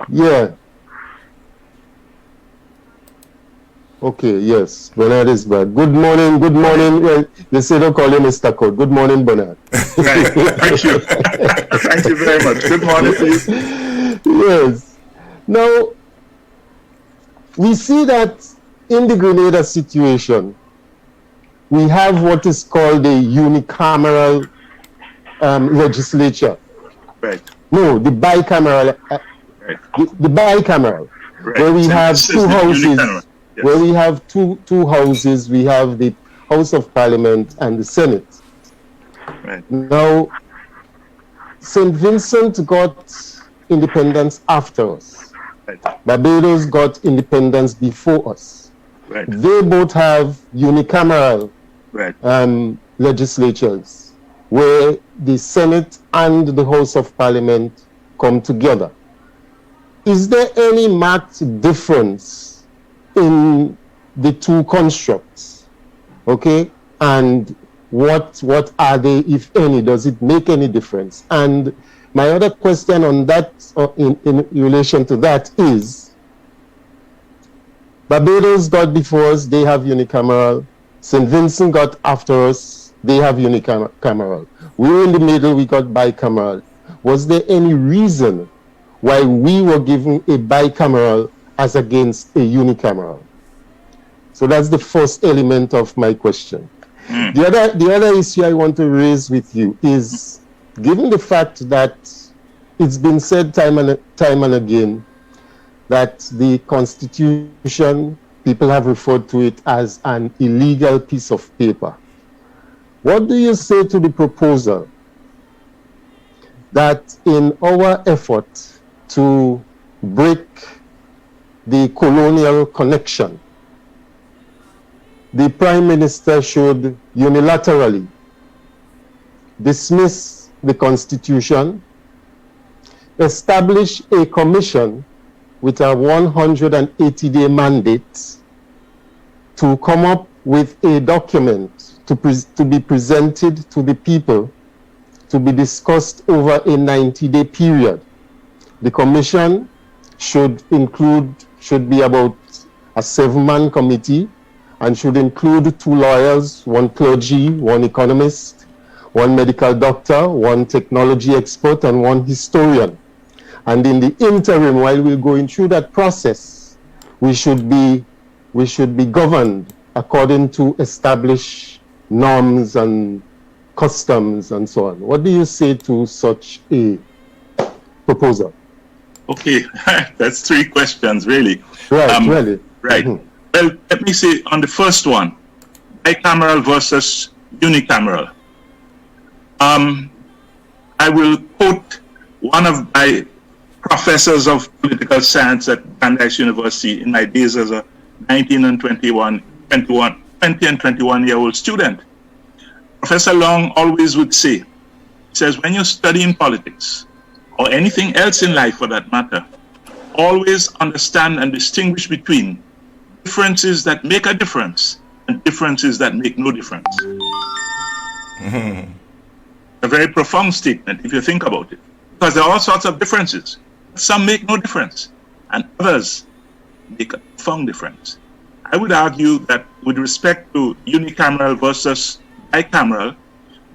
Yeah. Okay, yes. Bernard is back. Good morning, good morning. Well, they say don't call you Mr. Coard. Good morning, Bernard. Right. Thank you. Thank you very much. Good morning to you. Yes. Now, we see that in the Grenada situation, we have what is called a unicameral legislature. Right. No, the bicameral. Right. The bicameral, Right. where we So have this is two the houses. unicameral. Yes. Where we have two houses. We have the House of Parliament and the Senate. Right. Now, St. Vincent got independence after us. Right. Barbados got independence before us. Right. They both have unicameral Right. legislatures where the Senate and the House of Parliament come together. Is there any marked difference in the two constructs? Okay, and what are they, if any? Does it make any difference? And my other question on that, in relation to that, is Barbados got before us, they have unicameral. St. Vincent got after us, they have unicameral. We were in the middle, we got bicameral. Was there any reason why we were given a bicameral as against a unicameral? So that's the first element of my question. The other issue I want to raise with you is, given the fact that it's been said time and again that the Constitution, people have referred to it as an illegal piece of paper. What do you say to the proposal that in our effort to break the colonial connection, the Prime Minister should unilaterally dismiss the Constitution, establish a commission with a 180-day mandate to come up with a document to be presented to the people, to be discussed over a 90-day period. The commission should be about a 7-man committee, and should include 2 lawyers, 1 clergy, 1 economist, 1 medical doctor, 1 technology expert, and 1 historian. And in the interim, while we're going through that process, we should be governed according to established norms and customs and so on. What do you say to such a proposal? Okay, that's 3 questions, really. Right, really. Right. Mm-hmm. Well, let me say on the first one, bicameral versus unicameral. I will quote one of my professors of political science at Brandeis University in my days as a 20 and 21-year-old student. Professor Long always would say, he says, when you're studying politics, or anything else in life for that matter, always understand and distinguish between differences that make a difference and differences that make no difference. Mm-hmm. A very profound statement if you think about it, because there are all sorts of differences. Some make no difference and others make a profound difference. I would argue that with respect to unicameral versus bicameral,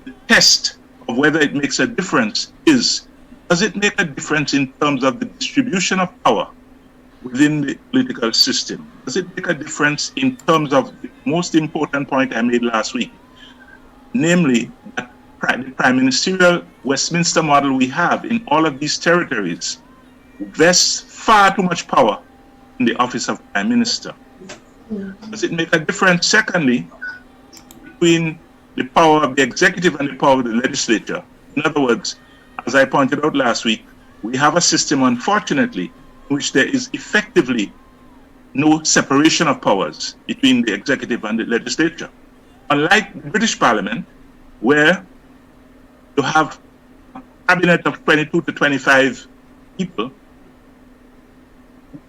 the test of whether it makes a difference is, does it make a difference in terms of the distribution of power within the political system? Does it make a difference in terms of the most important point I made last week? Namely, that the prime ministerial Westminster model we have in all of these territories vests far too much power in the office of prime minister. Does it make a difference, secondly, between the power of the executive and the power of the legislature? In other words, as I pointed out last week, we have a system, unfortunately, in which there is effectively no separation of powers between the executive and the legislature. Unlike the British Parliament, where you have a cabinet of 22 to 25 people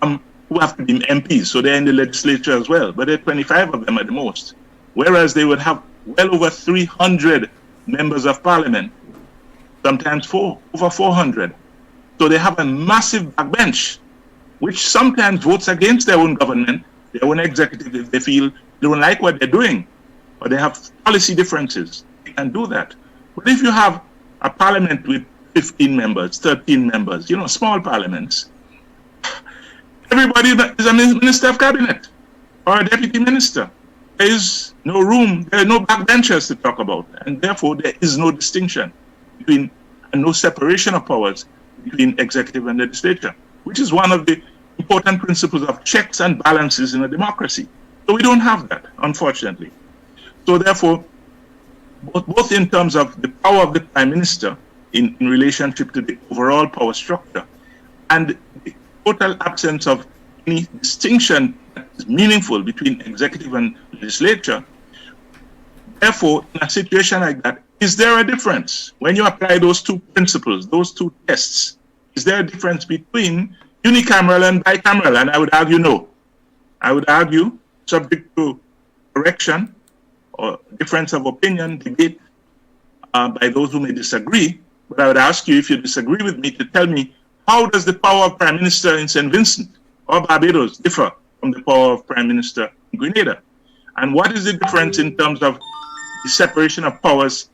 who have to be MPs, so they're in the legislature as well, but there are 25 of them at the most. Whereas they would have well over 300 members of parliament, sometimes over 400. So they have a massive backbench which sometimes votes against their own government, their own executive, if they feel they don't like what they're doing, or they have policy differences. They can do that. But if you have a parliament with 15 members, 13 members, small parliaments, everybody is a minister of cabinet or a deputy minister. There is no room, there are no backbenchers to talk about, and therefore there is no distinction between, and no separation of powers between executive and legislature, which is one of the important principles of checks and balances in a democracy. So we don't have that, unfortunately. So therefore, both in terms of the power of the Prime Minister in relationship to the overall power structure, and the total absence of any distinction that is meaningful between executive and legislature, therefore, in a situation like that, is there a difference? When you apply those two principles, those two tests, is there a difference between unicameral and bicameral? And I would argue no. I would argue, subject to correction or difference of opinion, debate by those who may disagree, but I would ask you, if you disagree with me, to tell me, how does the power of Prime Minister in St. Vincent or Barbados differ from the power of Prime Minister in Grenada? And what is the difference in terms of the separation of powers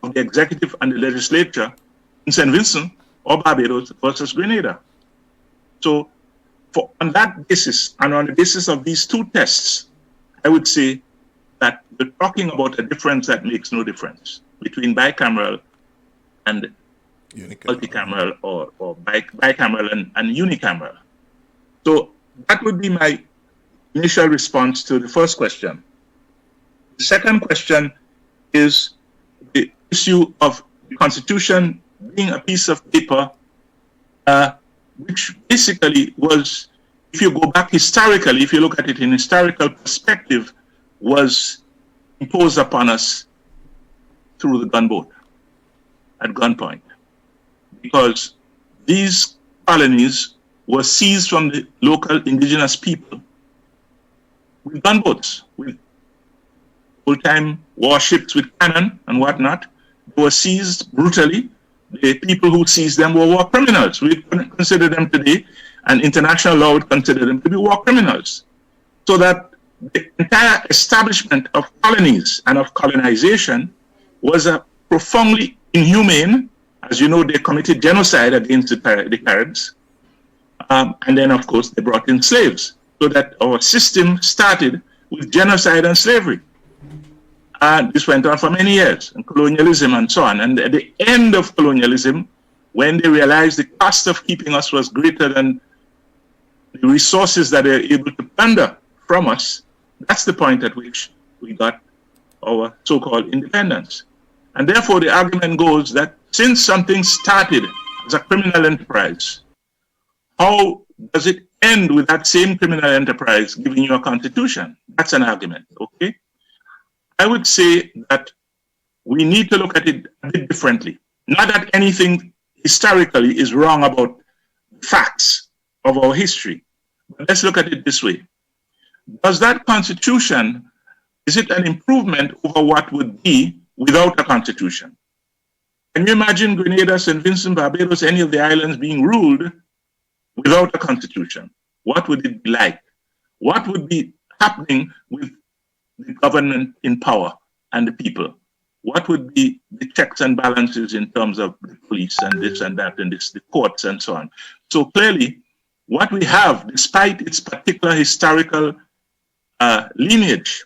of the executive and the legislature in St. Vincent or Barbados versus Grenada? So on that basis, and on the basis of these two tests, I would say that we're talking about a difference that makes no difference between bicameral and multicameral, or bicameral and unicameral. So that would be my initial response to the first question. The second question is the issue of the Constitution being a piece of paper, which basically was, if you go back historically, if you look at it in historical perspective, was imposed upon us through the gunboat at gunpoint, because these colonies were seized from the local indigenous people with gunboats, with full-time warships with cannon and whatnot. They were seized brutally. The people who seized them were war criminals. We consider them today, and international law would consider them to be war criminals. So that the entire establishment of colonies and of colonization was a profoundly inhumane. As you know, they committed genocide against the Caribs. And then, of course, they brought in slaves. So that our system started with genocide and slavery. And this went on for many years, and colonialism and so on. And at the end of colonialism, when they realized the cost of keeping us was greater than the resources that they were able to plunder from us, that's the point at which we got our so-called independence. And therefore, the argument goes that since something started as a criminal enterprise, how does it end with that same criminal enterprise giving you a constitution? That's an argument, okay? I would say that we need to look at it a bit differently. Not that anything historically is wrong about facts of our history, but let's look at it this way. Does that constitution, is it an improvement over what would be without a constitution? Can you imagine Grenada, St. Vincent, Barbados, any of the islands being ruled without a constitution? What would it be like? What would be happening with the government in power and the people? What would be the checks and balances in terms of the police and this and that and this, the courts and so on? So clearly, what we have, despite its particular historical lineage,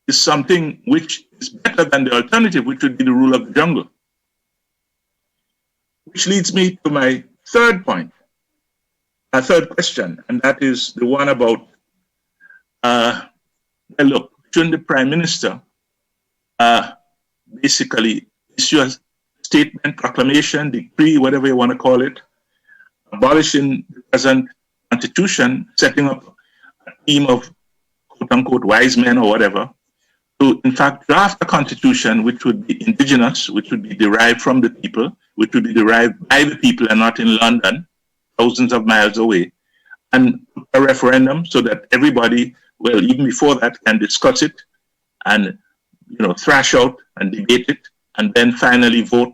is something which is better than the alternative, which would be the rule of the jungle. Which leads me to my third point, a third question, and that is the one about, look, shouldn't the Prime Minister basically issue a statement, proclamation, decree, whatever you want to call it, abolishing the present constitution, setting up a team of quote-unquote wise men or whatever, to in fact draft a constitution which would be indigenous, which would be derived from the people, which would be derived by the people and not in London, thousands of miles away, and a referendum so that everybody, well, even before that, can discuss it and, thrash out and debate it, and then finally vote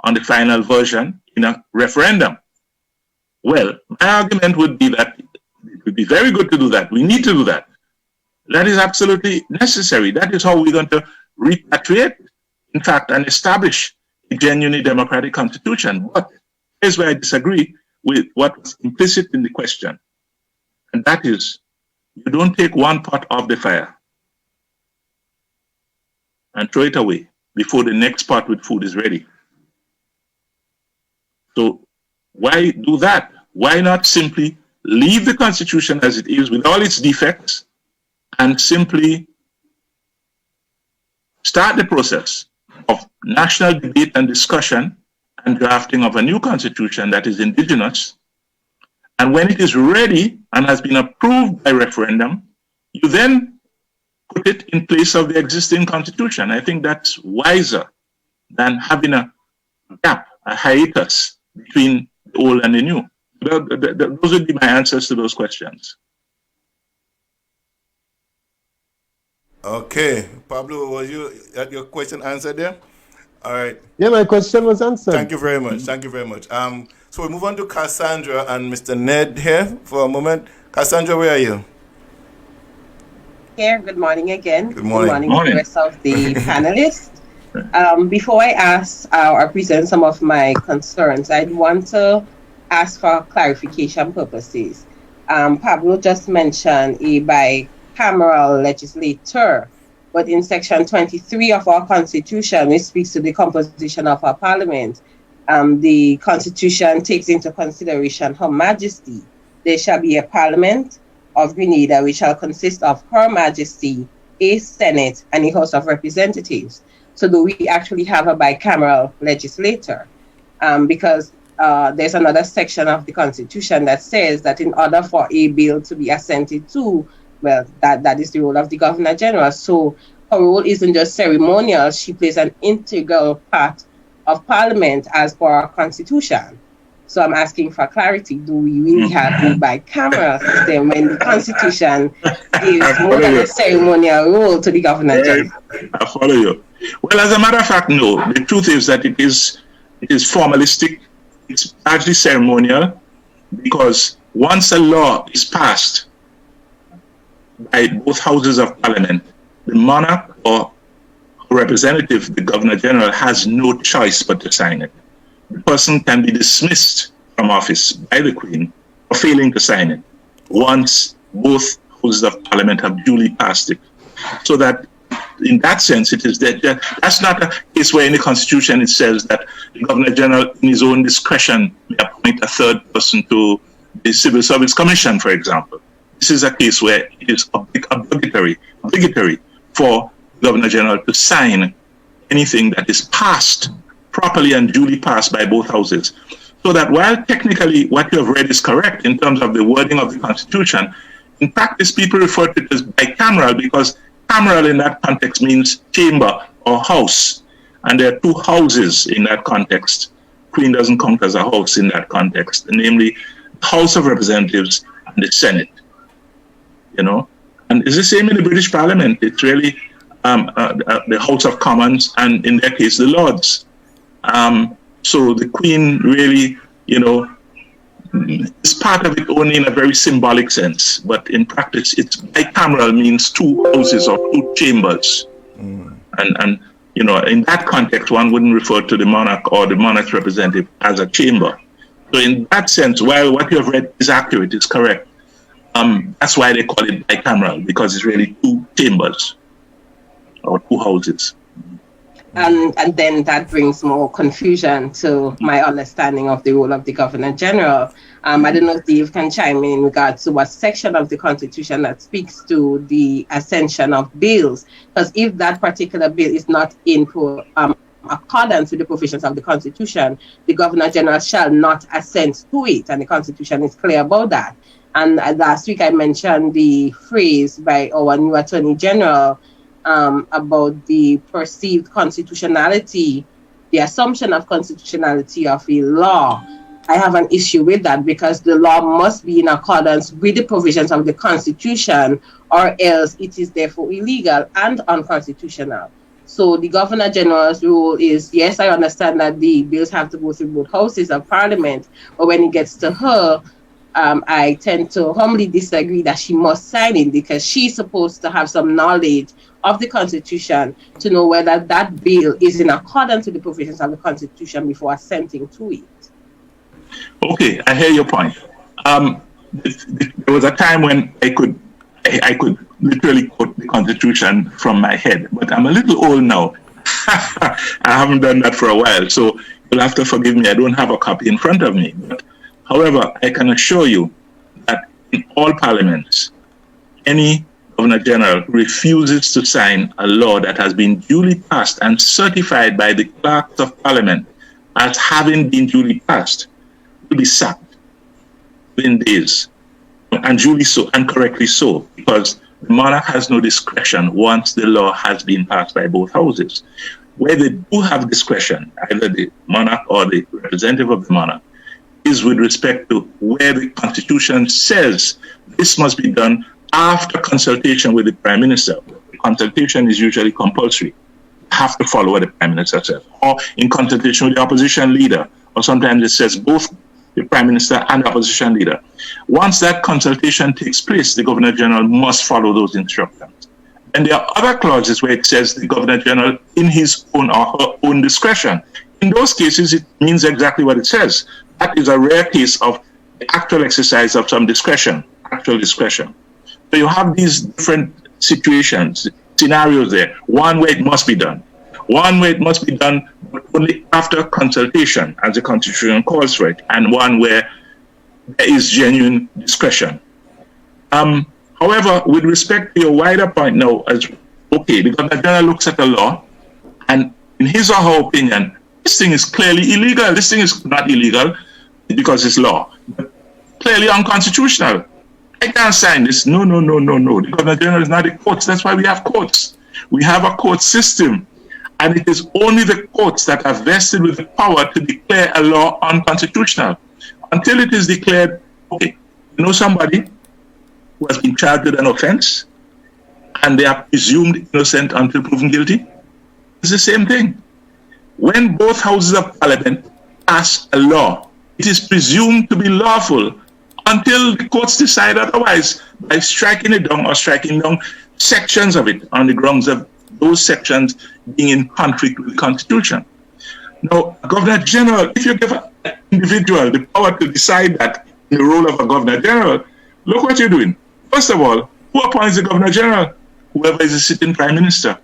on the final version in a referendum. Well, my argument would be that it would be very good to do that. We need to do that. That is absolutely necessary. That is how we're going to repatriate, in fact, and establish a genuinely democratic constitution. But here's where I disagree with what was implicit in the question. And that is, you don't take one pot off the fire and throw it away before the next pot with food is ready. So why do that? Why not simply leave the Constitution as it is with all its defects and simply start the process of national debate and discussion and drafting of a new Constitution that is indigenous? And when it is ready and has been approved by referendum, you then put it in place of the existing Constitution. I think that's wiser than having a gap, a hiatus between the old and the new. Those would be my answers to those questions. Okay, Pablo, was your question answered there? All right. Yeah, my question was answered. Thank you very much. Thank you very much. So we move on to Kassandra and Mr. Nedd here for a moment. Kassandra, where are you? Here. Good morning again. Good morning. Good morning to the rest of the panelists. Before I ask or present some of my concerns, I'd want to ask for clarification purposes. Pablo just mentioned a bicameral legislature, but in section 23 of our Constitution, which speaks to the composition of our parliament, the Constitution takes into consideration Her Majesty. There shall be a Parliament of Grenada, which shall consist of Her Majesty, a Senate, and a House of Representatives. So do we actually have a bicameral legislature? Because there's another section of the Constitution that says that in order for a bill to be assented to, well, that is the role of the Governor General. So her role isn't just ceremonial, she plays an integral part of Parliament as per our Constitution. So I'm asking for clarity. Do we really have a bicameral system when the Constitution gives more than a ceremonial role to the Governor General? I follow you. Well, as a matter of fact, no. The truth is that it is formalistic. It's largely ceremonial, because once a law is passed by both houses of Parliament, the monarch or representative, the Governor General, has no choice but to sign it. The person can be dismissed from office by the Queen for failing to sign it once both houses of Parliament have duly passed it. So that in that sense, it is that that's not a case where in the Constitution it says that the Governor General, in his own discretion, may appoint a third person to the Civil Service Commission, for example. This is a case where it is obligatory for the Governor General to sign anything that is passed properly and duly passed by both houses. So that while technically what you have read is correct in terms of the wording of the Constitution, in practice people refer to it as bicameral because cameral in that context means chamber or house. And there are two houses in that context. Queen doesn't count as a house in that context, namely the House of Representatives and the Senate. You know, and it's the same in the British Parliament. It's really the House of Commons and in their case the Lords. So the Queen really, you know, is part of it only in a very symbolic sense, but in practice, it's bicameral means two houses or two chambers, and you know, in that context, one wouldn't refer to the monarch or the monarch's representative as a chamber. So in that sense, while what you have read is accurate, it's correct. That's why they call it bicameral, because it's really two chambers or two houses. And then that brings more confusion to my understanding of the role of the Governor General. I don't know if Dave can chime in regards to what section of the Constitution that speaks to the ascension of bills. Because if that particular bill is not in accordance with the provisions of the Constitution, the Governor General shall not assent to it. And the Constitution is clear about that. And last week I mentioned the phrase by our new Attorney General about the perceived constitutionality, the assumption of constitutionality of a law. I have an issue with that because the law must be in accordance with the provisions of the Constitution, or else it is therefore illegal and unconstitutional. So the Governor General's role is, yes, I understand that the bills have to go through both houses of Parliament, but when it gets to her, I tend to humbly disagree that she must sign it, because she's supposed to have some knowledge of the Constitution to know whether that bill is in accordance with the provisions of the Constitution before assenting to it. Okay, I hear your point. There was a time when I could literally quote the Constitution from my head, but I'm a little old now. I haven't done that for a while, so you'll have to forgive me. I don't have a copy in front of me. But, however, I can assure you that in all parliaments, any Governor General refuses to sign a law that has been duly passed and certified by the clerks of Parliament as having been duly passed will be sacked within days, and duly so, and correctly so, because the monarch has no discretion once the law has been passed by both houses. Where they do have discretion, either the monarch or the representative of the monarch, is with respect to where the Constitution says this must be done after consultation with the Prime Minister. The consultation is usually compulsory. You have to follow what the Prime Minister says, or in consultation with the opposition leader, or sometimes it says both the Prime Minister and the opposition leader. Once that consultation takes place, the Governor General must follow those instructions. And there are other clauses where it says the Governor General in his own or her own discretion. In those cases, it means exactly what it says. That is a rare case of the actual exercise of some discretion, actual discretion. So you have these different situations, scenarios there. One where it must be done. One where it must be done but only after consultation, as the Constitution calls for it, and one where there is genuine discretion. However, with respect to your wider point now, okay, the Governor General looks at the law, and in his or her opinion, this thing is clearly illegal. This thing is not illegal because it's law, but clearly unconstitutional. I can't sign this. No. The Governor General is not the courts. That's why we have courts. We have a court system. And it is only the courts that are vested with the power to declare a law unconstitutional. Until it is declared, okay, you know somebody who has been charged with an offense and they are presumed innocent until proven guilty? It's the same thing. When both houses of Parliament pass a law, it is presumed to be lawful until the courts decide otherwise by striking it down or striking down sections of it on the grounds of those sections being in conflict with the Constitution. Now, Governor General, if you give an individual the power to decide that in the role of a Governor General, look what you're doing. First of all, who appoints the Governor General? Whoever is the sitting Prime Minister.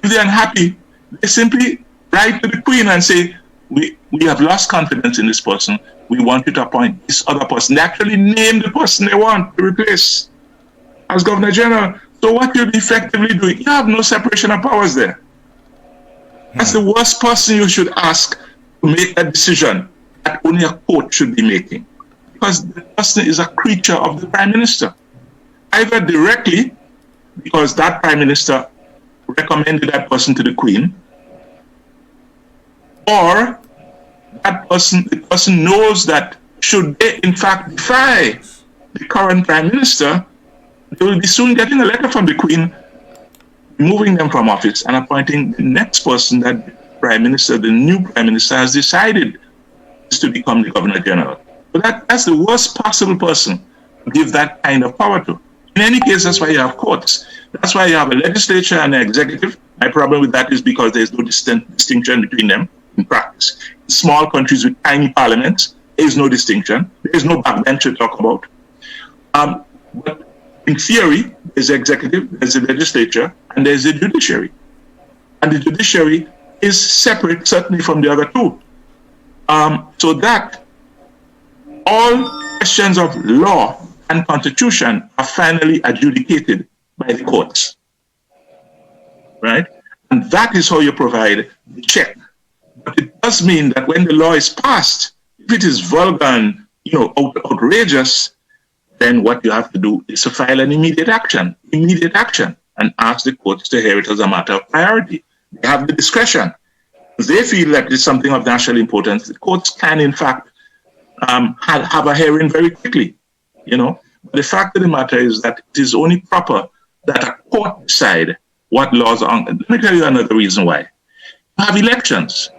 If they're unhappy, they simply write to the Queen and say, we have lost confidence in this person. We want you to appoint this other person. They actually name the person they want to replace as Governor General. So what you'll be effectively doing, you have no separation of powers there. That's the worst person you should ask to make a decision that only a court should be making. Because the person is a creature of the Prime Minister. Either directly, because that Prime Minister recommended that person to the Queen, or the person knows that should they in fact defy the current Prime Minister, they will be soon getting a letter from the Queen removing them from office and appointing the next person that the new Prime Minister has decided is to become the Governor General. But that's the worst possible person to give that kind of power to. In any case, that's why you have courts. That's why you have a legislature and an executive. My problem with that is because there's no distinction between them in practice. In small countries with tiny parliaments, there is no distinction. There is no backbench to talk about. But in theory, there's the executive, there's the legislature, and there's the judiciary. And the judiciary is separate, certainly, from the other two. So that all questions of law and constitution are finally adjudicated by the courts. Right? And that is how you provide the check. But it does mean that when the law is passed, if it is vulgar and outrageous, then what you have to do is to file an immediate action, and ask the courts to hear it as a matter of priority. They have the discretion. If they feel that it's something of national importance, the courts can, in fact, have a hearing very quickly, But the fact of the matter is that it is only proper that a court decide what laws are. Let me tell you another reason why. You have elections.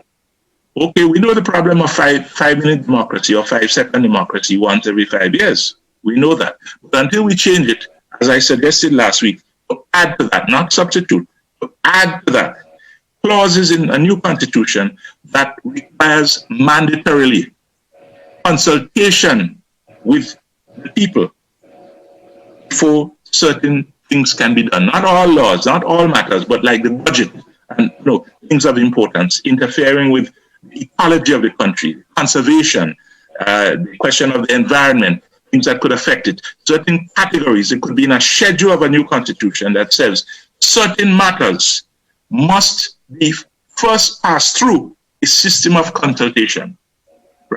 Okay, we know the problem of five-minute democracy or 5-second democracy once every 5 years. We know that. But until we change it, as I suggested last week, to add to that, not substitute, to add to that, clauses in a new constitution that requires mandatorily consultation with the people before certain things can be done. Not all laws, not all matters, but like the budget and things of importance, interfering with the ecology of the country, conservation, the question of the environment, things that could affect it. Certain categories, it could be in a schedule of a new constitution that says certain matters must be first passed through a system of consultation,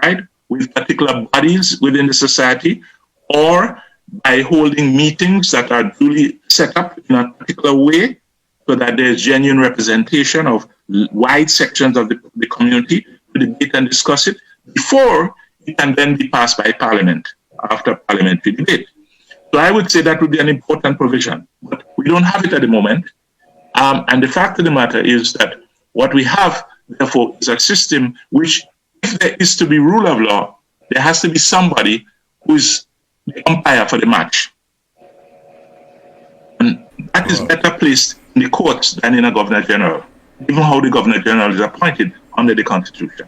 right, with particular bodies within the society, or by holding meetings that are duly set up in a particular way so that there's genuine representation of wide sections of the community to debate and discuss it before it can then be passed by Parliament after parliamentary debate. So I would say that would be an important provision, but we don't have it at the moment. And the fact of the matter is that what we have, therefore, is a system which, if there is to be rule of law, there has to be somebody who is the umpire for the match. And that is better placed in the courts than in a Governor General, even how the Governor General is appointed under the Constitution.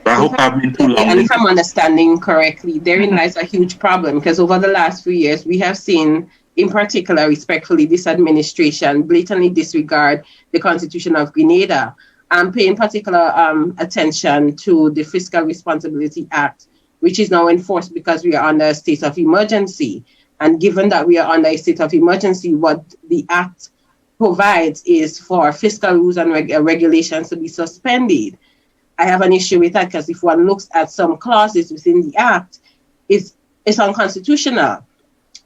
So I hope I've been too long. And if I'm understanding correctly, therein lies a huge problem, because over the last few years, we have seen, in particular, respectfully, this administration blatantly disregard the Constitution of Grenada and paying particular attention to the Fiscal Responsibility Act, which is now enforced because we are under a state of emergency. And given that we are under a state of emergency, what the Act provides is for fiscal rules and regulations to be suspended. I have an issue with that because if one looks at some clauses within the Act, it's unconstitutional,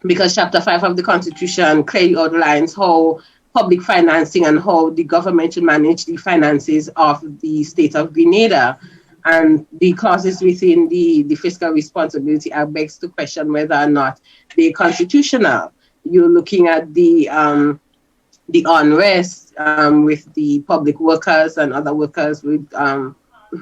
because Chapter 5 of the Constitution clearly outlines how public financing and how the government should manage the finances of the state of Grenada. And the clauses within the Fiscal Responsibility Act begs to question whether or not they're constitutional. You're looking at the unrest with the public workers and other workers with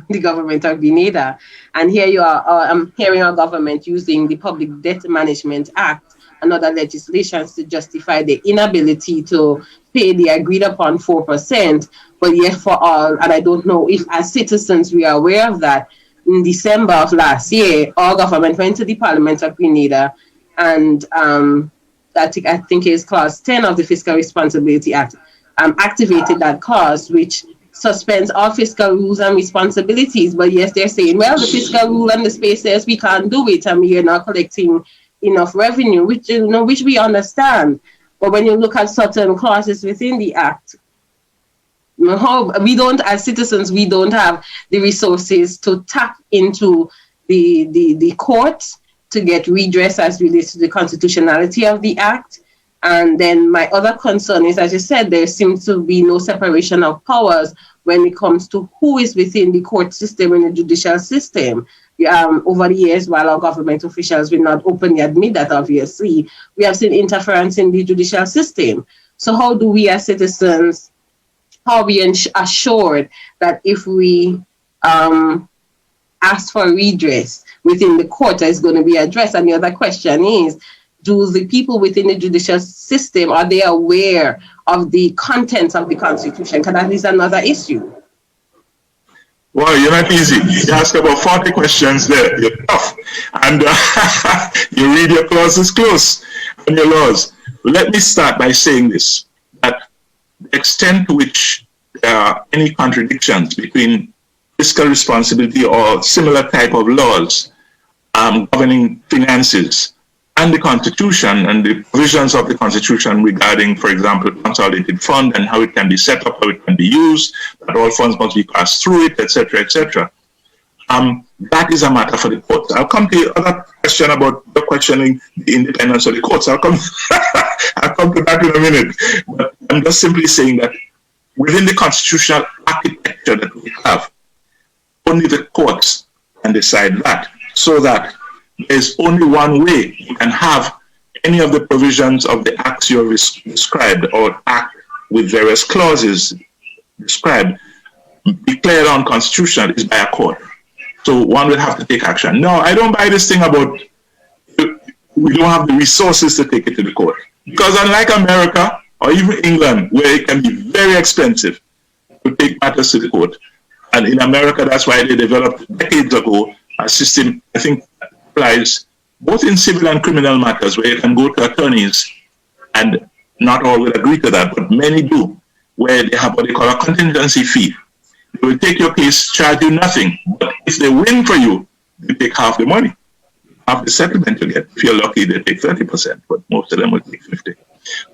the government of Grenada. And here you are, I'm hearing our government using the Public Debt Management Act and other legislations to justify the inability to pay the agreed upon 4%, but yet for all, and I don't know if as citizens we are aware of that, in December of last year, our government went to the Parliament of Grenada and I think is Clause 10 of the Fiscal Responsibility Act, activated that clause, which suspends all fiscal rules and responsibilities. But yes, they're saying, well, the fiscal rule and the space says we can't do it and we are not collecting enough revenue, which we understand. But when you look at certain clauses within the Act, we don't, as citizens, we don't have the resources to tap into the courts to get redress as relates to the constitutionality of the Act. And then my other concern is, as you said, there seems to be no separation of powers when it comes to who is within the court system and the judicial system. Over the years, while our government officials will not openly admit that, obviously, we have seen interference in the judicial system. So how do we as citizens, how are we assured that if we ask for redress within the court, is going to be addressed? And the other question is, do the people within the judicial system, are they aware of the contents of the Constitution? Because that is another issue. Well, you're not easy. You ask about 40 questions there. You're tough. And you read your clauses close and your laws. Let me start by saying this, that the extent to which there are any contradictions between fiscal responsibility or similar type of laws governing finances and the Constitution and the provisions of the Constitution regarding, for example, consolidated fund and how it can be set up, how it can be used, that all funds must be passed through it, etc., etc. That is a matter for the courts. I'll come to the other question about the questioning the independence of the courts. I'll come to that in a minute. But I'm just simply saying that within the constitutional architecture that we have, only the courts can decide that, so that there's only one way you can have any of the provisions of the acts you have described or act with various clauses described, declared unconstitutional is by a court. So one will have to take action. No, I don't buy this thing about we don't have the resources to take it to the court. Because unlike America or even England, where it can be very expensive to take matters to the court, and in America, that's why they developed decades ago a system, I think, applies both in civil and criminal matters, where you can go to attorneys, and not all will agree to that, but many do, where they have what they call a contingency fee. They will take your case, charge you nothing, but if they win for you, they take half the money, half the settlement you get. If you're lucky, they take 30%, but most of them will take 50%.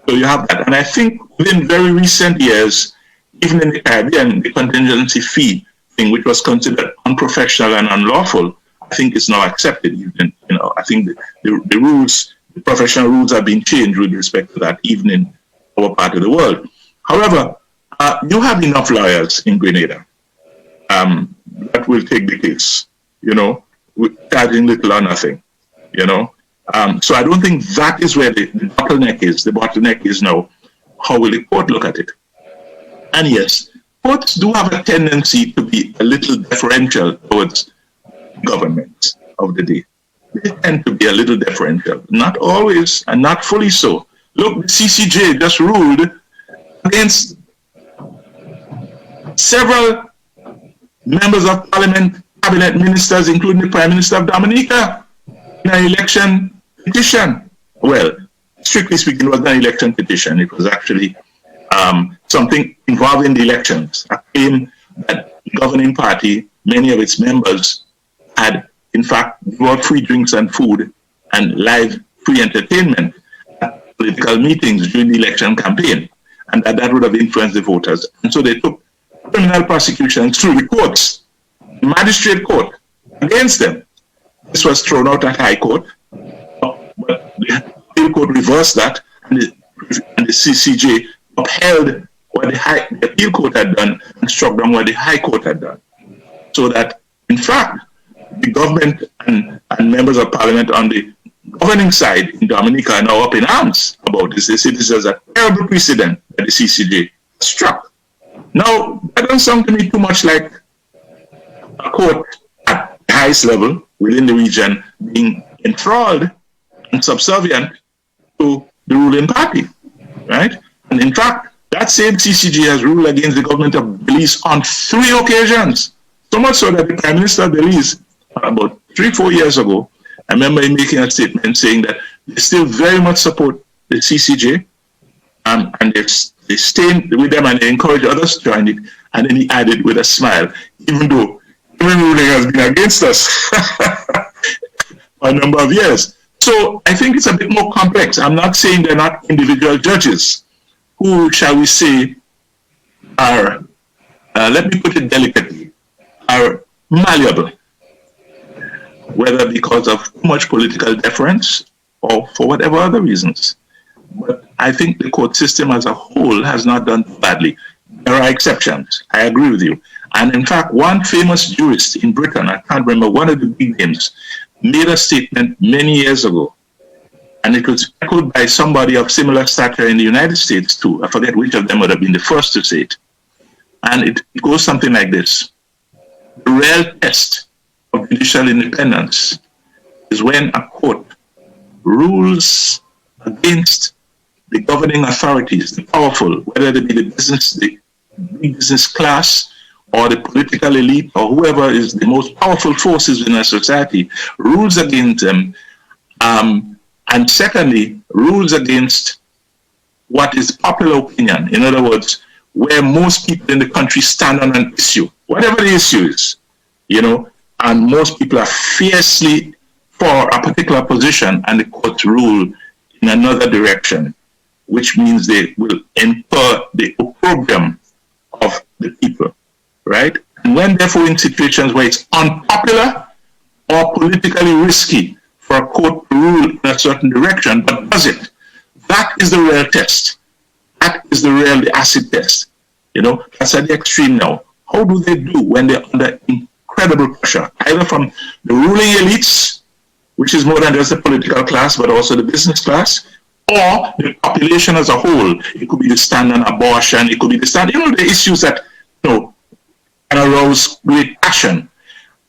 So you have that. And I think within very recent years, even in the Caribbean, the contingency fee thing, which was considered unprofessional and unlawful, I think is now accepted. Even, I think the rules, the professional rules have been changed with respect to that, even in our part of the world. However, you have enough lawyers in Grenada that will take the case, charging little or nothing, So I don't think that is where the bottleneck is. The bottleneck is now, how will the court look at it? And yes, courts do have a tendency to be a little deferential towards government of the day. They tend to be a little deferential. Not always, and not fully so. Look, the CCJ just ruled against several members of parliament, cabinet ministers, including the Prime Minister of Dominica, in an election petition. Well, strictly speaking, it was not an election petition. It was actually something involving the elections. A claim that the governing party, many of its members, had in fact brought free drinks and food and live free entertainment at political meetings during the election campaign, and that would have influenced the voters. And so they took criminal prosecutions through the courts, the magistrate court, against them. This was thrown out at High Court, but the appeal court reversed that, and the CCJ upheld what the appeal court had done and struck down what the High Court had done. So that, in fact, the government and members of parliament on the governing side in Dominica are now up in arms about this. They say this is a terrible precedent that the CCJ struck. Now, that doesn't sound to me too much like a court at the highest level within the region being enthralled and subservient to the ruling party, right? And in fact, that same CCJ has ruled against the government of Belize on 3 occasions. So much so that the Prime Minister of Belize, about 3-4 years ago, I remember him making a statement saying that they still very much support the CCJ, and they stay with them and they encourage others to join it. And then he added with a smile, even though ruling has been against us for a number of years. So I think it's a bit more complex. I'm not saying they're not individual judges who, shall we say, are, let me put it delicately, are malleable, whether because of too much political deference or for whatever other reasons. But I think the court system as a whole has not done badly. There are exceptions. I agree with you. And in fact, one famous jurist in Britain, I can't remember, one of the big names, made a statement many years ago, and it was echoed by somebody of similar stature in the United States too. I forget which of them would have been the first to say it. And it goes something like this. The real test of judicial independence is when a court rules against the governing authorities, the powerful, whether they be the business class or the political elite or whoever is the most powerful forces in a society, rules against them, and secondly, rules against what is popular opinion. In other words, where most people in the country stand on an issue, whatever the issue is, and most people are fiercely for a particular position, and the courts rule in another direction, which means they will incur the opprobrium of the people, right? And when therefore in situations where it's unpopular or politically risky for a court to rule in a certain direction, but does it, that is the real test. That is the acid test. That's at the extreme now. How do they do when they're under incredible pressure, either from the ruling elites, which is more than just the political class, but also the business class, or the population as a whole. It could be the stand on abortion. It could be the stand, the issues that, can arouse great passion.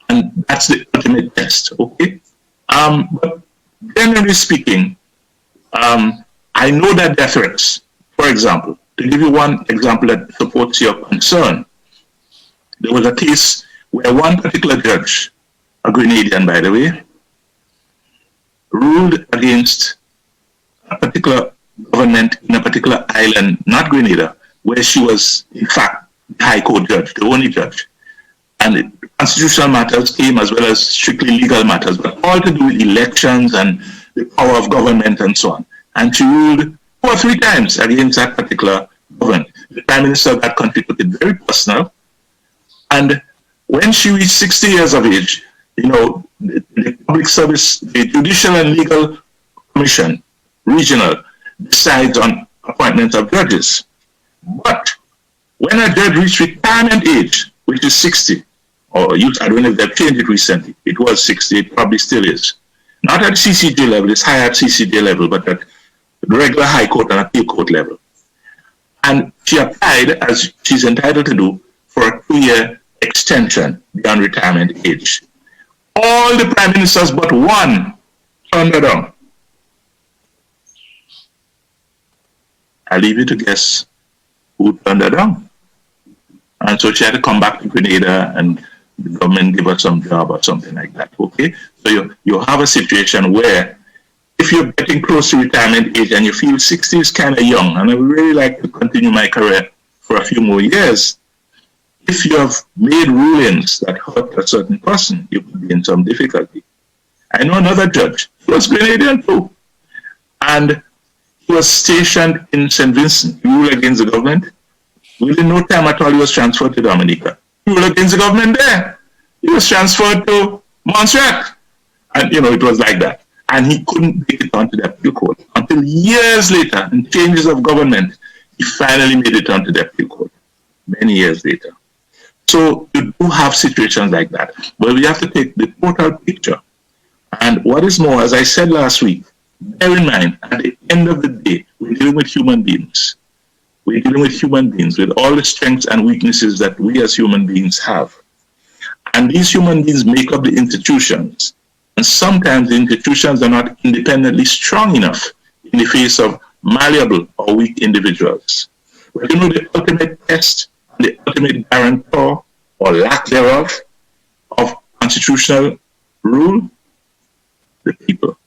And that's the ultimate test, okay? But generally speaking, I know that there are threats. For example, to give you one example that supports your concern, there was a case where one particular judge, a Grenadian by the way, ruled against a particular government in a particular island, not Grenada, where she was, in fact, the High Court judge, the only judge. And constitutional matters came as well as strictly legal matters, but all to do with elections and the power of government and so on. And she ruled 2 or 3 times against that particular government. The Prime Minister of that country took it very personal. And when she reached 60 years of age, the public service, the Judicial and Legal Commission, regional, decides on appointments of judges. But when a judge reached retirement age, which is 60, or I don't know if they've changed it recently, it was 60, it probably still is. Not at CCJ level, it's higher at CCJ level, but at the regular High Court and Appeal Court level. And she applied, as she's entitled to do, for a 2-year extension beyond retirement age. All the prime ministers but one turned her down. I leave you to guess who turned her down. And so she had to come back to Grenada and the government give her some job or something like that, okay? So you have a situation where if you're getting close to retirement age and you feel 60 is kind of young, and I would really like to continue my career for a few more years, if you have made rulings that hurt a certain person, you could be in some difficulty. I know another judge, he was Grenadian too, and he was stationed in St. Vincent. He ruled against the government. Within no time at all, he was transferred to Dominica. He ruled against the government there. He was transferred to Montserrat. And, it was like that. And he couldn't make it onto the appeal court until years later, in changes of government, he finally made it onto the appeal court, many years later. So you do have situations like that. But we have to take the total picture. And what is more, as I said last week, bear in mind, at the end of the day, we're dealing with human beings. We're dealing with human beings with all the strengths and weaknesses that we as human beings have. And these human beings make up the institutions. And sometimes the institutions are not independently strong enough in the face of malleable or weak individuals. But the ultimate test and the ultimate guarantor or lack thereof of constitutional rule, the people.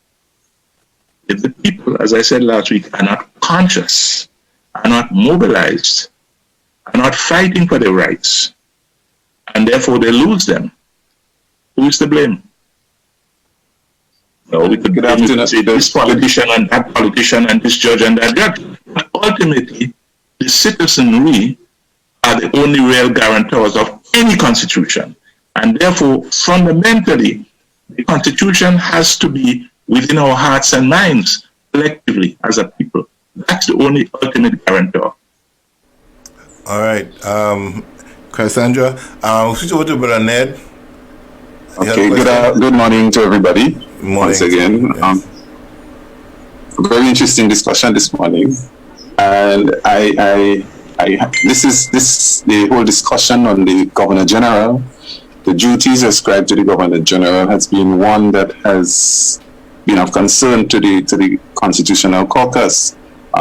If the people, as I said last week, are not conscious, are not mobilized, are not fighting for their rights, and therefore they lose them, who is to blame? We could say this politician and that politician and this judge and that judge. But ultimately, the citizenry are the only real guarantors of any constitution. And therefore, fundamentally, the constitution has to be within our hearts and minds, collectively, as a people. That's the only ultimate guarantor. All right. Kassandra, switch over to Brother Nedd. Okay, good morning to everybody. Morning. Once again. Yes. Very interesting discussion this morning. And this is the whole discussion on the Governor General. The duties ascribed to the Governor General has been one that has been of concern to the Constitutional Caucus for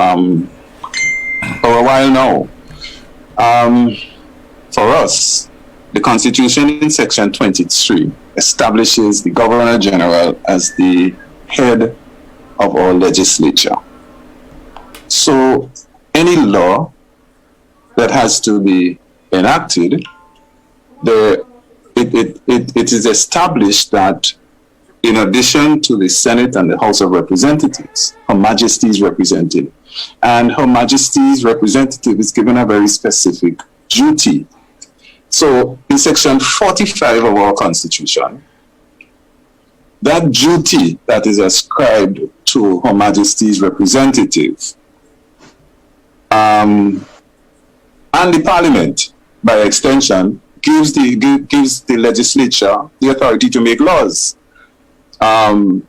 a while now. For us, the Constitution in Section 23 establishes the Governor General as the head of our legislature. So any law that has to be enacted, it is established that in addition to the Senate and the House of Representatives, Her Majesty is represented. And Her Majesty's representative is given a very specific duty. So in Section 45 of our Constitution, that duty that is ascribed to Her Majesty's representative and the Parliament, by extension, gives the legislature the authority to make laws. The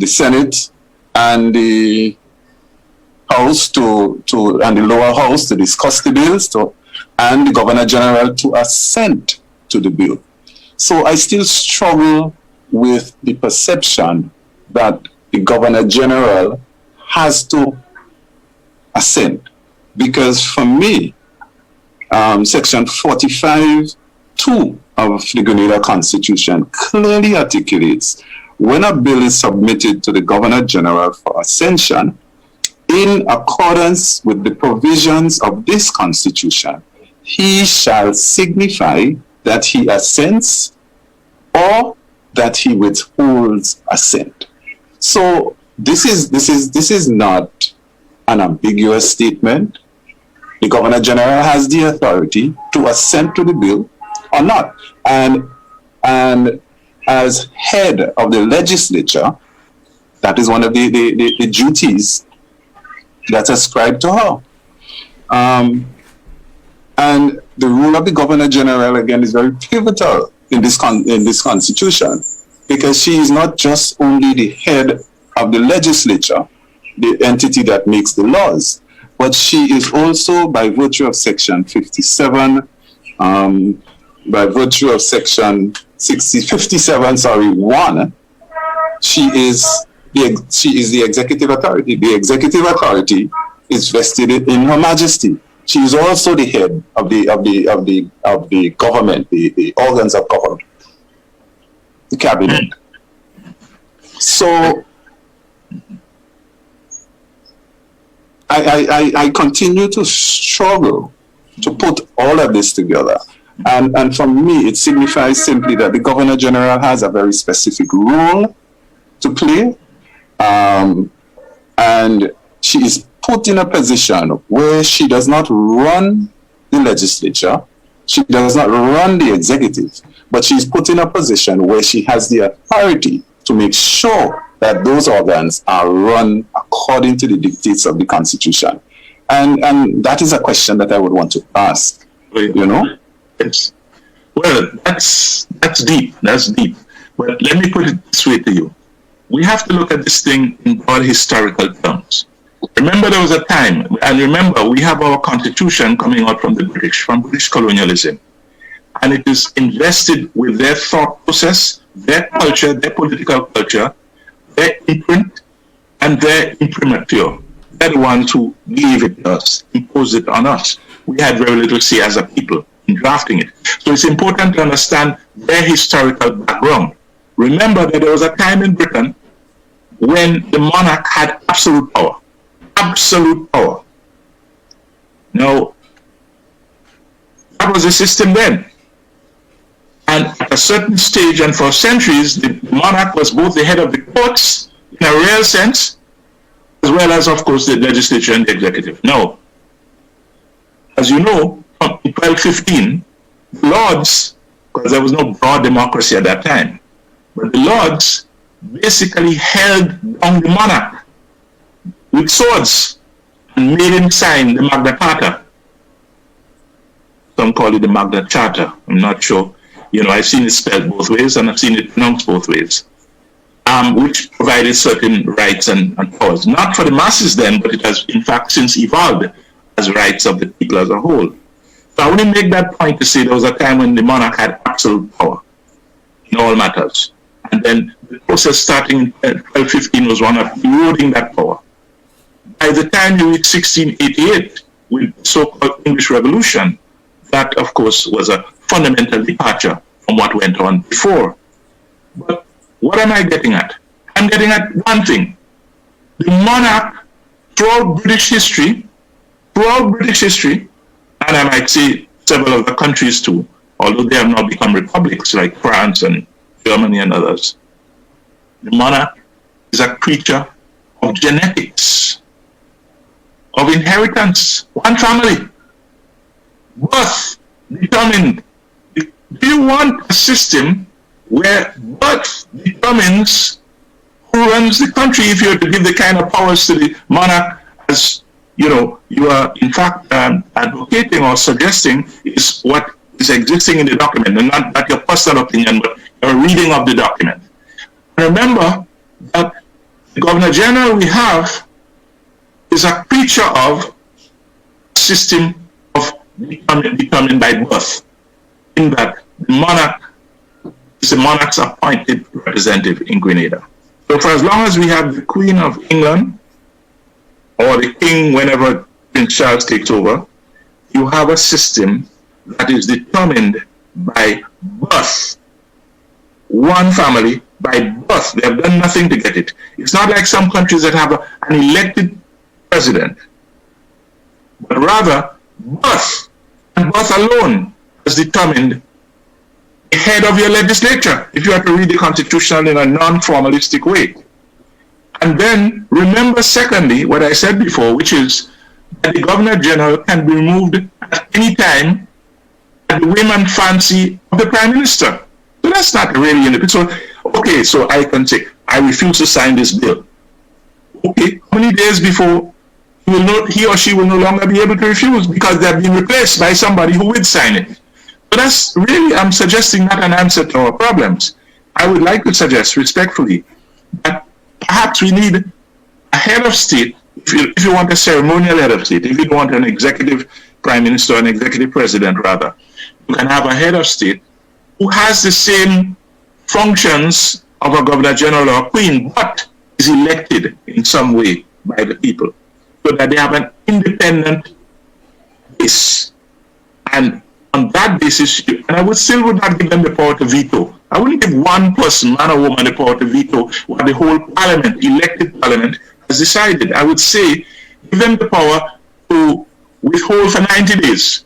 Senate and the House and the lower house to discuss the bills, and the Governor General to assent to the bill. So I still struggle with the perception that the Governor General has to assent, because for me, Section 45(2) of the Grenada Constitution clearly articulates when a bill is submitted to the Governor General for ascension, in accordance with the provisions of this Constitution, he shall signify that he assents or that he withholds assent. So this is not an ambiguous statement. The Governor General has the authority to assent to the bill or not. And as head of the legislature, that is one of the duties that's ascribed to her. And the role of the Governor General, again, is very pivotal in this Constitution, because she is not just only the head of the legislature, the entity that makes the laws, but she is also, by virtue of Section 57, by virtue of Section 1, she is the executive authority. The executive authority is vested in Her Majesty. She is also the head of the government, the organs of government, the cabinet. So I continue to struggle to put all of this together. And for me, it signifies simply that the Governor General has a very specific role to play. And she is put in a position where she does not run the legislature, she does not run the executive, but she is put in a position where she has the authority to make sure that those organs are run according to the dictates of the Constitution. And that is a question that I would want to ask, you know? Yes. Well, that's deep. That's deep. But let me put it this way to you. We have to look at this thing in broad historical terms. Remember, there was a time, and remember, we have our Constitution coming out from the British, from British colonialism. And it is invested with their thought process, their culture, their political culture, their imprint, and their imprimatur. They're the ones who gave it to us, imposed it on us. We had very little say as a people in drafting it. So it's important to understand their historical background. Remember that there was a time in Britain when the monarch had absolute power. Absolute power. Now, that was the system then. And at a certain stage, and for centuries, the monarch was both the head of the courts, in a real sense, as well as, of course, the legislature and the executive. Now, as you know, from 1215, the Lords, because there was no broad democracy at that time, but the Lords basically held down the monarch with swords and made him sign the Magna Carta. Some call it the Magna Charta. I'm not sure. You know, I've seen it spelled both ways and I've seen it pronounced both ways, which provided certain rights and powers. Not for the masses then, but it has in fact since evolved as rights of the people as a whole. So I only make that point to say there was a time when the monarch had absolute power in all matters. And then the process starting in 1215 was one of eroding that power. By the time you reach 1688, with the so-called English Revolution, that, of course, was a fundamental departure from what went on before. But what am I getting at? I'm getting at one thing. The monarch, throughout British history, and I might say several other countries too, although they have now become republics like France and Germany and others, the monarch is a creature of genetics, of inheritance, one family, birth determined. Do you want a system where birth determines who runs the country? If you were to give the kind of powers to the monarch as you know, you are in fact advocating or suggesting is what is existing in the document, and not your personal opinion, but your reading of the document. Remember that The Governor General we have is a creature of system of determined by birth, in that the monarch is the monarch's appointed representative in Grenada. So for as long as we have the Queen of England or the King, whenever Prince Charles takes over, you have a system that is determined by birth. One family by birth. They have done nothing to get it. It's not like some countries that have an elected president, but rather birth, and birth alone has determined the head of your legislature, if you are to read the Constitution in a non-formalistic way. And then remember, secondly, what I said before, which is that the Governor General can be removed at any time at the whim and fancy of the Prime Minister. So that's not really in the picture. Okay, so I can say, I refuse to sign this bill. Okay, how many days before he or she will no longer be able to refuse because they have been replaced by somebody who would sign it? So that's really, I'm suggesting, not an answer to our problems. I would like to suggest respectfully that perhaps we need a head of state, if you want a ceremonial head of state, if you don't want an executive prime minister, an executive president rather, you can have a head of state who has the same functions of a governor general or queen, but is elected in some way by the people, so that they have an independent base. And on that basis, and I would not give them the power to veto. I wouldn't give one person, man or woman, the power to veto what the whole parliament, elected parliament, has decided. I would say, give them the power to withhold for 90 days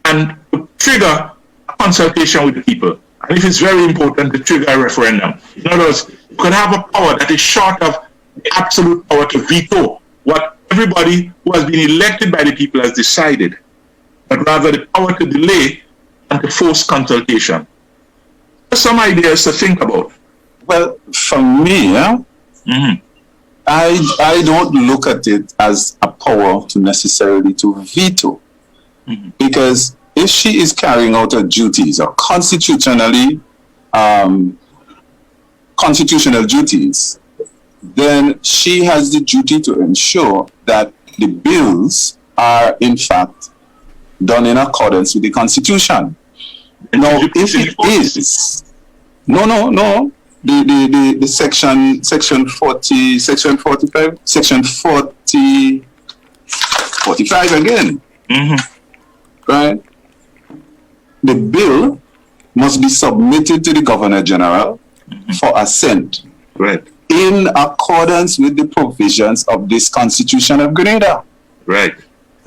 and to trigger a consultation with the people. And if it's very important, to trigger a referendum. In other words, you could have a power that is short of the absolute power to veto what everybody who has been elected by the people has decided, but rather the power to delay and to force consultation. Some ideas to think about. Well, for me, I don't look at it as a power to necessarily to veto, because if she is carrying out her duties or constitutional duties, then she has the duty to ensure that the bills are in fact done in accordance with the Constitution. Now, if it is, the section 40, section 45, section 40, 45 again, right? The bill must be submitted to the Governor General for assent, right, in accordance with the provisions of this Constitution of Grenada. Right.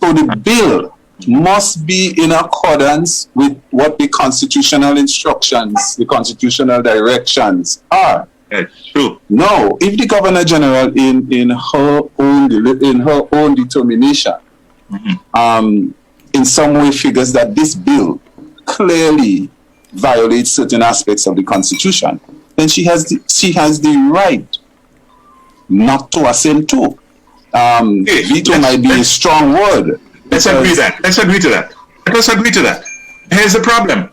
So the bill must be in accordance with what the constitutional instructions, the constitutional directions are. Yes, true. Now, if the Governor General, in her own determination, in some way figures that this bill clearly violates certain aspects of the Constitution, then she has the right not to assent to. Veto might be a strong word. Let's agree to that. Here's the problem.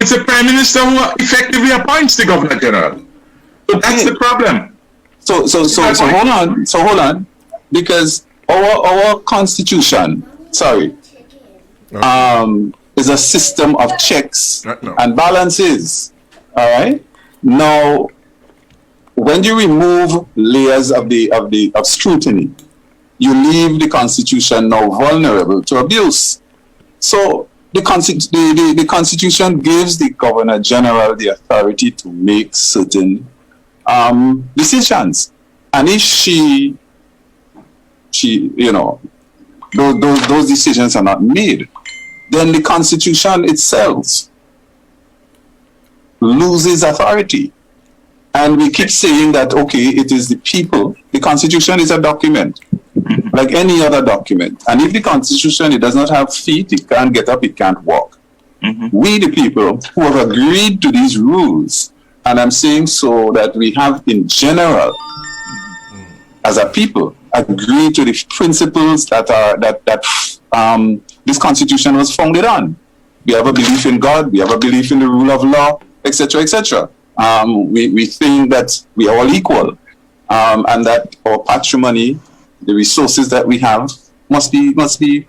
It's the Prime Minister who effectively appoints the Governor General. So that's the problem. So hold on. Because our Constitution, is a system of checks and balances. All right? Now, when you remove layers of scrutiny, you leave the Constitution now vulnerable to abuse. So the Constitution gives the Governor General the authority to make certain decisions, and if she those decisions are not made, then the Constitution itself loses authority. And we keep saying that, okay, it is the people. The Constitution is a document, like any other document. And if the Constitution, it does not have feet, it can't get up, it can't walk. We, the people, who have agreed to these rules, and I'm saying so that we have in general, as a people, agreed to the principles that this Constitution was founded on. We have a belief in God, we have a belief in the rule of law, etc., etc. We think that we are all equal. and that our patrimony, the resources that we have, must be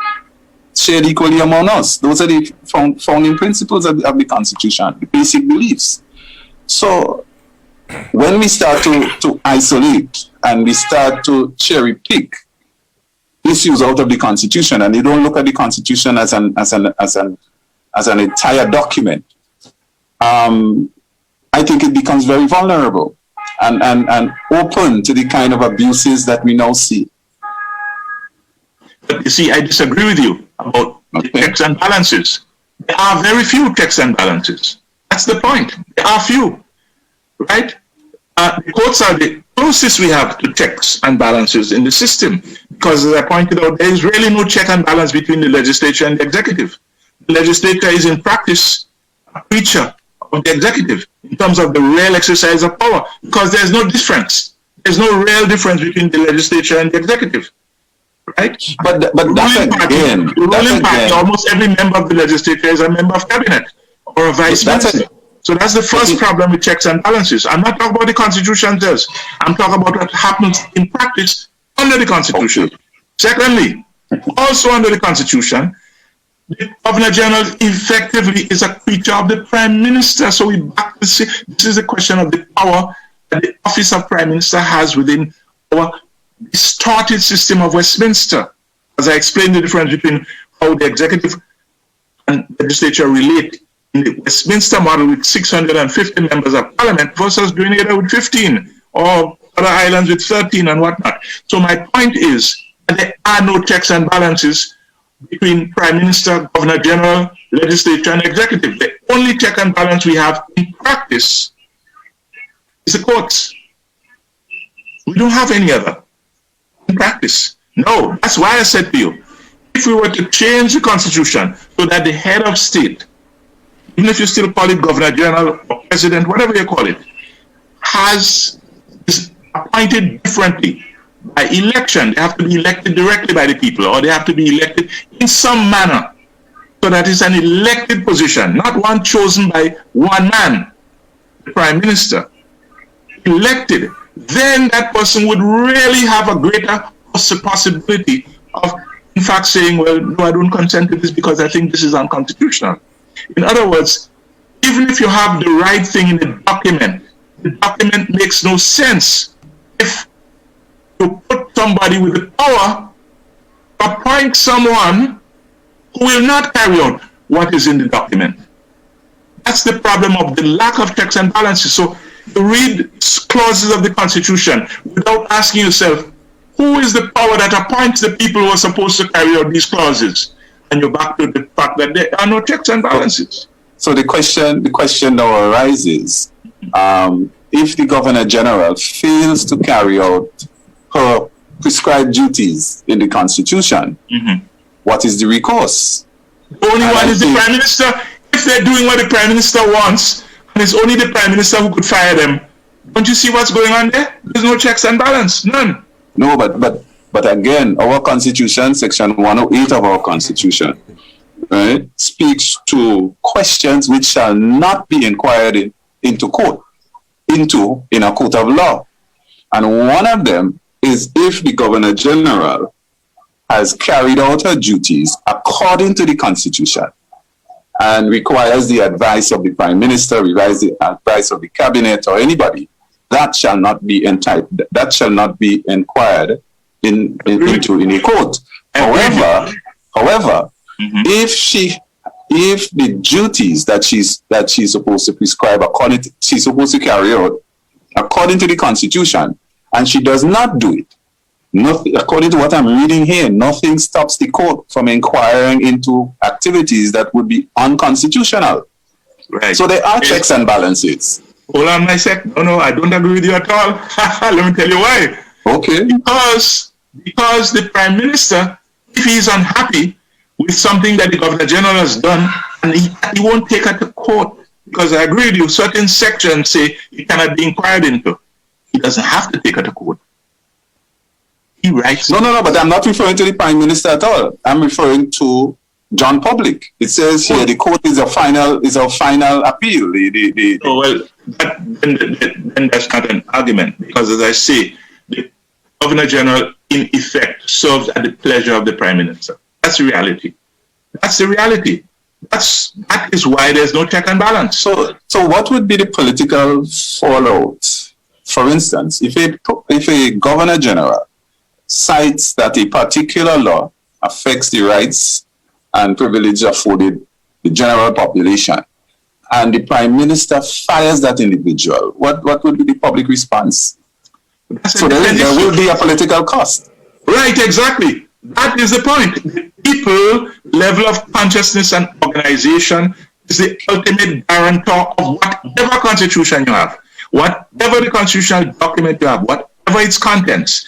shared equally among us. Those are the founding principles of the Constitution, the basic beliefs. So when we start to isolate and we start to cherry pick issues out of the Constitution, and they don't look at the Constitution as an entire document, I think it becomes very vulnerable and open to the kind of abuses that we now see. But you see, I disagree with you about the checks and balances. There are very few checks and balances. That's the point. There are few, right? The courts are the closest we have to checks and balances in the system, because as I pointed out, there is really no check and balance between the legislature and the executive. The legislature is in practice a creature of the executive in terms of the real exercise of power, because there's no difference. There's no real difference between the legislature and the executive. Right? But that's again, almost every member of the legislature is a member of cabinet or a vice minister. So that's the first problem with checks and balances. I'm not talking about the Constitution does. I'm talking about what happens in practice under the Constitution. Okay. Secondly, also under the Constitution, the Governor General effectively is a creature of the Prime Minister. So we back to say this is a question of the power that the office of Prime Minister has within our distorted system of Westminster. As I explained the difference between how the executive and legislature relate in the Westminster model with 650 members of parliament versus Grenada with 15 or other islands with 13 and whatnot. So my point is that there are no checks and balances between Prime Minister, Governor General, legislature and executive. The only check and balance we have in practice is the courts. We don't have any other in practice. No, that's why I said to you, if we were to change the Constitution so that the head of state, even if you still call it Governor General or President, whatever you call it, is appointed differently by election. They have to be elected directly by the people, or they have to be elected in some manner, so that it's an elected position, not one chosen by one man, the Prime Minister. Elected, then that person would really have a greater possibility of, in fact, saying, well, no, I don't consent to this because I think this is unconstitutional. In other words, even if you have the right thing in the document makes no sense if you put somebody with the power to appoint someone who will not carry out what is in the document. That's the problem of the lack of checks and balances. So you read clauses of the Constitution without asking yourself, who is the power that appoints the people who are supposed to carry out these clauses? And you're back to the fact that there are no checks and balances. So the question now arises, if the Governor General fails to carry out her prescribed duties in the Constitution, what is the recourse? The only one is the Prime Minister. If they're doing what the Prime Minister wants, and it's only the Prime Minister who could fire them, don't you see what's going on there? There's no checks and balance, none. No, but again, our Constitution, Section 108 of our Constitution, right, speaks to questions which shall not be inquired into in a court of law. And one of them is if the Governor General has carried out her duties according to the Constitution and requires the advice of the Prime Minister, requires the advice of the Cabinet or anybody, that shall not be inquired into in a court. However, if the duties that she's supposed to prescribe she's supposed to carry out according to the Constitution, and she does not do it, nothing, according to what I'm reading here, nothing stops the court from inquiring into activities that would be unconstitutional. Right. So there are checks and balances. Hold on my sec. No, I don't agree with you at all. Let me tell you why. Okay. Because the Prime Minister, if he is unhappy with something that the Governor General has done, and he won't take it to court, because I agree with you, certain sections say it cannot be inquired into. He doesn't have to take it to court. He writes. No, but I'm not referring to the Prime Minister at all. I'm referring to John Public. It says here the court is a final appeal. Then that's not an argument, because as I say, Governor General, in effect, serves at the pleasure of the Prime Minister. That's the reality. That's the reality. That is why there's no check and balance. So what would be the political fallout? For instance, if a Governor General cites that a particular law affects the rights and privilege afforded the general population, and the Prime Minister fires that individual, what would be the public response? So there will be a political cost. Right, exactly. That is the point. The people level of consciousness and organization is the ultimate guarantor of whatever constitution you have, whatever the constitutional document you have, whatever its contents.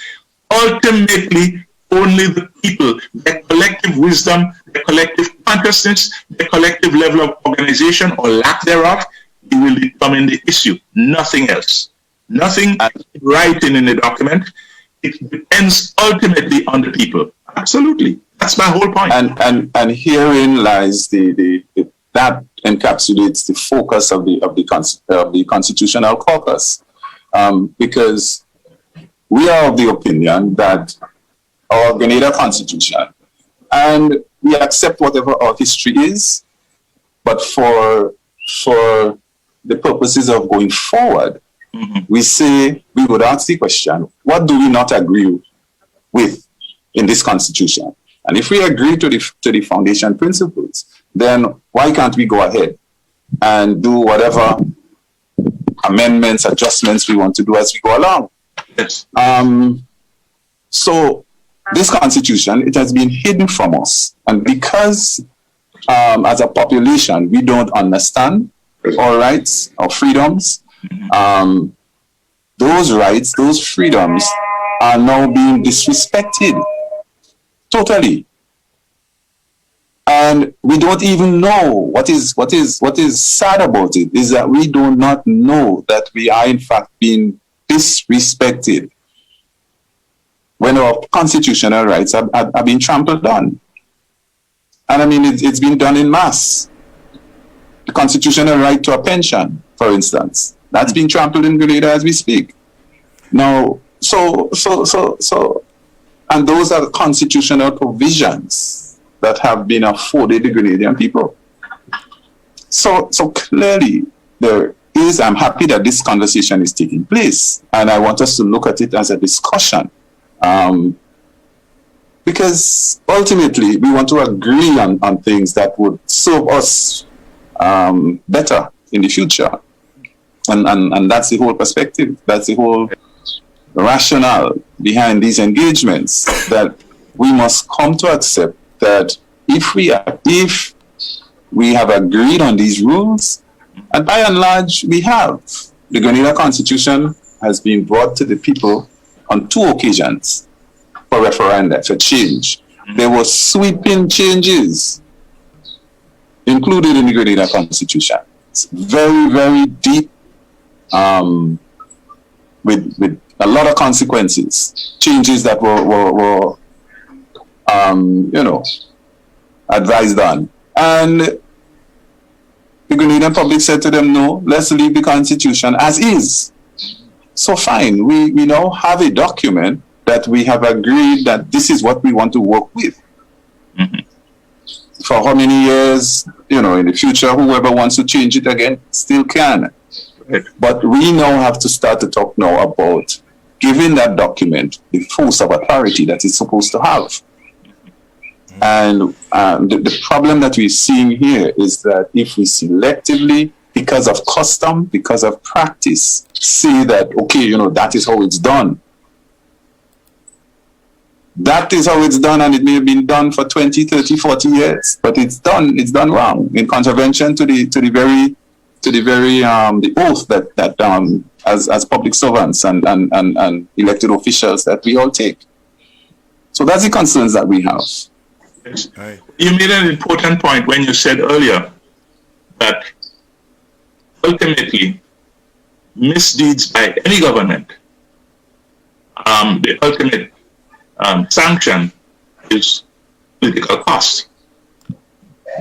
Ultimately, only the people, their collective wisdom, their collective consciousness, their collective level of organization or lack thereof, it will determine the issue. Nothing else. Nothing writing in the document. It depends ultimately on the people. Absolutely. That's my whole point. And herein lies that encapsulates the focus of the Constitutional Caucus, because we are of the opinion that our Grenada Constitution, and we accept whatever our history is, but for the purposes of going forward, we say we would ask the question: what do we not agree with in this Constitution? And if we agree to the foundation principles, then why can't we go ahead and do whatever amendments, adjustments we want to do as we go along? Yes. So this Constitution, it has been hidden from us. And because as a population, we don't understand our rights, our freedoms, those rights, those freedoms are now being disrespected totally. And we don't even know what is sad about it is that we do not know that we are in fact being disrespected when our constitutional rights are being trampled on. And I mean, it's been done in mass. The constitutional right to a pension, for instance, that's being trampled in Grenada as we speak. Now, and those are the constitutional provisions that have been afforded the Grenadian people. So clearly, there is, I'm happy that this conversation is taking place, and I want us to look at it as a discussion. Because ultimately, we want to agree on things that would serve us better in the future. And that's the whole perspective. That's the whole rationale behind these engagements, that we must come to accept that if we have agreed on these rules, and by and large we have, the Grenada Constitution has been brought to the people on 2 occasions for referenda, for change. There were sweeping changes included in the Grenada Constitution. It's very, very deep, with a lot of consequences, changes that were advised on. And the Grenadian public said to them, no, let's leave the Constitution as is. So fine, we now have a document that we have agreed that this is what we want to work with. For how many years, in the future, whoever wants to change it again still can. But we now have to start to talk now about giving that document the force of authority that it's supposed to have. And the problem that we're seeing here is that if we selectively, because of custom, because of practice, say that, okay, that is how it's done. That is how it's done, and it may have been done for 20, 30, 40 years, but it's done wrong, in contravention to the oath that as public servants and elected officials that we all take. So that's the concerns that we have. Yes. Right. You made an important point when you said earlier that ultimately misdeeds by any government, the ultimate sanction is political cost.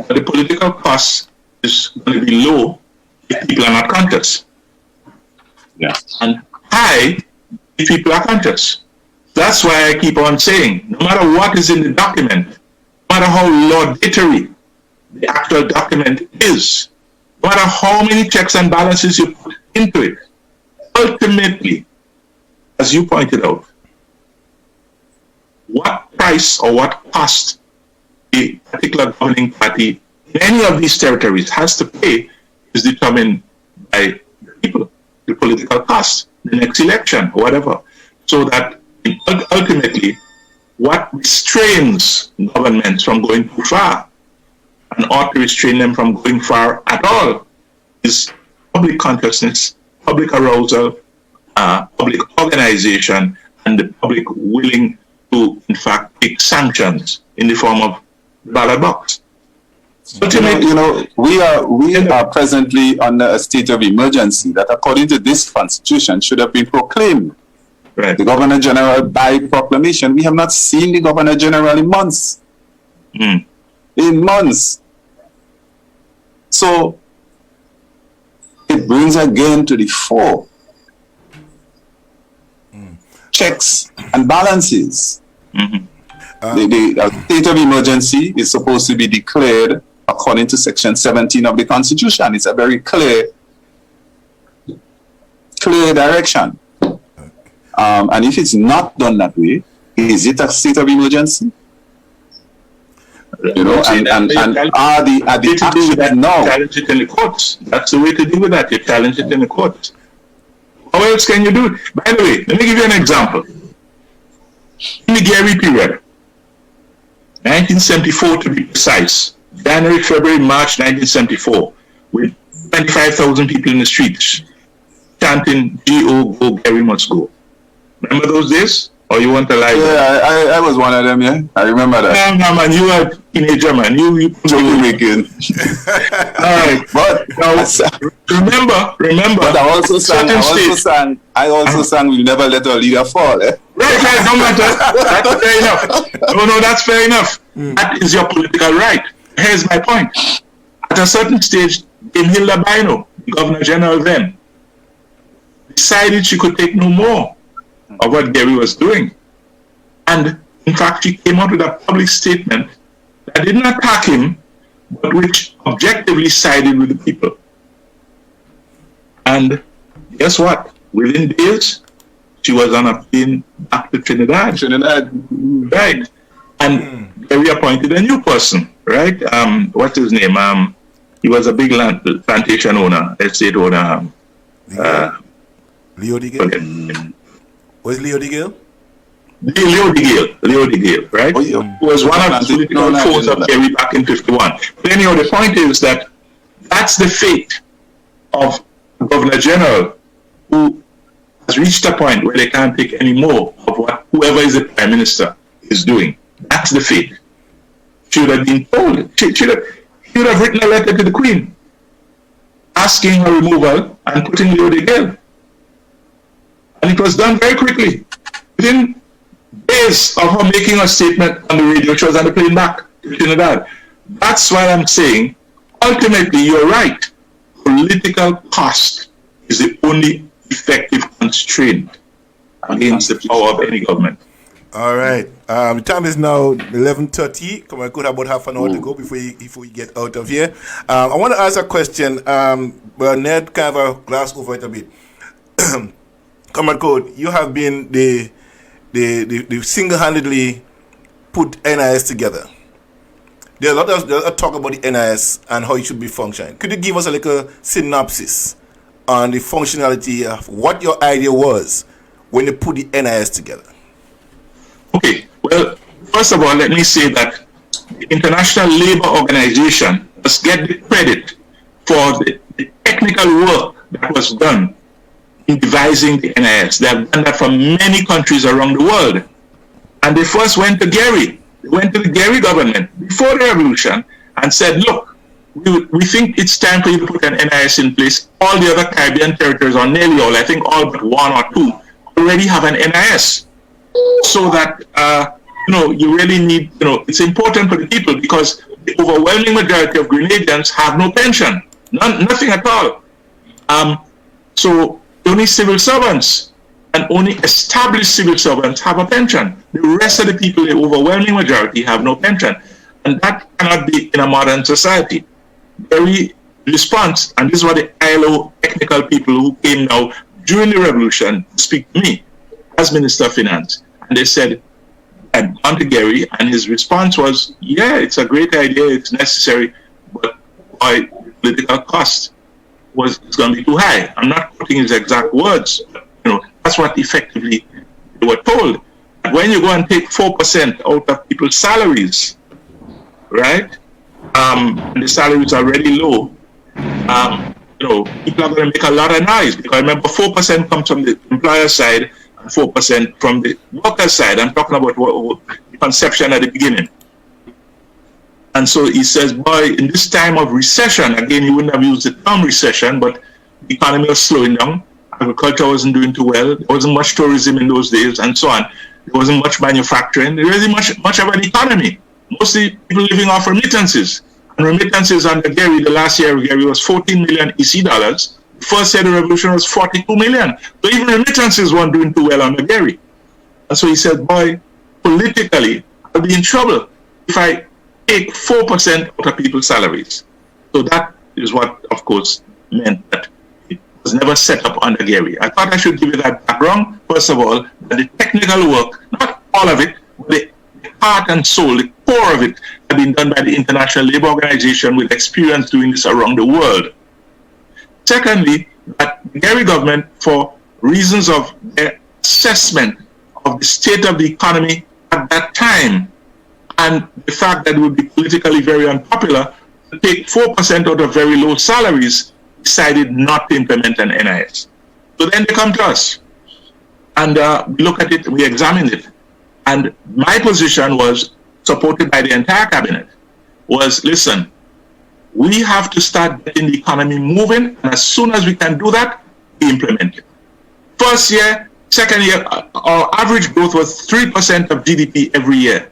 But the political cost is going to be low if people are not conscious. Yeah. And high if people are conscious. That's why I keep on saying, no matter what is in the document, no matter how laudatory the actual document is, no matter how many checks and balances you put into it, ultimately, as you pointed out, what price or what cost a particular governing party in any of these territories has to pay is determined by the people, the political cost, the next election, or whatever. So that ultimately, what restrains governments from going too far and ought to restrain them from going far at all is public consciousness, public arousal, public organization, and the public willing to, in fact, take sanctions in the form of ballot box. We are presently under a state of emergency that, according to this constitution, should have been proclaimed. Right. The Governor General by proclamation. We have not seen the Governor General in months. In months. So it brings again to the fore checks and balances. The state of emergency is supposed to be declared according to Section 17 of the Constitution. It's a very clear direction. And if it's not done that way, is it a state of emergency? And are the actions now? Challenge it in the courts. That's the way to deal with that. You challenge it in the courts. How else can you do it? By the way, let me give you an example. In the Gary period, 1974 to be precise, January, February, March 1974, with 25,000 people in the streets chanting, "G.O. go, Gary must go." Remember those days? Or you want to lie? Yeah, I was one of them, yeah. I remember that. No, man, you were a teenager, man. You joking making. All right. But now, remember. But I also sang, "We'll never let our leader fall." Eh? Right, no matter. That's fair enough. No, that's fair enough. That is your political right. Here's my point. At a certain stage, Dame Hilda Bino, the Governor General then, decided she could take no more of what Gary was doing. And in fact, she came out with a public statement that did not attack him, but which objectively sided with the people. And guess what? Within days, she was on a plane back to Trinidad. Right. And Gary appointed a new person, right? What's his name? He was a big plantation owner, estate owner. Leo DeGale? Was Leo DeGale? Leo DeGale, right? Oh, yeah. Who was one of the political foes of Gary back in 51. But anyhow, the point is that that's the fate of Governor General, who has reached a point where they can't take any more of what whoever is the Prime Minister is doing. That's the fate. She would have been told. She would have written a letter to the Queen asking her removal and putting Leo DeGale. And it was done very quickly. Within days of her making a statement on the radio, she was on the plane back to Trinidad. That's why I'm saying, ultimately, you're right. Political cost is the only effective constraint against the power of any government. All right. The time is now 11:30. I could have about half an hour to go before we get out of here. I want to ask a question. Nedd kind of glass over it a bit. Comrade Coard, you have been the single-handedly put NIS together. There's a lot of talk about the NIS and how it should be functioning. Could you give us a little synopsis on the functionality of what your idea was when you put the NIS together? Okay. Well, first of all, let me say that the International Labour Organization must get the credit for the technical work that was done in devising the NIS. They have done that for many countries around the world. And they first went to Gary. They went to the Gary government before the revolution and said, look, we think it's time for you to put an NIS in place. All the other Caribbean territories, or nearly all, I think all but one or two, already have an NIS. So that, you really need, it's important for the people because the overwhelming majority of Grenadians have no pension, nothing at all. So only civil servants and only established civil servants have a pension. The rest of the people, the overwhelming majority, have no pension. And that cannot be in a modern society. Very response, and this is what the ILO technical people who came now during the revolution speak to me as Minister of Finance. And they said, I'd gone to Gary, and his response was, yeah, it's a great idea, it's necessary, but by political cost it's going to be too high. I'm not quoting his exact words, but, that's what effectively they were told. But when you go and take 4% out of people's salaries, right, and the salaries are already low, people are going to make a lot of noise, because remember, 4% comes from the employer side and 4% from the worker side. I'm talking about the conception at the beginning. And so he says, boy, in this time of recession, again, he wouldn't have used the term recession, but the economy was slowing down. Agriculture wasn't doing too well. There wasn't much tourism in those days, and so on. There wasn't much manufacturing. There wasn't much of an economy. Mostly people living off remittances. And remittances under Gary, the last year of Gary was 14 million EC dollars. The first year of the revolution was 42 million. So even remittances weren't doing too well under Gary. And so he said, boy, politically, I'll be in trouble if I take 4% out of people's salaries. So that is what, of course, meant that it was never set up under Gary. I thought I should give you that background. First of all, that the technical work, not all of it, but the heart and soul, the core of it, had been done by the International Labour Organization with experience doing this around the world. Secondly, that the Gary government, for reasons of their assessment of the state of the economy at that time, and the fact that it would be politically very unpopular to take 4% out of very low salaries, decided not to implement an NIS. So then they come to us, and we look at it, we examined it. And my position was, supported by the entire cabinet, was, listen, we have to start getting the economy moving, and as soon as we can do that, we implement it. First year, second year, our average growth was 3% of GDP every year.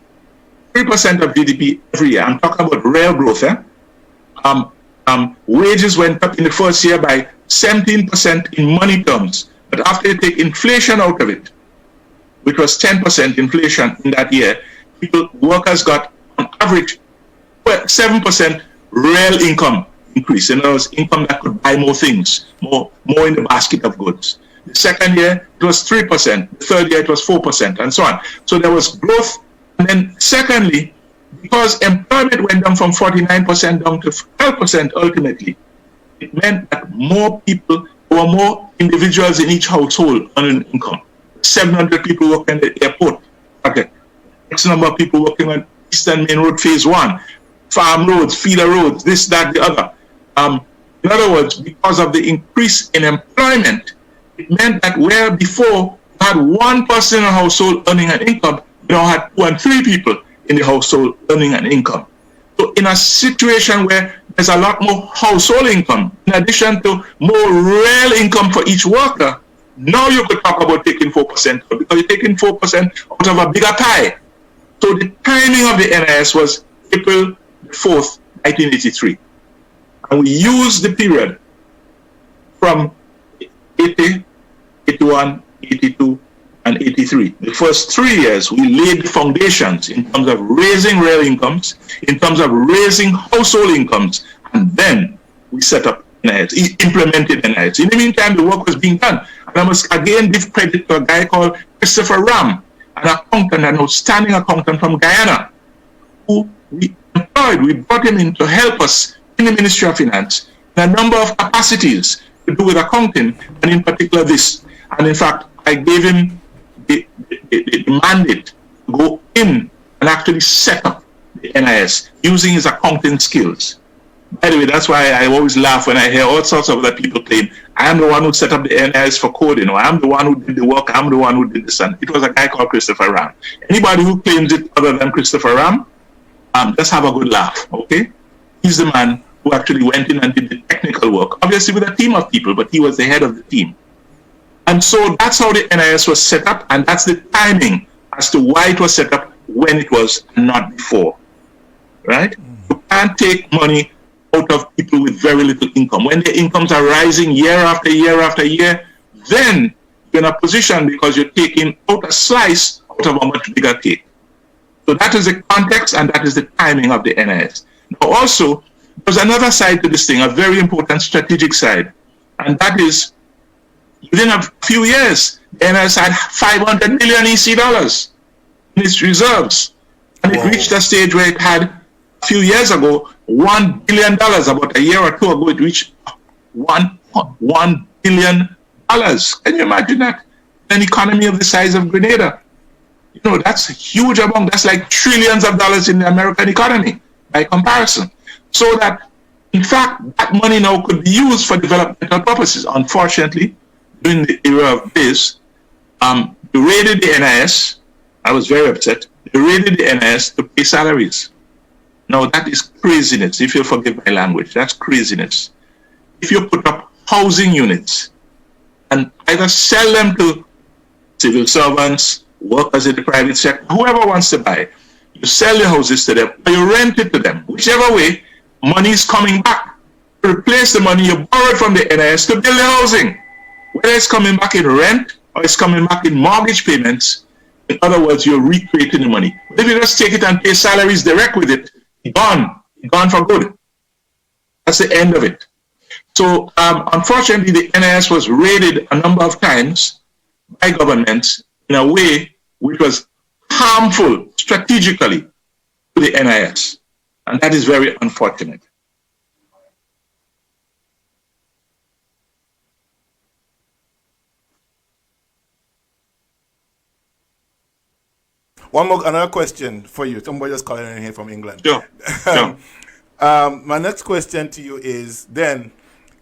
3% of GDP every year. I'm talking about real growth. Wages went up in the first year by 17% in money terms. But after you take inflation out of it, which was 10% inflation in that year, workers got on average 7% real income increase. In other words, income that could buy more things, more in the basket of goods. The second year, it was 3%. The third year, it was 4%, and so on. So there was growth. And then secondly, because employment went down from 49% down to 12% ultimately, it meant that more people, there were more individuals in each household earning income. 700 people working at the airport project. X number of people working on Eastern Main Road Phase 1, farm roads, feeder roads, this, that, the other. In other words, because of the increase in employment, it meant that where before you had one person in a household earning an income, you now had 2 and 3 people in the household earning an income. So in a situation where there's a lot more household income, in addition to more real income for each worker, now you could talk about taking 4% out, because you're taking 4% out of a bigger pie. So the timing of the NIS was April 4th, 1983. And we used the period from 80, 81, 82, and 83. The first 3 years, we laid the foundations in terms of raising real incomes, in terms of raising household incomes, and then we set up NIS, implemented NIS. In the meantime, the work was being done. And I must again give credit to a guy called Christopher Ram, an accountant, an outstanding accountant from Guyana, who we employed. We brought him in to help us in the Ministry of Finance in a number of capacities to do with accounting, and in particular this. And in fact, I gave him the mandate to go in and actually set up the NIS using his accounting skills. By the way, that's why I always laugh when I hear all sorts of other people claim, I am the one who set up the NIS for Coard, I am the one who did the work, I'm the one who did this. And it was a guy called Christopher Ram. Anybody who claims it other than Christopher Ram, just have a good laugh, okay? He's the man who actually went in and did the technical work, obviously with a team of people, but he was the head of the team. And so that's how the NIS was set up, and that's the timing as to why it was set up when it was, not before, right? You can't take money out of people with very little income. When their incomes are rising year after year after year, then you're in a position because you're taking out a slice out of a much bigger cake. So that is the context and that is the timing of the NIS. Now also, there's another side to this thing, a very important strategic side, and that is within a few years, the NIS had 500 million EC dollars in its reserves. And it reached a stage where it had, a few years ago, $1 billion. About a year or two ago, it reached $1 billion. Can you imagine that? An economy of the size of Grenada. You know, that's a huge amount. That's like trillions of dollars in the American economy by comparison. So that, in fact, that money now could be used for developmental purposes. Unfortunately, during the era of this, they raided the NIS. I was very upset. They raided the NIS to pay salaries. Now, that is craziness, if you'll forgive my language. That's craziness. If you put up housing units and either sell them to civil servants, workers in the private sector, whoever wants to buy, you sell your houses to them or you rent it to them. Whichever way, money is coming back to replace the money you borrowed from the NIS to build the housing. Whether it's coming back in rent or it's coming back in mortgage payments, in other words, you're recreating the money. But if you just take it and pay salaries direct with it, gone for good. That's the end of it. So unfortunately, the NIS was raided a number of times by governments in a way which was harmful strategically to the NIS. And that is very unfortunate. Another question for you. Somebody just calling in here from England. Sure. My next question to you is then,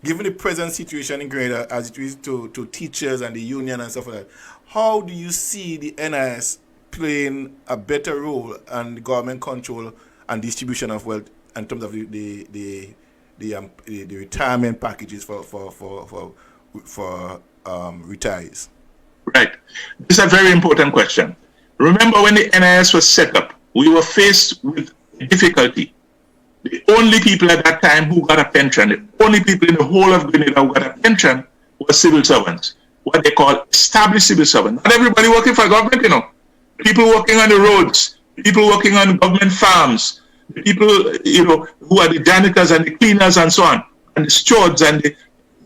given the present situation in Grenada as it is to teachers and the union and stuff like that, how do you see the NIS playing a better role and government control and distribution of wealth in terms of the retirement packages for retirees? Right. This is a very important question. Remember when the NIS was set up, we were faced with difficulty. The only people at that time who got a pension, the only people in the whole of Grenada who got a pension were civil servants, what they call established civil servants. Not everybody working for government, you know. People working on the roads, people working on government farms, the people, you know, who are the janitors and the cleaners and so on, and the stewards and the,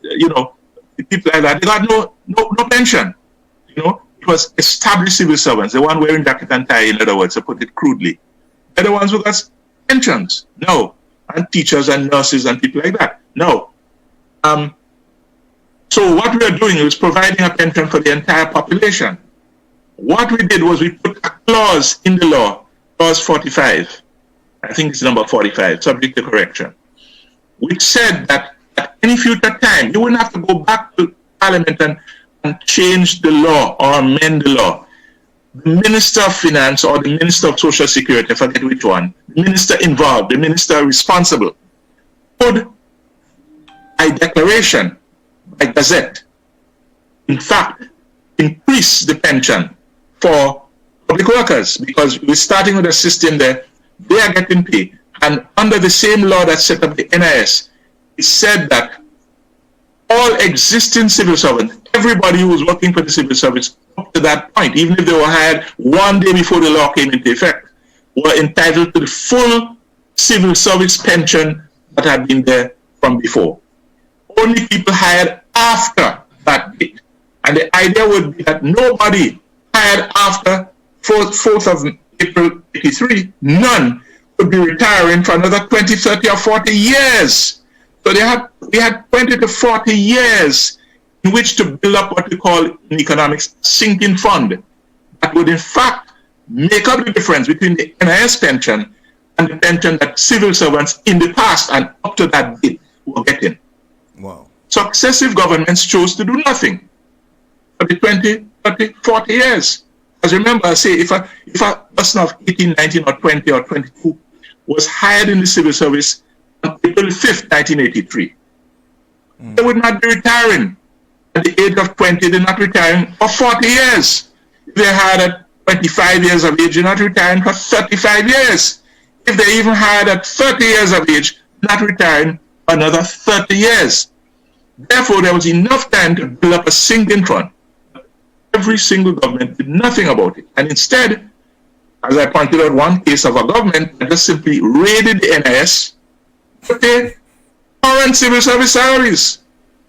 you know, the people like that. They got no pension, you know. It was established civil servants, the one wearing jacket and tie, in other words, to put it crudely. They're the ones who got pensions. No. And teachers and nurses and people like that. No. So what we are doing is providing a pension for the entire population. What we did was we put a clause in the law, clause 45. I think it's number 45, subject to correction, which said that at any future time, you wouldn't have to go back to Parliament and change the law or amend the law. The Minister of Finance or the Minister of Social Security, I forget which one, the minister involved, the minister responsible, could, by declaration, by gazette, in fact, increase the pension for public workers, because we're starting with a system there, they are getting paid. And under the same law that set up the NIS, it said that all existing civil servants, everybody who was working for the civil service up to that point, even if they were hired one day before the law came into effect, were entitled to the full civil service pension that had been there from before. Only people hired after that date. And the idea would be that nobody hired after 4th of April 83, none would be retiring for another 20, 30, or 40 years. So we had 20 to 40 years in which to build up what we call in economics sinking fund that would in fact make up the difference between the NIS pension and the pension that civil servants in the past and up to that date were getting. Wow. Successive governments chose to do nothing for the 20, 30, 40 years. Because remember, I say if a person of 18, 19, or 20 or 22 was hired in the civil service on April 5th, 1983, they would not be retiring at the age of 20, they're not retiring for 40 years. If they hired at 25 years of age, they're not retiring for 35 years. If they even hired at 30 years of age, not retiring for another 30 years. Therefore, there was enough time to build up a sinking fund. every single government did nothing about it. And instead, as I pointed out, one case of a government that just simply raided the NIS to pay current civil service salaries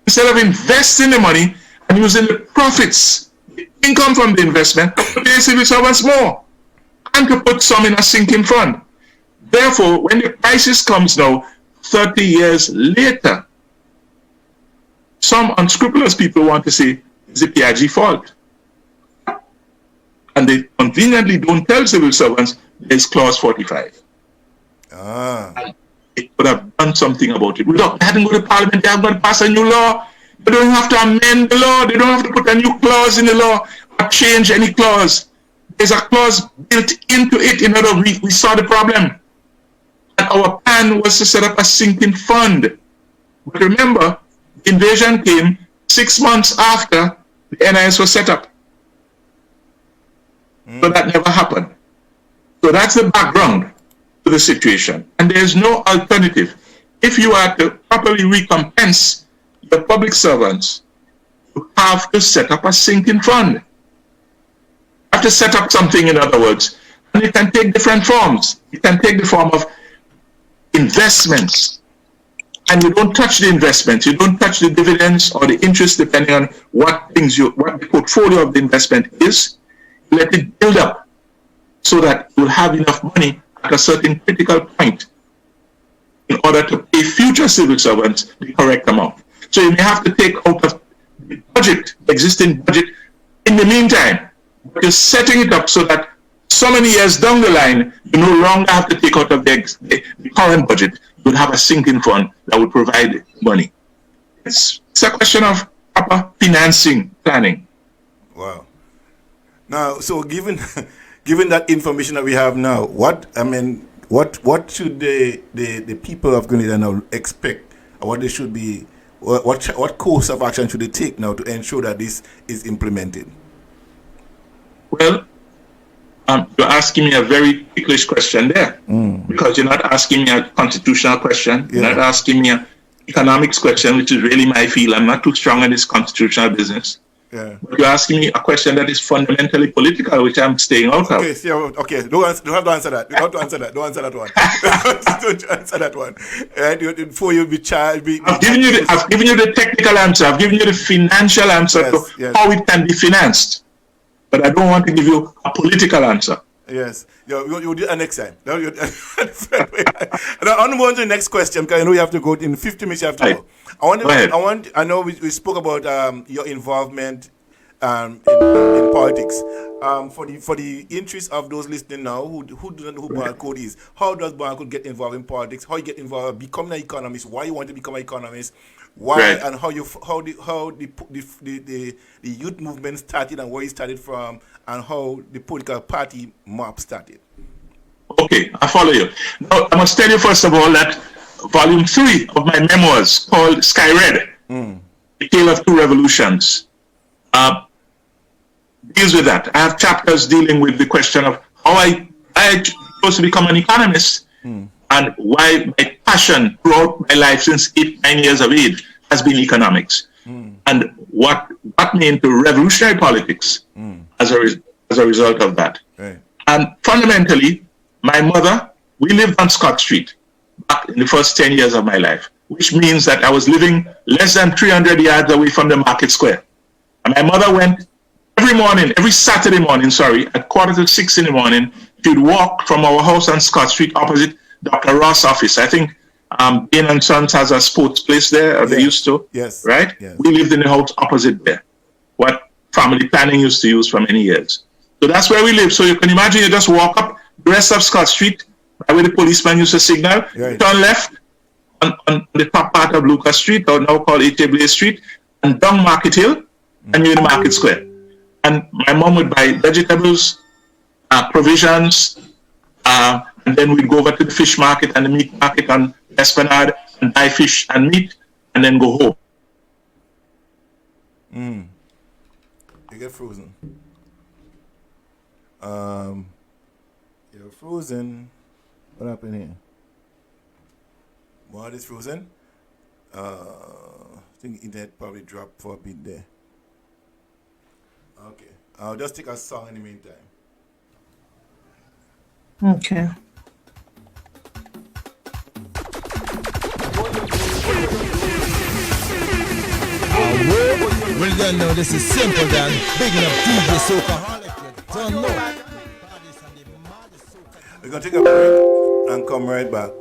instead of investing the money and using the profits, the income from the investment, to pay civil servants more and to put some in a sinking fund. Therefore, when the crisis comes now, 30 years later, some unscrupulous people want to say it's the PIG fault. And they conveniently don't tell civil servants there's clause 45. And they could have done something about it. Look, they hadn't go to Parliament, they haven't got to pass a new law. They don't have to amend the law. They don't have to put a new clause in the law or change any clause. There's a clause built into it. In other words, we saw the problem. And our plan was to set up a sinking fund. But remember, the invasion came 6 months after the NIS was set up. So that never happened. So that's the background to the situation. And there's no alternative. If you are to properly recompense your public servants, you have to set up a sinking fund. You have to set up something, in other words. And it can take different forms. It can take the form of investments. And you don't touch the investments. You don't touch the dividends or the interest, depending on what the portfolio of the investment is. Let it build up so that you'll have enough money at a certain critical point in order to pay future civil servants the correct amount. So you may have to take out of the budget, the existing budget, in the meantime, but you're setting it up so that so many years down the line, you no longer have to take out of the current budget. You'll have a sinking fund that will provide money. It's a question of proper financing planning. Wow. Now, so given that information that we have now, what should the people of Grenada now expect, or what they should be, what course of action should they take now to ensure that this is implemented? Well, you're asking me a very English question there, because you're not asking me a constitutional question. You're not asking me an economics question, which is really my field. I'm not too strong in this constitutional business. Yeah. But you're asking me a question that is fundamentally political, which I'm staying out of. Okay. Don't have to answer that. Don't answer that one. Don't answer that one. Right? Before you be charged. I've given you the technical answer. I've given you the financial answer to how it can be financed. But I don't want to give you a political answer. Yes. You'll do it next time. Now I'm going to the next question, because I know you have to go in 50 minutes. You have to go. I know we spoke about your involvement in politics. For the interest of those listening now who don't know who Coard is, how does Coard get involved in politics? How you get involved, becoming an economist? Why you want to become an economist? Why and how the youth movement started and where it started from, and how the political party map started. Okay, I follow you. Now, I must tell you first of all that volume 3 of my memoirs, called Sky Red, The Tale of Two Revolutions, deals with that. I have chapters dealing with the question of how I chose to become an economist, and why my passion throughout my life since 8-9 years of age has been economics, and what got me into revolutionary politics as a result of that. Right. And fundamentally, my mother, we lived on Scott Street back in the first 10 years of my life, which means that I was living less than 300 yards away from the market square. And my mother went every Saturday morning, at 5:45 in the morning, she would walk from our house on Scott Street opposite Dr. Ross' office. I think Bain and Sons has a sports place there, or they used to. Yes. Right? Yes. We lived in the house opposite there, what family planning used to use for many years. So that's where we live. So you can imagine you just walk up the rest of Scott Street, by where the policeman used to signal, turn left on the top part of Lucas Street, or now called H.A. Blaze Street, and down Market Hill, and you're in the Market Square. And my mom would buy vegetables, provisions, and then we'd go over to the fish market and the meat market on Esplanade and buy fish and meat, and then go home. You get frozen. You're frozen. What happened here? What is frozen? I think internet probably dropped for a bit there. Okay. I'll just take a song in the meantime. Okay. Well, then, no, this is simple, then. Big enough DJ Soca-holic. You don't know. We're going to take a break and come right back.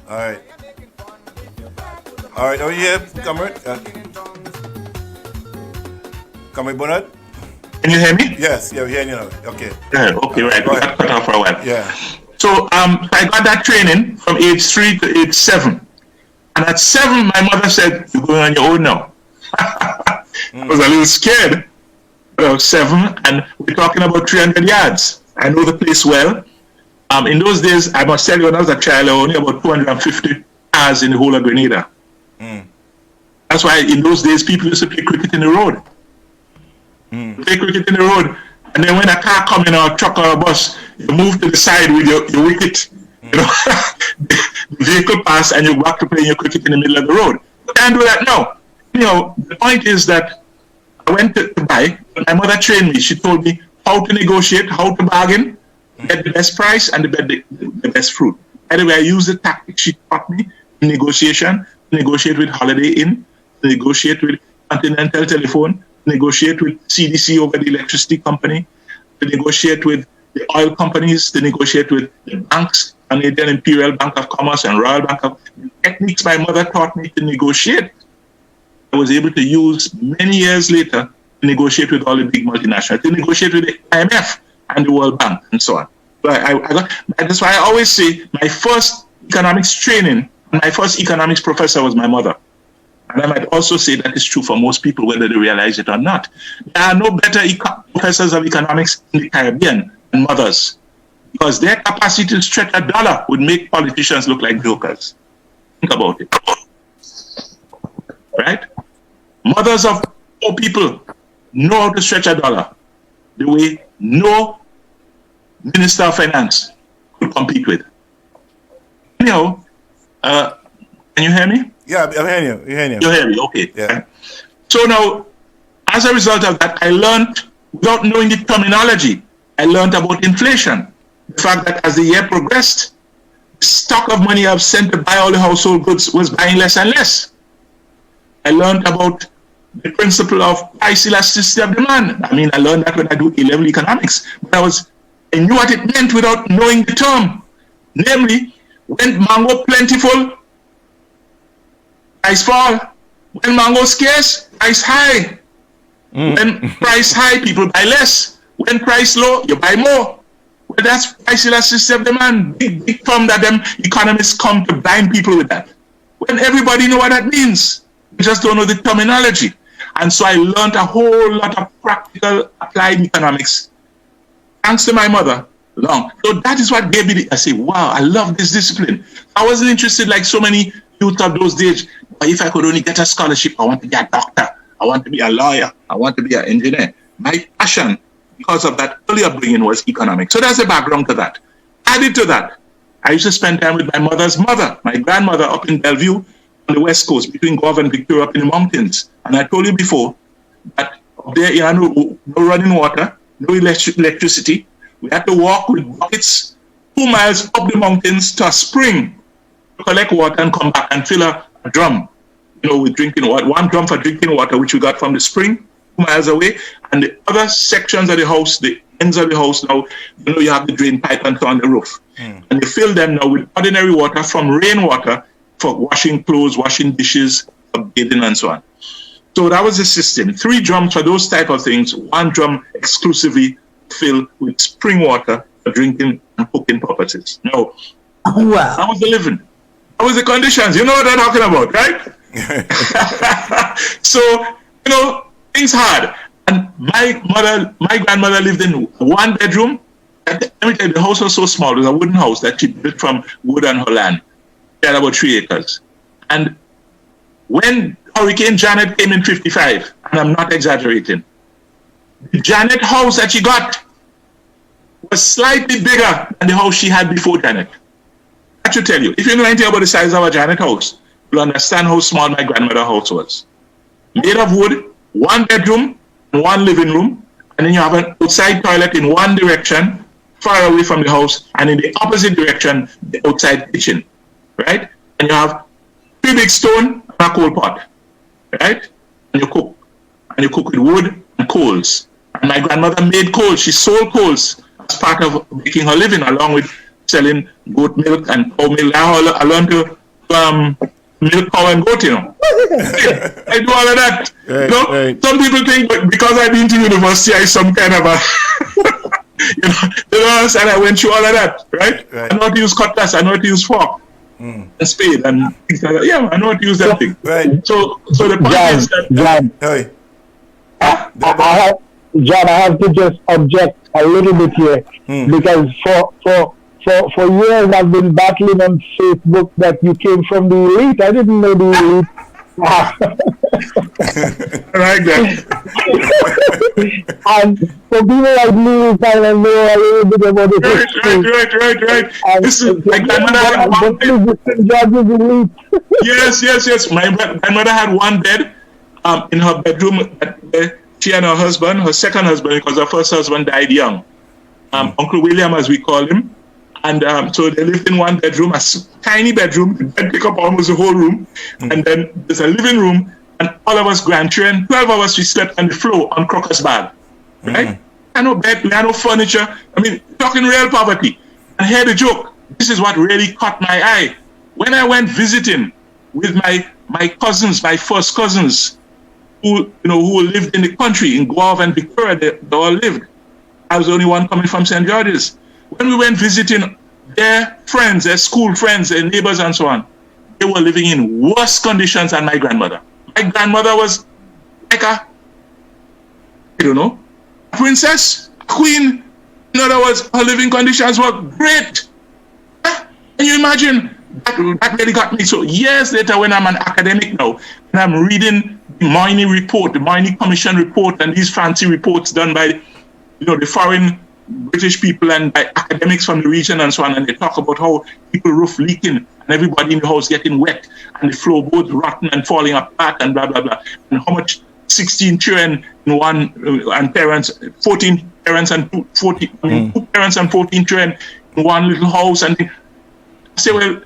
All right. All right, are you here, comrade? Comrade Bernard? Can you hear me? Yes, yeah, we're hearing you now. Okay. Yeah, okay, right. We got cut off for a while. Yeah. So I got that training from age 3 to age 7. And at 7, my mother said, "You're going on your own now." I was a little scared. 7, and we're talking about 300 yards. I know the place well. In those days, I must tell you, when I was a child, there were only about 250 cars in the whole of Grenada. That's why in those days, people used to play cricket in the road. Play cricket in the road. And then when a car comes in, or a truck or a bus, you move to the side with your wicket. You know, the vehicle pass and you go back to playing your cricket in the middle of the road. You can't do that now. You know, the point is that I went to buy. My mother trained me. She told me how to negotiate, how to bargain, get the best price and the best fruit. By the way, I used the tactic she taught me in negotiation, to negotiate with Holiday Inn, to negotiate with Continental Telephone, to negotiate with CDC over the electricity company, to negotiate with the oil companies, to negotiate with the banks, Canadian Imperial Bank of Commerce and Royal Bank of techniques my mother taught me to negotiate. I was able to use many years later to negotiate with all the big multinationals, to negotiate with the IMF and the World Bank and so on. So that's why I always say my first economics training, my first economics professor was my mother. And I might also say that is true for most people, whether they realize it or not. There are no better professors of economics in the Caribbean than mothers, because their capacity to stretch a dollar would make politicians look like jokers. Think about it. Right? Mothers of poor people know how to stretch a dollar the way no Minister of Finance could compete with. Anyhow, can you hear me? Yeah, I'm hearing you. You're hearing you. You hear me? Okay. Yeah. So now, as a result of that, I learned, without knowing the terminology, I learned about inflation. The fact that as the year progressed, the stock of money I've sent to buy all the household goods was buying less and less. I learned about the principle of price elasticity of demand. I mean, I learned that when I do A-level economics. But I knew what it meant without knowing the term. Namely, when mango plentiful, price fall. When mango scarce, price high. When price high, people buy less. When price low, you buy more. Well, that's price elasticity of demand. Big term that them economists come to blind people with that. When everybody know what that means. We just don't know the terminology. And so I learned a whole lot of practical applied economics, thanks to my mother, long. So that is what gave me I say, wow, I love this discipline. I wasn't interested like so many youth of those days. But if I could only get a scholarship, I want to be a doctor. I want to be a lawyer. I want to be an engineer. My passion, because of that early upbringing, was economics. So that's the background to that. Added to that, I used to spend time with my mother's mother, my grandmother up in Bellevue, on the west coast, between Gov and Victoria up in the mountains. And I told you before that up there, you had no running water, no electricity. We had to walk with buckets 2 miles up the mountains to a spring to collect water and come back and fill a drum, with drinking water. 1 drum for drinking water, which we got from the spring 2 miles away. And the other sections of the house, the ends of the house now, you have the drain pipe and so on the roof. And you fill them now with ordinary water from rainwater for washing clothes, washing dishes, bathing, and so on. So that was the system. 3 drums for those type of things. 1 drum exclusively filled with spring water for drinking and cooking purposes. Now, Wow. that was the living. That was the conditions. You know what I'm talking about, right? So, things hard. And my grandmother lived in 1 bedroom. Let me tell you, the house was so small. It was a wooden house that she built from wood on her land. She had about 3 acres. And when Hurricane Janet came in 55, and I'm not exaggerating, the Janet house that she got was slightly bigger than the house she had before Janet. I should tell you, if you know anything about the size of a Janet house, you'll understand how small my grandmother's house was. Made of wood, 1 bedroom, and one living room, and then you have an outside toilet in one direction, far away from the house, and in the opposite direction, the outside kitchen, right? And you have 3 big stone and a coal pot, right? And you cook with wood and coals. And my grandmother made coals. She sold coals as part of making her living, along with selling goat milk and cow milk. I learned to milk cow and goat, I do all of that. Right. Some people think because I've been to university, I some kind of a, and I went through all of that, right? I know how to use cutlass, I know how to use fork and spade, and things like that. Yeah, I know how to use that thing. Right. So the point is that... John, I have to just object a little bit here because for years I've been battling on Facebook that you came from the elite. I didn't know the elite. I like that. And for people like me, kind of know a little bit about the history. Right. This is my grandmother had one bed. Yes. My grandmother had one bed in her bedroom. She and her husband, her second husband, because her first husband died young. Uncle William, as we call him. And so they lived in one bedroom, a tiny bedroom. The bed took up almost the whole room. And then there's a living room, and all of us grandchildren, 12 of us, we slept on the floor on Crocker's bag. Right? We had no bed, we had no furniture. I mean, talking real poverty. And here the joke. This is what really caught my eye. When I went visiting with my cousins, my first cousins, who lived in the country, in Guelph and Victoria, they all lived. I was the only one coming from St. George's. When we went visiting their friends, their school friends, their neighbors and so on, they were living in worse conditions than my grandmother. My grandmother was like a princess, a queen. In other words, her living conditions were great. Can you imagine? That really got me. So years later, when I'm an academic now, and I'm reading the Moyni report, the Moyni Commission report, and these fancy reports done by, the foreign British people and by academics from the region and so on, and they talk about how people roof leaking and everybody in the house getting wet and the floorboards rotten and falling apart and blah, blah, blah, and how much 16 children in one, and parents, 14 parents and 2 parents and 14 children in one little house. And I say, well,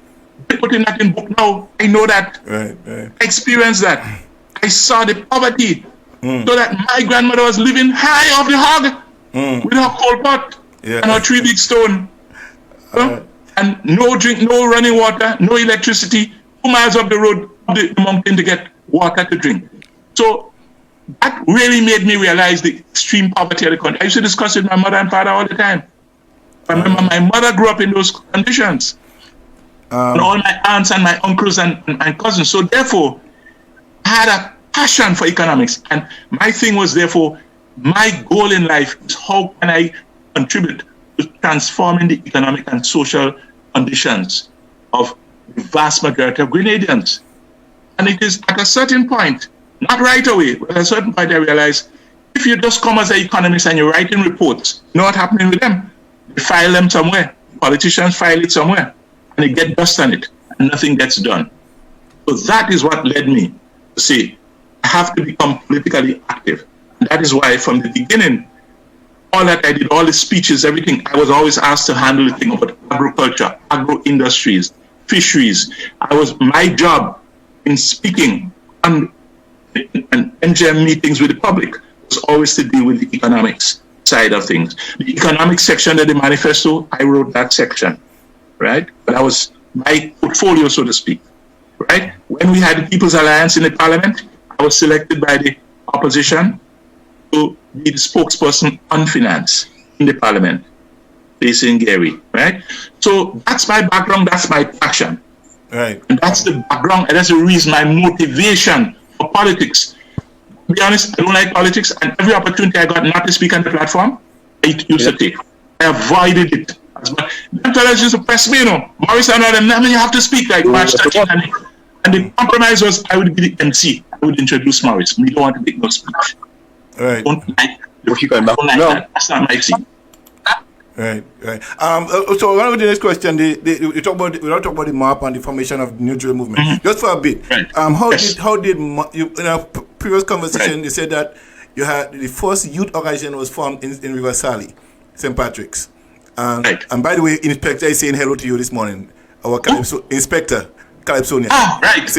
they're putting that in book now. I know that. Right. I experienced that. I saw the poverty. So that my grandmother was living high off the hog with her coal pot and her 3 big stone. And no drink, no running water, no electricity, 2 miles up the road, the mountain to get water to drink. So that really made me realize the extreme poverty of the country. I used to discuss it with my mother and father all the time. I remember my mother grew up in those conditions. And all my aunts and my uncles and cousins. So therefore, I had a passion for economics. And my thing was, therefore, my goal in life is how can I contribute to transforming the economic and social conditions of the vast majority of Grenadians. And it is at a certain point, not right away, but at a certain point I realized, if you just come as an economist and you're writing reports, you know what's happening with them? They file them somewhere. Politicians file it somewhere. And they get dust on it, and nothing gets done. So that is what led me to say, I have to become politically active. And that is why from the beginning, all that I did, all the speeches, everything, I was always asked to handle the thing about agriculture, agro-industries, fisheries. My job in speaking and NGM meetings with the public was always to deal with the economics side of things. The economic section of the manifesto, I wrote that section. Right? But that was my portfolio, so to speak. Right? When we had the People's Alliance in the parliament, I was selected by the opposition to be the spokesperson on finance in the parliament, based in Gary. Right? So that's my background, that's my passion. Right. And that's the background, and that's the reason, my motivation for politics. To be honest, I don't like politics, and every opportunity I got not to speak on the platform, I used to take. I avoided it. Them fellas used to press me, Maurice and all them, you have to speak like March 13. And the compromise was I would be the MC. I would introduce Maurice. We don't want to make no speech. Right. Don't like that. That's not my thing. Right. So one of the next question, we talk about the map and the formation of the New Drill movement. Just for a bit. Right. How did you, in our previous conversation, you said that you had the first youth organization was formed in River Sally, St. Patrick's. Right. And by the way, Inspector is saying hello to you this morning. Our Inspector Calypsonia. Ah, right.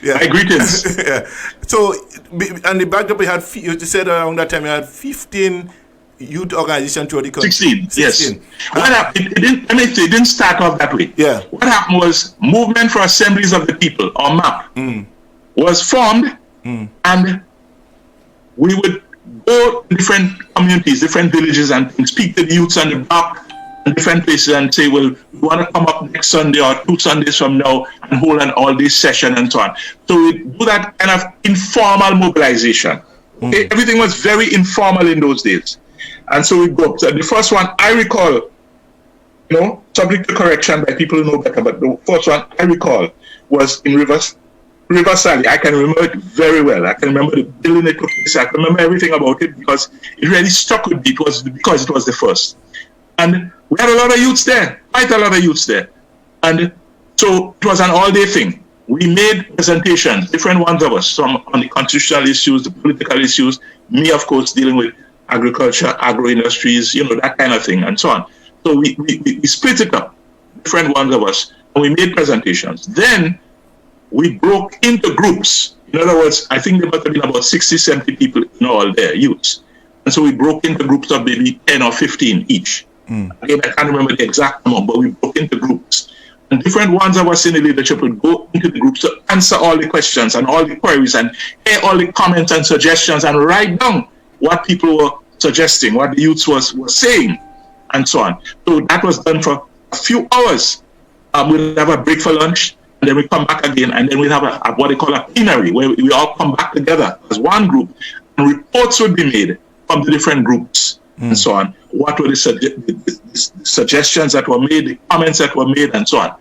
Yeah. My greetings. Yeah. So, and the backdrop you said around that time you had 15 youth organizations throughout the country. 16, yes. What happened, it didn't start off that way. Yeah. What happened was Movement for Assemblies of the People, or MAP, was formed, and we would go to different communities, different villages, and speak to the youths on the block and different places and say, well, we want to come up next Sunday or 2 Sundays from now and hold an all-day session and so on. So we do that kind of informal mobilization. Okay? Everything was very informal in those days. And so we go. So the first one I recall, subject to correction by people who know better, but the first one I recall was in River Sally. I can remember it very well. I can remember the building it took place. I can remember everything about it because it really stuck with me. Because it was the first. And we had a lot of youths there, quite a lot of youths there. And so it was an all-day thing. We made presentations, different ones of us, some on the constitutional issues, the political issues, me, of course, dealing with agriculture, agro-industries, that kind of thing, and so on. So we split it up, different ones of us, and we made presentations. Then we broke into groups. In other words, I think there must have been about 60, 70 people in all there, youths. And so we broke into groups of maybe 10 or 15 each. Again, I can't remember the exact amount, but we broke into groups. And different ones of us in the leadership would go into the groups to answer all the questions and all the queries and hear all the comments and suggestions and write down what people were suggesting, what the youths were saying, and so on. So that was done for a few hours. We'd have a break for lunch, and then we come back again, and then we'd have a what they call a plenary, where we all come back together as one group, and reports would be made from the different groups, and so on. What were the suggestions that were made, the comments that were made, and so on.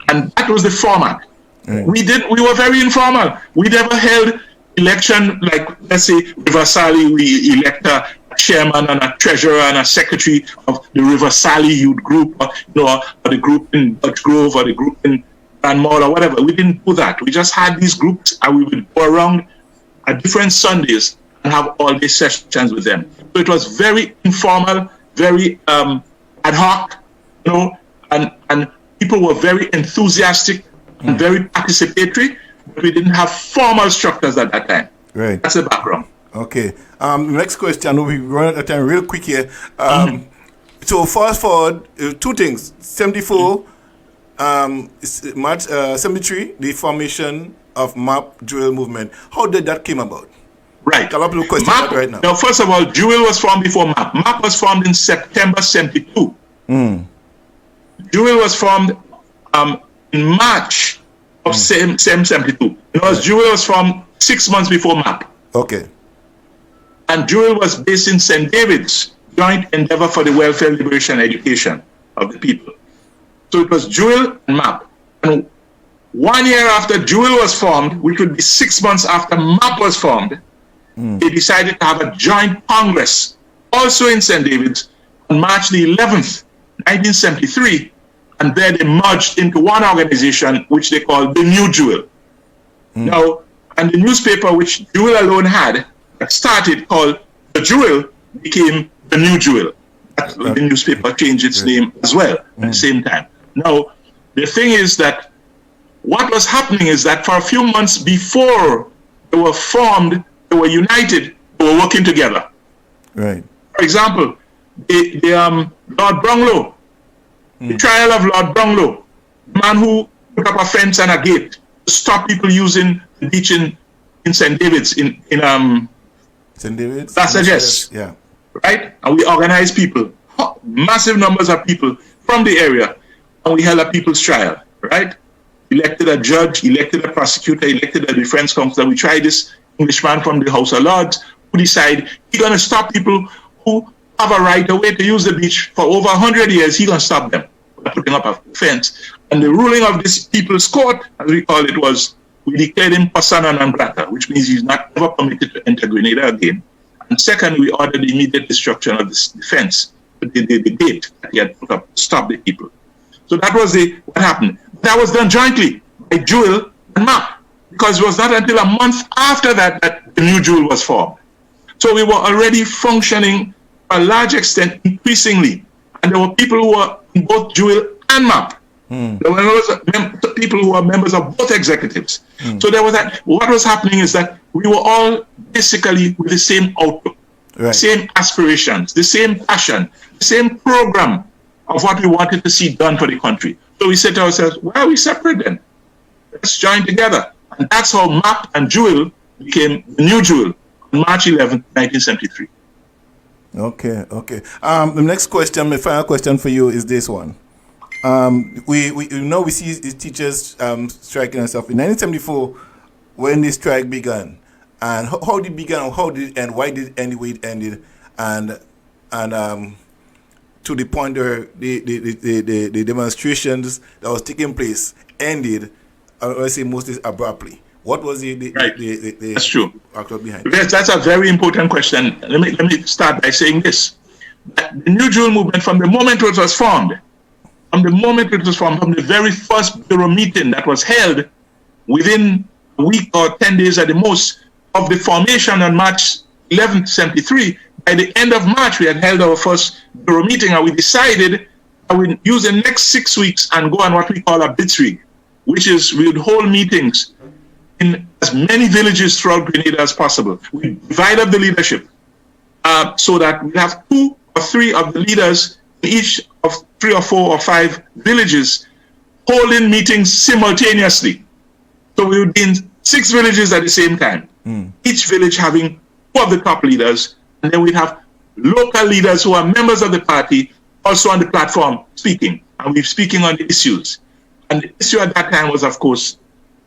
And that was the format. We were very informal. We never held election, like, let's say, River Sally, we elect a chairman and a treasurer and a secretary of the River Sally youth group, or the group in Dutch Grove, or the group in Grandmore, or whatever. We didn't do that. We just had these groups, and we would go around at different Sundays and have all these sessions with them. So it was very informal, very ad hoc, and people were very enthusiastic and very participatory. We didn't have formal structures at that time. Right. That's the background. Okay. Next question. I know we run out of time real quick here. So fast forward, 2 things. 74, March 73, the formation of MAP Jewel movement. How did that came about? Right. A lot of people question that right now. Now, first of all, Jewel was formed before MAP. MAP was formed in September 72. Jewel was formed in March of same 72. Because Jewel was formed 6 months before MAP. Okay. And Jewel was based in St. David's, Joint Endeavor for the Welfare, Liberation, and Education of the People. So it was Jewel and MAP. And 1 year after Jewel was formed, which would be 6 months after MAP was formed, they decided to have a joint Congress, also in St. David's, on March the 11th, 1973. And there they merged into one organization, which they called the New Jewel. Now, and the newspaper which Jewel alone had, that started, called The Jewel, became the New Jewel. The newspaper changed its name as well at the same time. Now, the thing is that what was happening is that for a few months before they were formed, they were united, they were working together. Right. For example, Lord Brownlow, the trial of Lord Brownlow, the man who put up a fence and a gate to stop people using the beach in St. David's, in St. David's? Yes. Yeah. Right? And we organized people, massive numbers of people from the area, and we held a people's trial, right? Elected a judge, elected a prosecutor, elected a defense counsel. We tried this Englishman from the House of Lords who decided he's going to stop people who have a right away to use the beach for over 100 years. He's going to stop them by putting up a fence. And the ruling of this people's court, as we call it, was we declared him persona non grata, which means he's not ever permitted to enter Grenada again. And second, we ordered the immediate destruction of this fence, the gate that he had put up to stop the people. So that was what happened. That was done jointly by Jewel and MAP, because it was not until a month after that that the New Jewel was formed. So we were already functioning to a large extent, increasingly. And there were people who were in both Jewel and MAP. There were people who were members of both executives. So there was that. What was happening is that we were all basically with the same outlook, same aspirations, the same passion, the same program of what we wanted to see done for the country. So we said to ourselves, why are we separate then? Let's join together. And that's how MAP and Jewel became the new Jewel on March 11, 1973. Okay. The next question, my final question for you is this one. We see these teachers striking and stuff. In 1974, when the strike began, and how did it begin, how did it end, why did it end the way it ended, and to the point where the demonstrations that was taking place ended, I say mostly abruptly. What was the That's true. factor behind it? Yes, that's a very important question. Let me start by saying this. The New Jewel movement, from the moment it was formed, from the very first bureau meeting that was held within a week or 10 days at the most of the formation on March 11th, 73, by the end of March, we had held our first bureau meeting, and we decided that we'd use the next 6 weeks and go on what we call a blitzkrieg, which is we would hold meetings in as many villages throughout Grenada as possible. We divide up the leadership so that we have 2 or 3 of the leaders in each of 3 or 4 or 5 villages holding meetings simultaneously. So we would be in 6 villages at the same time, each village having 2 of the top leaders, and then we'd have local leaders who are members of the party also on the platform speaking, and we're speaking on the issues. And the issue at that time was, of course,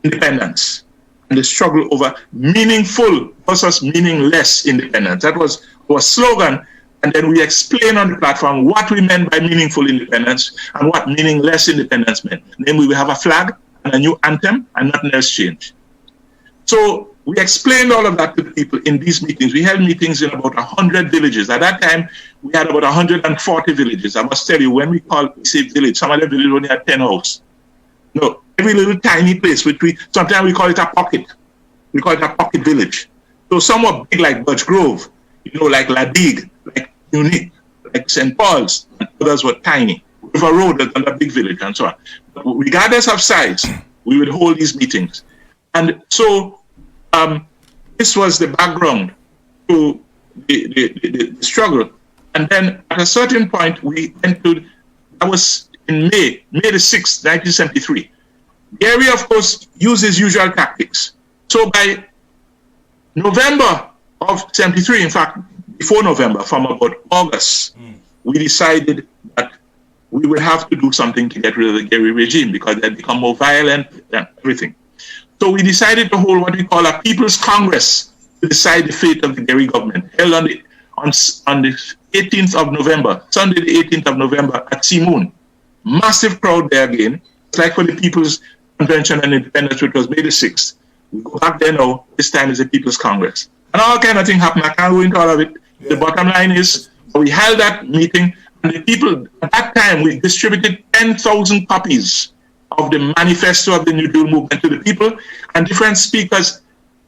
independence and the struggle over meaningful versus meaningless independence. That was our slogan. And then we explained on the platform what we meant by meaningful independence and what meaningless independence meant. Namely, we have a flag and a new anthem and nothing else changed. So we explained all of that to the people in these meetings. We held meetings in about 100 villages. At that time, we had about 140 villages. I must tell you, when we say village, some of the villages only had 10 houses. No, every little tiny place, which sometimes we call it a pocket. We call it a pocket village. So some were big like Birch Grove, like Ladig, like Unique, like St. Paul's, and others were tiny. River Road was another big village, and so on. But regardless of size, we would hold these meetings. And so this was the background to the struggle. And then at a certain point, we went to, that was in May the 6th, 1973. Gary, of course, used his usual tactics. So by November of 73, in fact, before November, from about August, we decided that we would have to do something to get rid of the Gary regime because they had become more violent and everything. So we decided to hold what we call a People's Congress to decide the fate of the Gary government, held on the 18th of November, Sunday the 18th of November at Simoon. Massive crowd there again. It's like for the People's Convention and Independence, which was May the 6th. We go back there now, this time is a People's Congress. And all kind of things happen. I can't go into all of it. Yeah. The bottom line is, we held that meeting, and the people, at that time, we distributed 10,000 copies of the manifesto of the New Deal movement to the people, and different speakers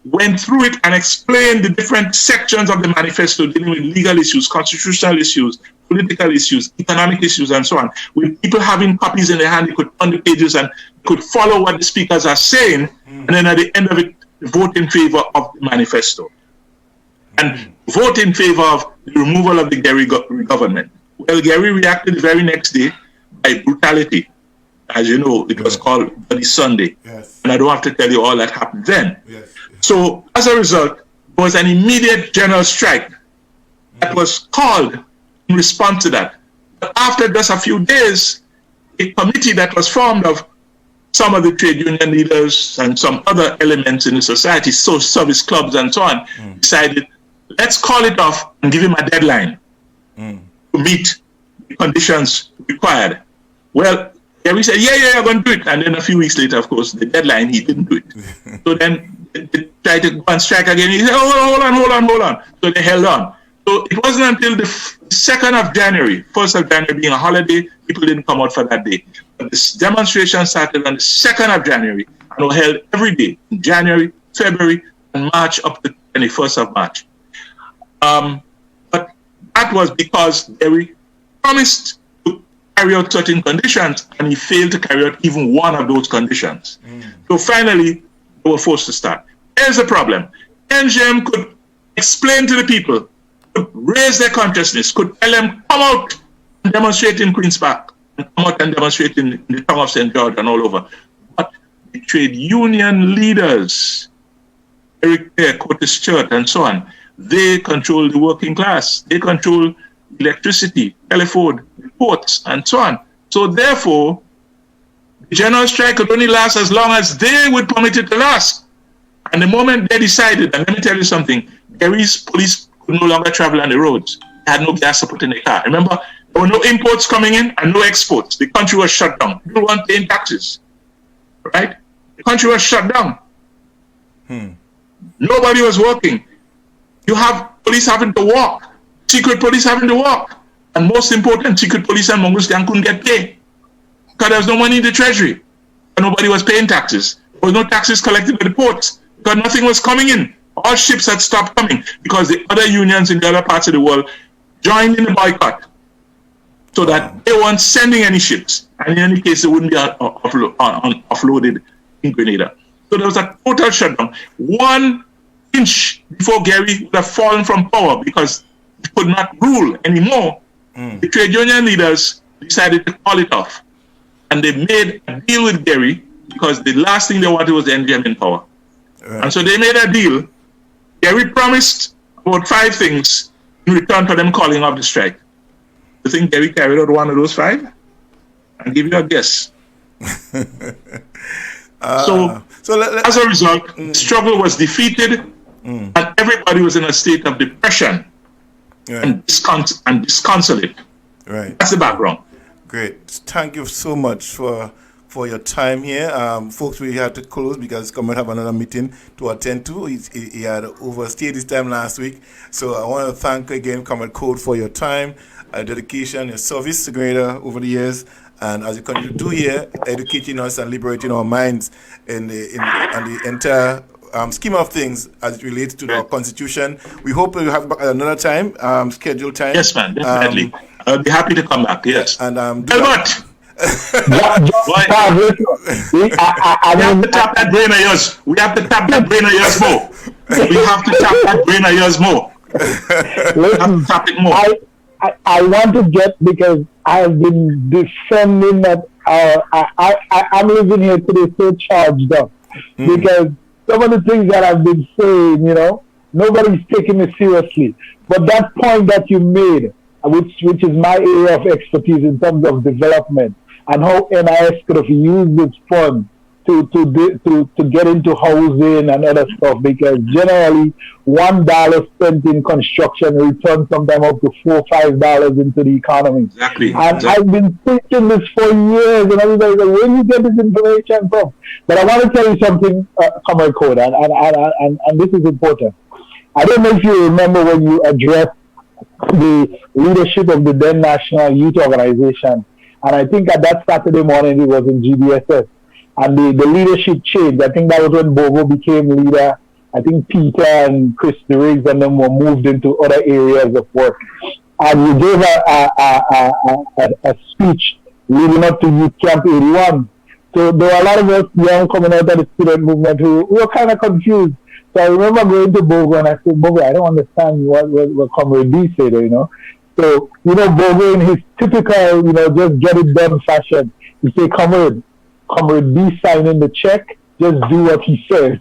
went through it and explained the different sections of the manifesto dealing with legal issues, constitutional issues, political issues, economic issues, and so on. With people having copies in their hand, they could turn the pages and could follow what the speakers are saying, and then at the end of it, vote in favor of the manifesto. And vote in favor of the removal of the Gary government. Well, Gary reacted the very next day by brutality. As you know, it was called Bloody Sunday. Yes. And I don't have to tell you all that happened then. Yes. So as a result, there was an immediate general strike that was called in response to that. But after just a few days, a committee that was formed of some of the trade union leaders and some other elements in the society, so service clubs and so on, decided, let's call it off and give him a deadline to meet the conditions required. Well, Gary said, yeah, I'm going to do it. And then a few weeks later, of course, the deadline, he didn't do it. So then they tried to go and strike again. He said, hold on. So they held on. So it wasn't until the 2nd of January, 1st of January being a holiday, people didn't come out for that day. But this demonstration started on the 2nd of January and were held every day in January, February, and March up to the 21st of March. But that was because Gary promised to carry out certain conditions, and he failed to carry out even one of those conditions. So finally, they were forced to start. Here's the problem. NGM could explain to the people, could raise their consciousness, could tell them, come out and demonstrate in Queen's Park, and come out and demonstrate in the town of St. George and all over. But the trade union leaders, Eric Clare, Curtis Church, and so on, they control the working class. They control electricity, telephone, ports, and so on. So therefore, the general strike could only last as long as they would permit it to last. And the moment they decided, and let me tell you something, Gary's police could no longer travel on the roads. They had no gas to put in the car. Remember, there were no imports coming in and no exports. The country was shut down. People weren't paying taxes, right? The country was shut down. Nobody was working. You have police having to walk, secret police having to walk. And most important, secret police and Mongoose gang couldn't get paid because there was no money in the treasury. And nobody was paying taxes. There was no taxes collected by the ports because nothing was coming in. All ships had stopped coming because the other unions in the other parts of the world joined in the boycott so that they weren't sending any ships. And in any case, they wouldn't be offloaded in Grenada. So there was a total shutdown. 1 inch before Gary would have fallen from power because he could not rule anymore. The trade union leaders decided to call it off. And they made a deal with Gary because the last thing they wanted was the NGM in power. And so they made a deal. Gary promised about 5 things in return for them calling off the strike. You think Gary carried out one of those 5? I'll give you a guess. So as a result, the struggle was defeated and everybody was in a state of depression and disconsolate. Right. That's the background. Great. Thank you so much for your time here. Folks, we had to close because Comrade have another meeting to attend to. He had overstayed his time last week. So I want to thank again Comrade Coard for your time, dedication, your service to Grenada over the years. And as you continue to do here, educating us and liberating our minds in the entire scheme of things as it relates to our Constitution. We hope you have back at another time, scheduled time. Yes, man, definitely. I'll be happy to come back, yes. And Delbert! We have to tap that brain of yours. We have to tap that brain of yours more. We have to tap that brain of yours more. We have to tap it more. I want to get, because I have been defending that I'm living here today so charged up because some of the things that I've been saying, nobody's taking me seriously. But that point that you made, which is my area of expertise in terms of development and how NIS could have used its fund to get into housing and other stuff, because generally $1 spent in construction returns sometimes up to $4 or $5 into the economy. Exactly. And I've been thinking this for years, and everybody's like, where do you get this information from? But I want to tell you something, Comrade Coard, and this is important. I don't know if you remember when you addressed the leadership of the then National Youth Organization, and I think at that Saturday morning it was in GBSS. And the leadership changed. I think that was when Bobo became leader. I think Peter and Chris Riggs and them were moved into other areas of work. And you gave a speech leading up to Youth Camp 81. So there were a lot of us young coming out of the student movement who were kind of confused. So I remember going to Bobo and I said, Bobo, I don't understand what Comrade D said, So, Bobo in his typical, just get it done fashion, he said, Comrade B signing the check, just do what he says.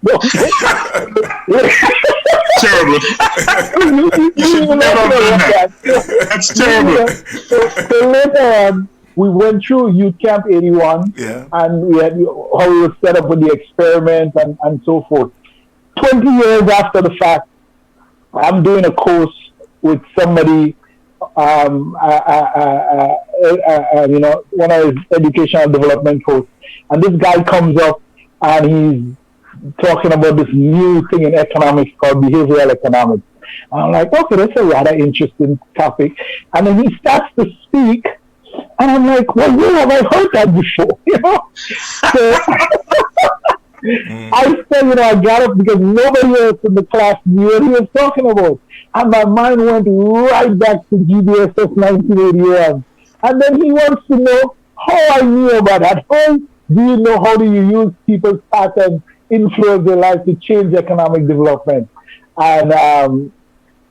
Terrible. You should never have done that. That's terrible. So later on, we went through Youth Camp 81, and we had how we were set up with the experiment and so forth. 20 years after the fact, I'm doing a course with somebody, one of his educational development courses. And this guy comes up and he's talking about this new thing in economics called behavioral economics. And I'm like, okay, that's a rather interesting topic. And then he starts to speak, and I'm like, well, where have I heard that before? I said, I got up because nobody else in the class knew what he was talking about. And my mind went right back to GBSS 1981. And then he wants to know how I knew about that. How do you know, how do you use people's patterns, influence their life to change economic development? And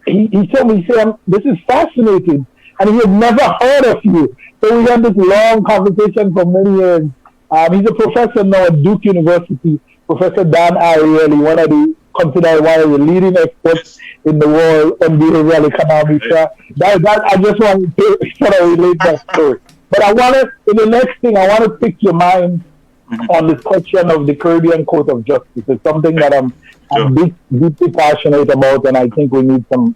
he told me, he said, this is fascinating. And he had never heard of you. So we had this long conversation for many years. He's a professor now at Duke University, Professor Dan Ariely, considered one of the leading experts in the world on behavioral economics. That I just want to sort of relate that story. But in the next thing, I want to pick your mind on this question of the Caribbean Court of Justice. It's something that I'm deeply passionate about, and I think we need some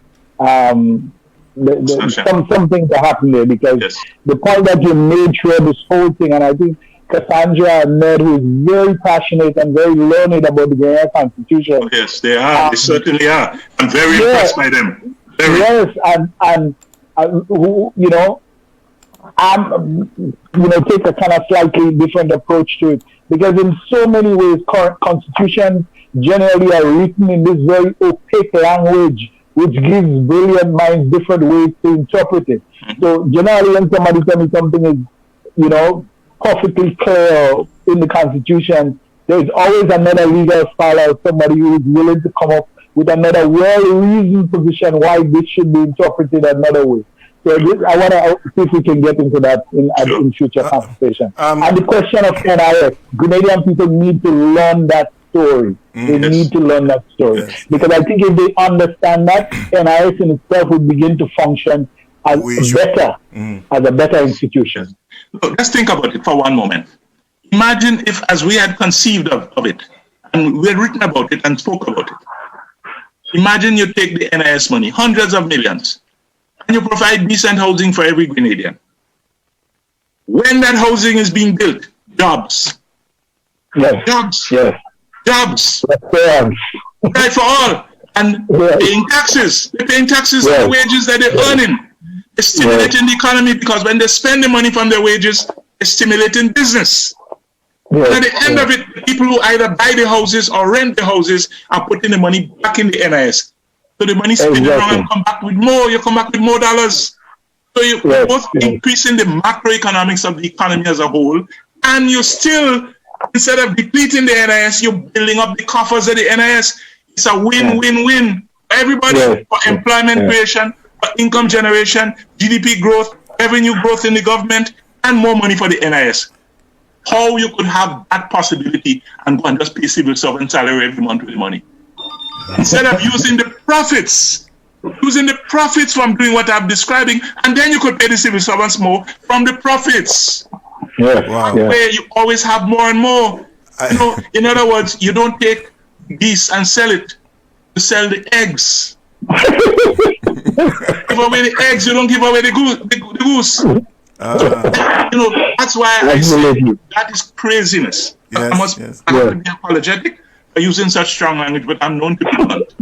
something to happen there, because the point that you made through this whole thing, and I think Kassandra and Nedd, who is very passionate and very learned about the Grenada Constitution. Oh, yes, they are. They certainly are. I'm very impressed by them. Very. Yes, and I'm take a kind of slightly different approach to it, because in so many ways, current constitutions generally are written in this very opaque language, which gives brilliant minds different ways to interpret it. So generally, when somebody tells me something is, perfectly clear in the Constitution, there's always another legal scholar, somebody who is willing to come up with another well-reasoned position why this should be interpreted another way. So I want to see if we can get into that in future conversation. And the question of NIS, Grenadian people need to learn that story. They need to learn that story. Because I think if they understand that, NIS in itself would begin to function as a better institution. Look, let's think about it for one moment. Imagine if, as we had conceived of it, and we had written about it and spoke about it, imagine you take the NIS money, hundreds of millions, and you provide decent housing for every Grenadian. When that housing is being built, jobs. Jobs. Right, for all. And paying taxes. They're paying taxes on the wages that they're earning. They're stimulating the economy, because when they spend the money from their wages, they're stimulating business. And at the end of it, the people who either buy the houses or rent the houses are putting the money back in the NIS. So the money spinning around and come back with more. You come back with more dollars. So you're both increasing the macroeconomics of the economy as a whole, and you're still, instead of depleting the NIS, you're building up the coffers of the NIS. It's a win-win-win. Everybody, for employment creation, for income generation, GDP growth, revenue growth in the government, and more money for the NIS. How you could have that possibility and go and just pay civil servant salary every month with the money, instead of using the profits from doing what I'm describing, and then you could pay the civil servants more from the profits. Where you always have more and more. In other words, you don't take geese and sell it. You sell the eggs. Give away the eggs, you don't give away the goose. That's why I say that is craziness. I have to be apologetic for using such strong language, but I'm known to be blunt.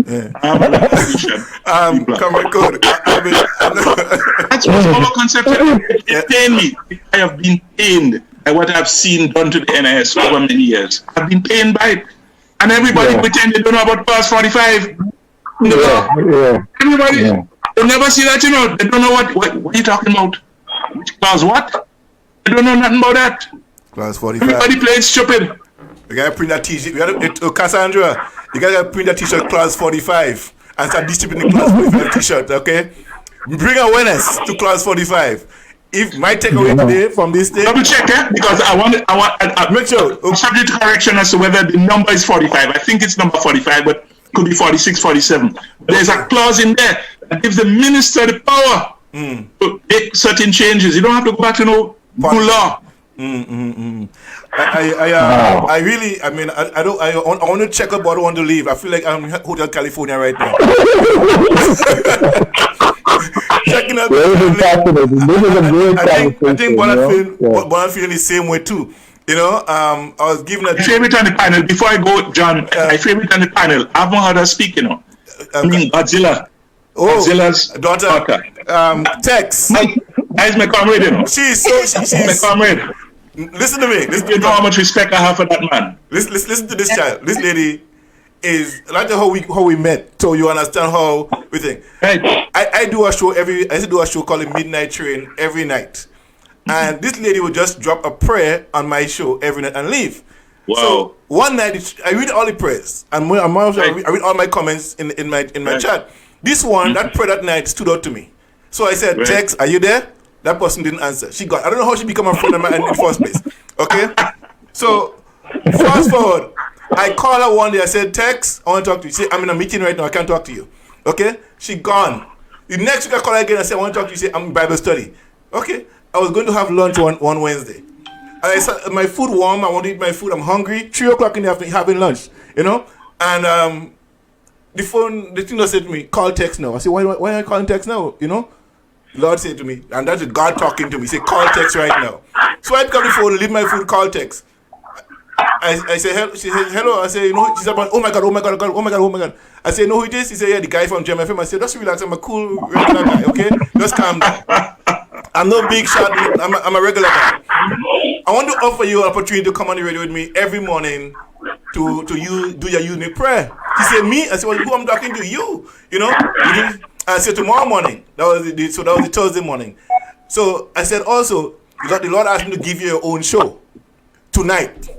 That's what's our conception. It pained me. I have been pained by what I've seen done to the NIS over many years. I've been pained by it. And everybody pretend they don't know about Clause 45. Everybody, they never see that, They don't know what are you talking about? Which clause what? They don't know nothing about that. Clause 45. Everybody playing stupid. We gotta print that t-shirt. Kassandra, you gotta print that t-shirt Clause 45 and start distributing Clause 45 t-shirt, okay? Bring awareness to Clause 45. If my takeaway today from this thing, double check, because I want make sure. Subject to correction as to whether the number is 45. I think it's number 45, but it could be 46, 47. There's a clause in there that gives the minister the power to make certain changes. You don't have to go back to no law. I really, I want to check up, but I don't want to leave. I feel like I'm in Hotel California right now. Checking out. I think Bonat feeling the same way too. I was given a favorite on the panel. Before I go, John, my favorite on the panel. I haven't heard her speak. I mean, Godzilla. Godzilla's daughter. Tex. That is my comrade. She's my comrade. Listen to me. Listen You know how much respect I have for that man. Listen to this child. This lady is like how we met, so you understand how we think. Right. I do a show called Midnight Train every night, and this lady would just drop a prayer on my show every night and leave. Wow. So one night I read all the prayers and I read all my comments in my chat. This one, that prayer that night stood out to me. So I said, Tex, are you there? That person didn't answer. She got. I don't know how she became a friend of mine in the first place. Okay. So fast forward. I call her one day. I said, Tex, I want to talk to you. She said, I'm in a meeting right now. I can't talk to you. Okay? She gone. The next week I call her again. I said, I want to talk to you. She said, I'm in Bible study. Okay? I was going to have lunch one Wednesday. And I said, my food warm. I want to eat my food. I'm hungry. 3 o'clock in the afternoon having lunch. You know? And the thing that said to me, call Tex now. I said, why are you calling Tex now? You know? The Lord said to me, and that's God talking to me. He said, call Tex right now. So I pick up the phone, leave my food, call Tex. I say, hello. She says, hello. I say, you know, she's about, oh my God. I say, know who it is? He said, yeah, the guy from GMFM. I said, just relax. I'm a cool, regular guy, okay? Just calm down. I'm no big shot. I'm a regular guy. I want to offer you an opportunity to come on the radio with me every morning to do your unique prayer. She said, me? I said, well, who I'm talking to? You know? I said, tomorrow morning. That was the Thursday morning. So I said, also, the Lord asked me to give you your own show tonight.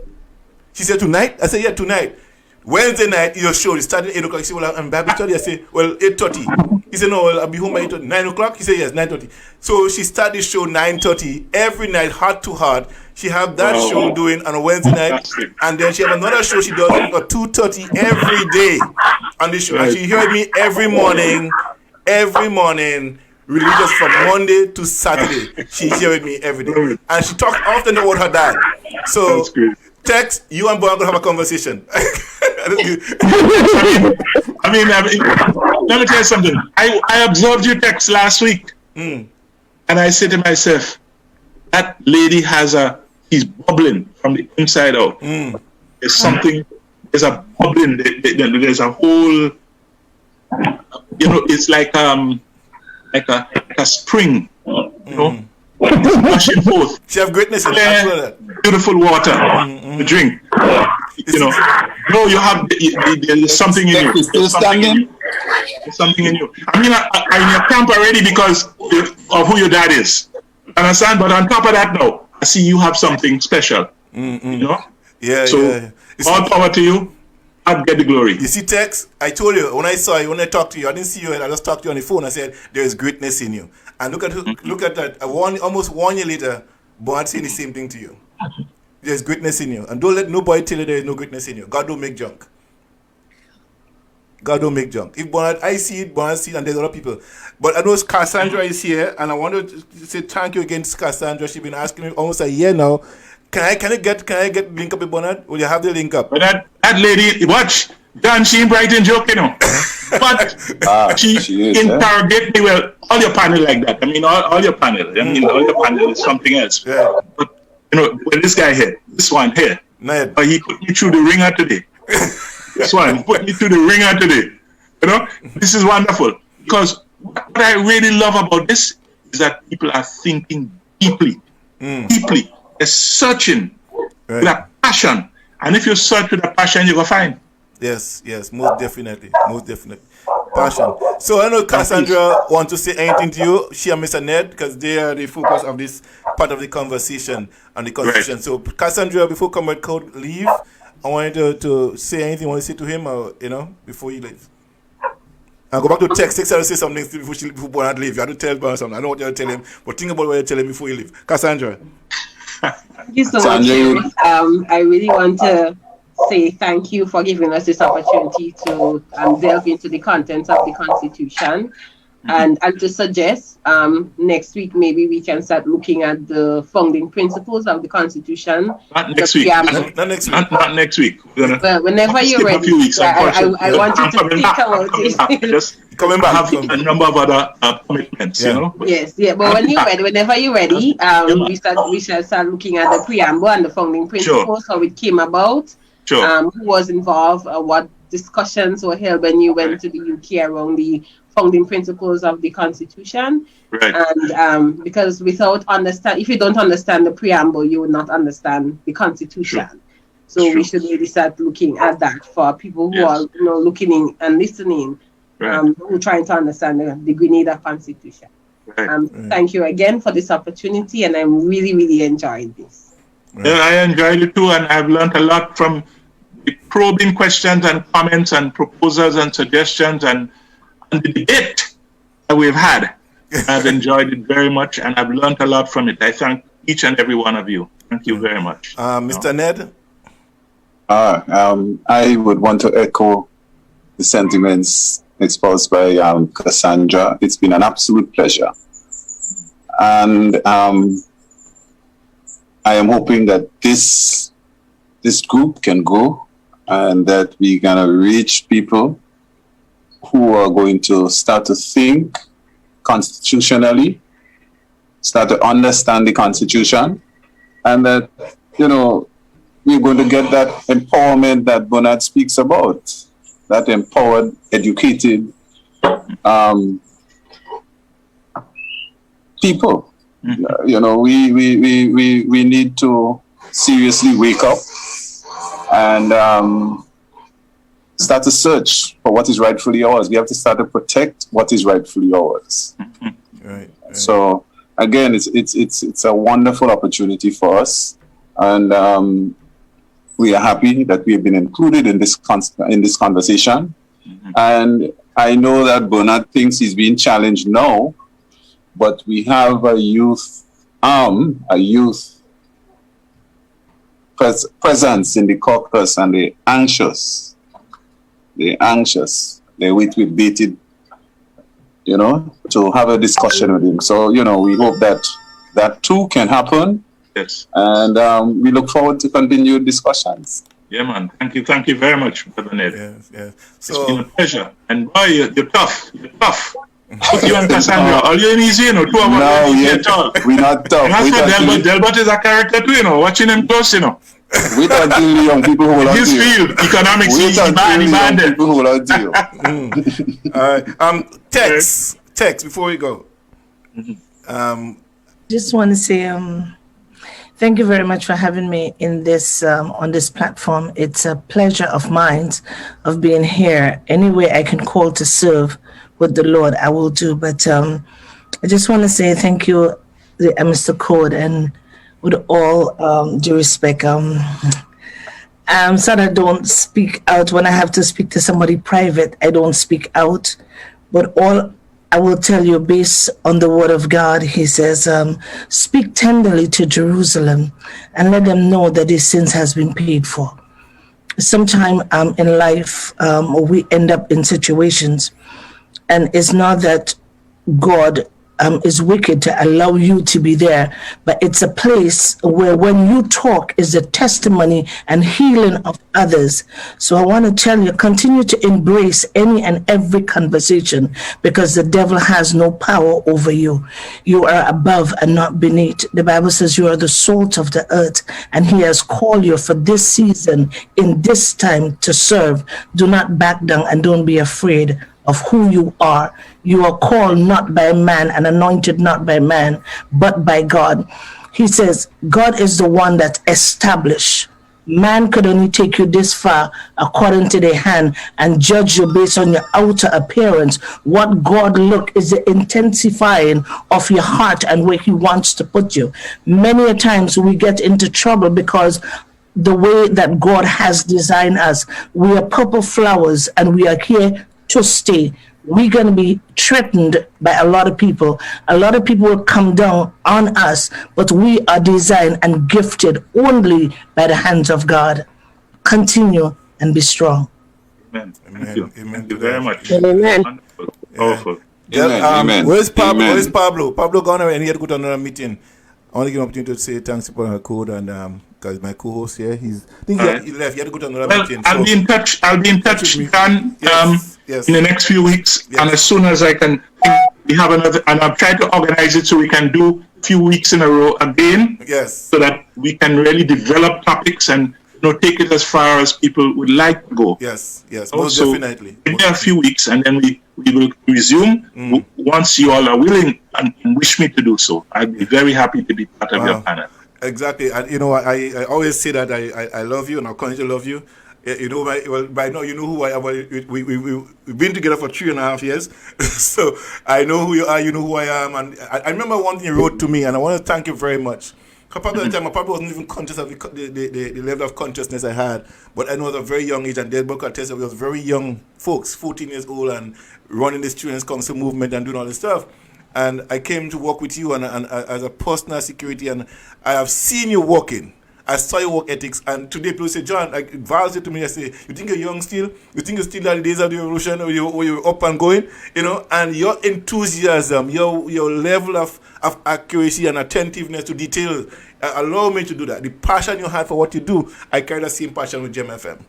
She said, tonight? I said, yeah, tonight. Wednesday night, your show is starting at 8 o'clock. She said, well, I'm Bible study. I said, well, 8:30. He said, no, well, I'll be home by 8:30. 9 o'clock? He said, yes, 9:30. So she started the show 9:30 every night, heart to heart. She have that show doing on a Wednesday night. And then she have another show she does at 2:30 every day on the show. And she heard me every morning, religious from Monday to Saturday. She hear with me every day. And she talked often about her dad. So, Tex, you and Boy are going to have a conversation. I mean, let me tell you something. I observed your text last week. And I said to myself, that lady she's bubbling from the inside out. There's a bubbling, there's a whole, you know, it's like a spring, you know, it's gushing forth. She have greatness in that. Beautiful water to drink. You know, no, you have there's something in you. There's something in you. I mean, I'm in your camp already because of who your dad is. Understand? But on top of that, now I see you have something special. You know? So all power to you. I'd get the glory. You see, Tex, I told you when I saw you, when I talked to you, I didn't see you. I just talked to you on the phone. I said there is greatness in you. And look at that. Almost 1 year later, Boyd saying the same thing to you. There's greatness in you. And don't let nobody tell you there is no greatness in you. God don't make junk. God don't make junk. If Boyd, I see it, Boyd see it, and there's other people. But I know Kassandra is here, and I want to say thank you again to Kassandra. She's been asking me almost a year now. Can I get link up with Bernard? Will you have the link up? But that lady, watch, John, she ain't bright and joke, you know. But she interrogate me. Well, all your panel like that. I mean, all your panel. I mean, all your panel is something else. Yeah. But you know, when this guy here, this one here, Nedd. He put me through the ringer today. This one put me through the ringer today. You know, this is wonderful because what I really love about this is that people are thinking deeply. They're searching with a passion, and if you search with a passion, you're gonna find. Yes, most definitely, passion. So I know Kassandra want to say anything to you. She and Mr. Nedd, because they are the focus of this part of the conversation and the conversation. Right. So Kassandra, before Comrade Coard leave, I want you to say anything you want to say to him, or before you leave. And go back to Tex. Tex, I say something before Bernard leave. You have to tell Bernard something. I don't want you to tell him, but think about what you tell him before you leave. Kassandra. Thank you so much. I really want to say thank you for giving us this opportunity to delve into the contents of the Constitution. And I'll just suggest next week maybe we can start looking at the founding principles of the Constitution. Not next week. Not next week. Well, whenever you're ready. A few weeks, I want you to think about it. Just coming back. I have a number of other commitments, you know. Yes, but when you're ready, whenever you're ready, we shall start looking at the preamble and the founding principles, how it came about, who was involved, what discussions were held when you went to the UK around the founding principles of the Constitution. Right. And because if you don't understand the preamble, you will not understand the Constitution. Sure. So we should really start looking at that for people who are looking and listening, who are trying to understand the Grenada Constitution. Right. Thank you again for this opportunity, and I'm really, really enjoyed this. Right. Yeah, I enjoyed it too, and I've learned a lot from the probing questions and comments and proposals and suggestions and the debate that we've had. I've enjoyed it very much, and I've learned a lot from it. I thank each and every one of you. Thank you very much. Mr. Nedd? I would want to echo the sentiments exposed by Kassandra. It's been an absolute pleasure. And I am hoping that this group can go and that we're going to reach people who are going to start to think constitutionally, start to understand the Constitution, and that, we're going to get that empowerment that Bernard speaks about, that empowered, educated people. Mm-hmm. We need to seriously wake up and start to search for what is rightfully ours. We have to start to protect what is rightfully ours. Mm-hmm. Right. So again, it's a wonderful opportunity for us, and we are happy that we have been included in this conversation. Mm-hmm. And I know that Bernard thinks he's being challenged now, but we have a youth presence in the caucus, and they're anxious. They wait with bated, to have a discussion with him. So, we hope that too can happen. Yes. And we look forward to continued discussions. Yeah, man. Thank you very much, Brother Nedd. Yes. So, it's been a pleasure. And boy, you're tough. Both you and Kassandra, all you easy, two of us. No, we're not tough. And that's Delbert is a character too, watching him close, Wait until the young people who will his field, economics, wait until the young people who will deal. All right. Text before we go. Just want to say thank you very much for having me in this on this platform. It's a pleasure of mine of being here. Any way I can call to serve with the Lord, I will do. But I just want to say thank you, Mr. Coard, and with all due respect, I'm sorry I don't speak out when I have to speak to somebody private. I don't speak out, but all I will tell you, based on the word of God, he says, speak tenderly to Jerusalem and let them know that their sins has been paid for. Sometime in life, we end up in situations, and it's not that God is wicked to allow you to be there, but it's a place where when you talk is a testimony and healing of others. So I want to tell you, continue to embrace any and every conversation, because the devil has no power over you. You are above and not beneath. The Bible says you are the salt of the earth, and he has called you for this season, in this time, to serve. Do not back down and don't be afraid of who you are. You are called not by man and anointed not by man, but by God. He says, God is the one that established. Man could only take you this far according to their hand and judge you based on your outer appearance. What God look is the intensifying of your heart and where he wants to put you. Many a times we get into trouble because the way that God has designed us, we are purple flowers and we are here to stay. We're going to be threatened by a lot of people. A lot of people will come down on us, but we are designed and gifted only by the hands of God. Continue and be strong. Amen. Thank you. Thank you very much. Amen. Wonderful. Powerful. Amen. Where's Pablo? Amen. Where's Pablo? Pablo gone away and he had to go to another meeting. I want to give an opportunity to say thanks for her code, and because my co-host here, he left. He had to go to another meeting. I'll be in touch. Dan, yes. in the next few weeks, and as soon as I can, we have another, and I've tried to organize it so we can do a few weeks in a row again. Yes. So that we can really develop topics and take it as far as people would like to go. Yes, most definitely. Give me a few weeks, and then we will resume once you all are willing and wish me to do so. I'd be very happy to be part of your panel. Exactly, and I always say that I love you, and I'll continue to love you. By now you know who I am. We've been together for 3.5 years, so I know who you are. You know who I am, and I remember one thing you wrote to me, and I want to thank you very much. Probably at the time, I probably wasn't even conscious of the level of consciousness I had, but I know at a very young age, and Delbert Baptiste, we was very young folks, 14 years old, and running the Students' Council movement and doing all this stuff. And I came to work with you and as a personal security, and I have seen you working. I saw your work ethics, and today people say, John, like Val said to me, I say, you think you're young still? You think you're still at the days of the revolution, or you're up and going? And your enthusiasm, your level of accuracy and attentiveness to details allow me to do that. The passion you have for what you do, I carry the same passion with GMFM.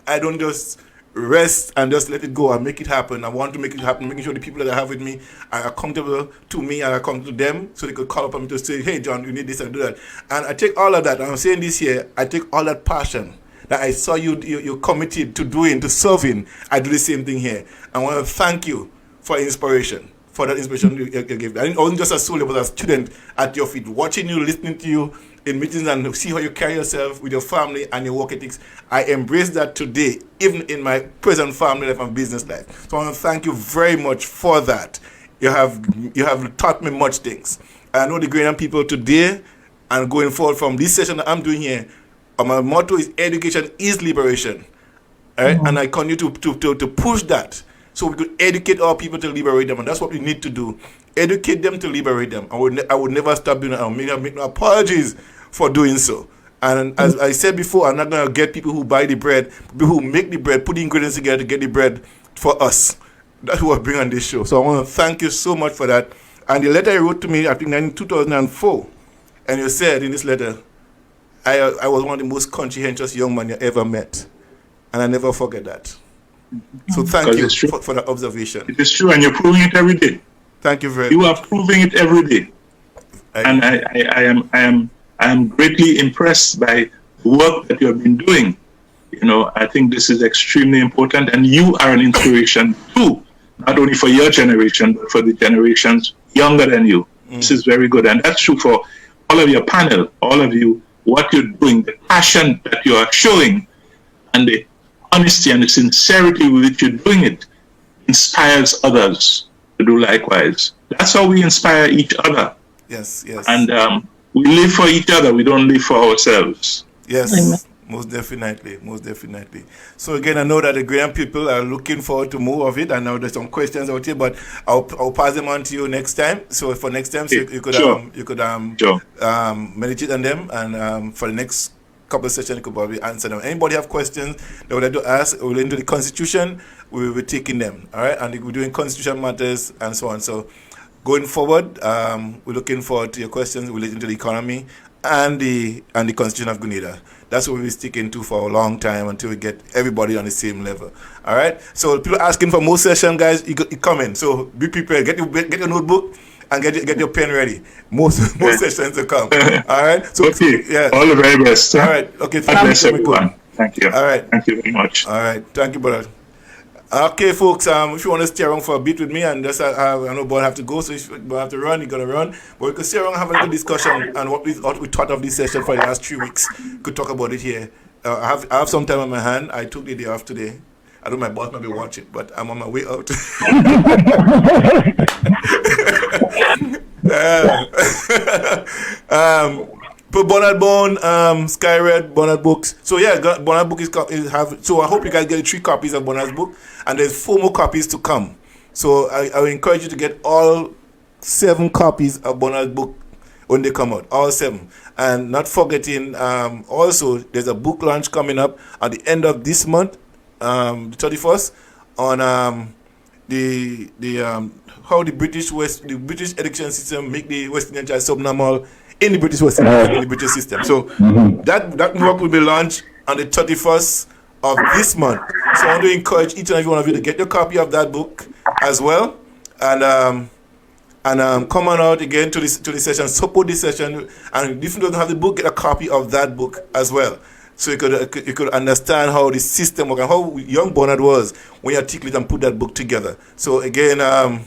I don't just rest and just let it go and make it happen. I want to make it happen, making sure the people that I have with me are accountable to me and accountable to them, so they could call upon me to say, hey, John, you need this and do that. And I take all of that, and I'm saying this here, I take all that passion that I saw you're committed to doing, to serving. I do the same thing here. I want to thank you for inspiration, for that inspiration you gave. I wasn't just a soldier, but a student at your feet, watching you, listening to you in meetings, and see how you carry yourself with your family and your work ethics. I embrace that today, even in my present family life and business life. So I want to thank you very much for that. You have taught me much things. I know the Grenadian people today, and going forward from this session that I'm doing here, my motto is education is liberation. All right? And I continue to push that, so we could educate our people to liberate them, and that's what we need to do. Educate them to liberate them. I would never stop doing that. I'll make no apologies for doing so. And as I said before, I'm not going to get people who buy the bread, people who make the bread, put the ingredients together to get the bread for us. That's who I bring on this show. So I want to thank you so much for that. And the letter you wrote to me, I think in 2004, and you said in this letter, I was one of the most conscientious young men you ever met. And I never forget that. So thank you for that observation. It is true, and you're proving it every day. Thank you very much. You are proving it every day. And I am greatly impressed by the work that you have been doing. I think this is extremely important, and you are an inspiration too, not only for your generation, but for the generations younger than you. This is very good, and that's true for all of your panel, all of you, what you're doing, the passion that you are showing, and the honesty and the sincerity with which you're doing it inspires others to do likewise. That's how we inspire each other. Yes. And we live for each other. We don't live for ourselves. Yes, Amen. Most definitely. So again, I know that the Grenadian people are looking forward to more of it. I know there's some questions out here, but I'll pass them on to you next time. So for next time, so you could meditate on them, and for the next couple of sessions, you could probably answer them. Anybody have questions they would like to ask relating to the Constitution, we will be taking them. All right, and we're doing constitutional matters and so on. So going forward, we're looking forward to your questions relating to the economy and the Constitution of Grenada. That's what we'll be sticking to for a long time until we get everybody on the same level. All right. So people asking for more session, guys. You come in. So be prepared. Get your notebook and get your pen ready. More sessions to come. All right. So yeah. All the very best. All right. Okay. God bless everyone. Thank you. All right. Thank you very much. All right. Thank you, brother. Okay, folks, if you want to stay around for a bit with me, and just I know Bob have to go, so if you have to run, you got to run. But we could stay around and have a little discussion on what we thought of this session for the last 3 weeks. Could talk about it here. I have some time on my hand. I took the day off today. I know my boss might be watching, but I'm on my way out. Bonnet Bone, Skyred, Bonnet Books. So yeah, Bonnet Book so I hope you guys get 3 copies of Bonnet's book, and there's 4 more copies to come. So I will encourage you to get all 7 copies of Bonnet's book when they come out, all 7. And not forgetting, also there's a book launch coming up at the end of this month, the 31st, on the how the British education system make the West Indian child subnormal in the British West Indian, in the British system. So that work will be launched on the 31st of this month. So I want to encourage each and every one of you to get your copy of that book as well, and come on out again to the session, support this session, and if you don't have the book, get a copy of that book as well. so you could understand how the system works and how young Bernard was when you articulate and put that book together. So again, I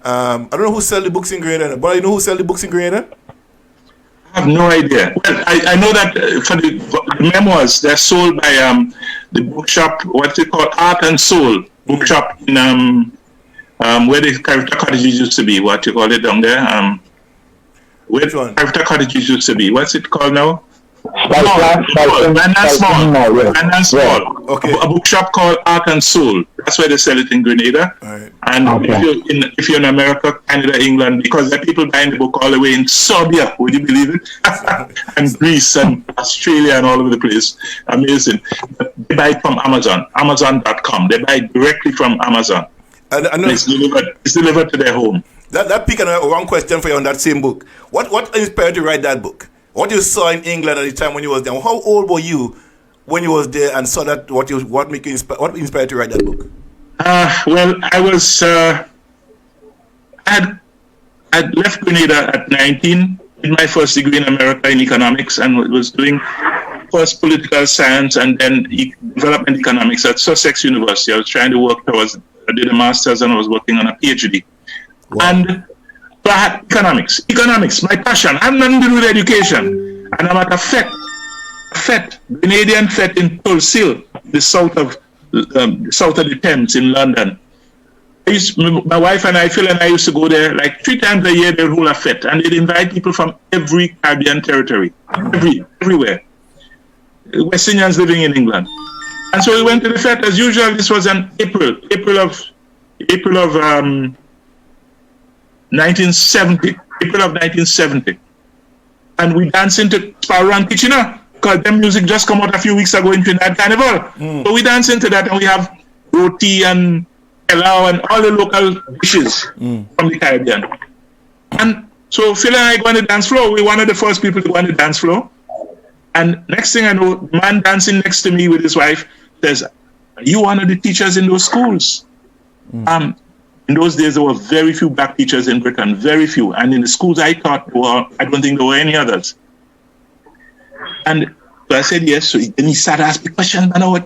don't know who sell the books in Grenada, but you know who sell the books in Grenada? I have no idea. Well, I know that for the memoirs, they're sold by the bookshop, what's it called, Art and Soul bookshop in where the character cottages used to be. What you call it down there? Where character cottages used to be. What's it called now? Small. Okay. A bookshop called Art and Soul. That's where they sell it in Grenada. Right. And if you're in America, Canada, England, because there are people buying the book all the way in Serbia, would you believe it? And Greece and Australia and all over the place. Amazing. They buy it from Amazon, Amazon.com. They buy it directly from Amazon. And it's delivered to their home. That picked one question for you on that same book. What inspired you to write that book? What you saw in England at the time when you was there? How old were you when you was there and saw that? What inspired you to write that book? Well, I was I'd left Grenada at 19, did my first degree in America in economics, and was doing first political science and then development economics at Sussex University. I was trying to work towards. I did a master's and I was working on a PhD. Wow. And so I had economics, my passion. I have nothing to do with education. And I'm at a FET, Grenadian FET in Tulsil, the south of the Thames in London. My wife and I, Phil and I, used to go there like 3 times a year. They'd hold a FET, and they'd invite people from every Caribbean territory, everywhere. West Indians living in England. And so we went to the FET as usual. This was in April of 1970, and we danced into Sparrow and Kitchener because them music just come out a few weeks ago in Trinidad Carnival. So we dance into that, and we have roti and pilau and all the local dishes from the Caribbean. And so Phil and I go on the dance floor. We were one of the first people to go on the dance floor. And next thing I know, the man dancing next to me with his wife says, "Are you one of the teachers in those schools?" In those days, there were very few black teachers in Britain, very few. And in the schools I taught, I don't think there were any others. And so I said yes. So then he started asking questions. Man, our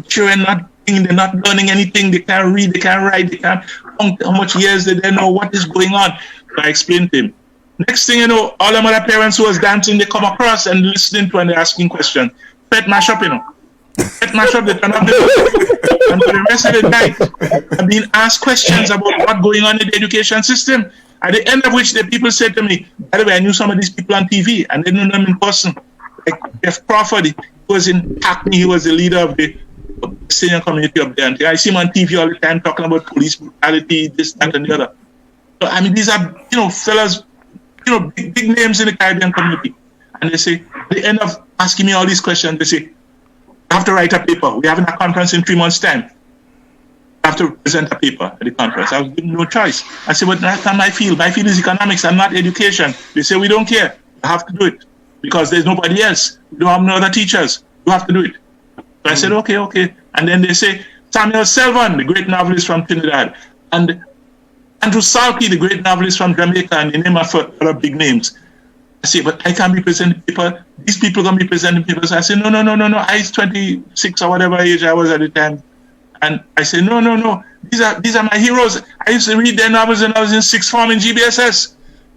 children they're not learning anything. They can't read, they can't write, they can't. How much years did they know? What is going on? So I explained to him. Next thing you know, all them other parents who was dancing, they come across and listening to and they're asking questions. Pet mash up, they turn up the and for the rest of the night, I've been asked questions about what's going on in the education system. At the end of which the people said to me, by the way, I knew some of these people on TV and they knew them in person. Like Jeff Crawford, he was in Hackney, he was the leader of the senior community up there. And I see him on TV all the time talking about police brutality, this, that, and the other. So, I mean, these are, fellas, big names in the Caribbean community. And they say, at the end of asking me all these questions, they say, I have to write a paper. We're having a conference in 3 months' time. I have to present a paper at the conference. I was given no choice. I said, but that's not my field. My field is economics. I'm not education. They say, we don't care. You have to do it because there's nobody else. We don't have no other teachers. You have to do it. So I said, okay. And then they say, Samuel Selvon, the great novelist from Trinidad, and Andrew Salkey, the great novelist from Jamaica, and the name of other big names. I say, but I can't be presenting paper. These people are going to be presenting papers. I say, no. I was 26 or whatever age I was at the time. And I say, no. These are my heroes. I used to read their novels when I was in 6th form in GBSS.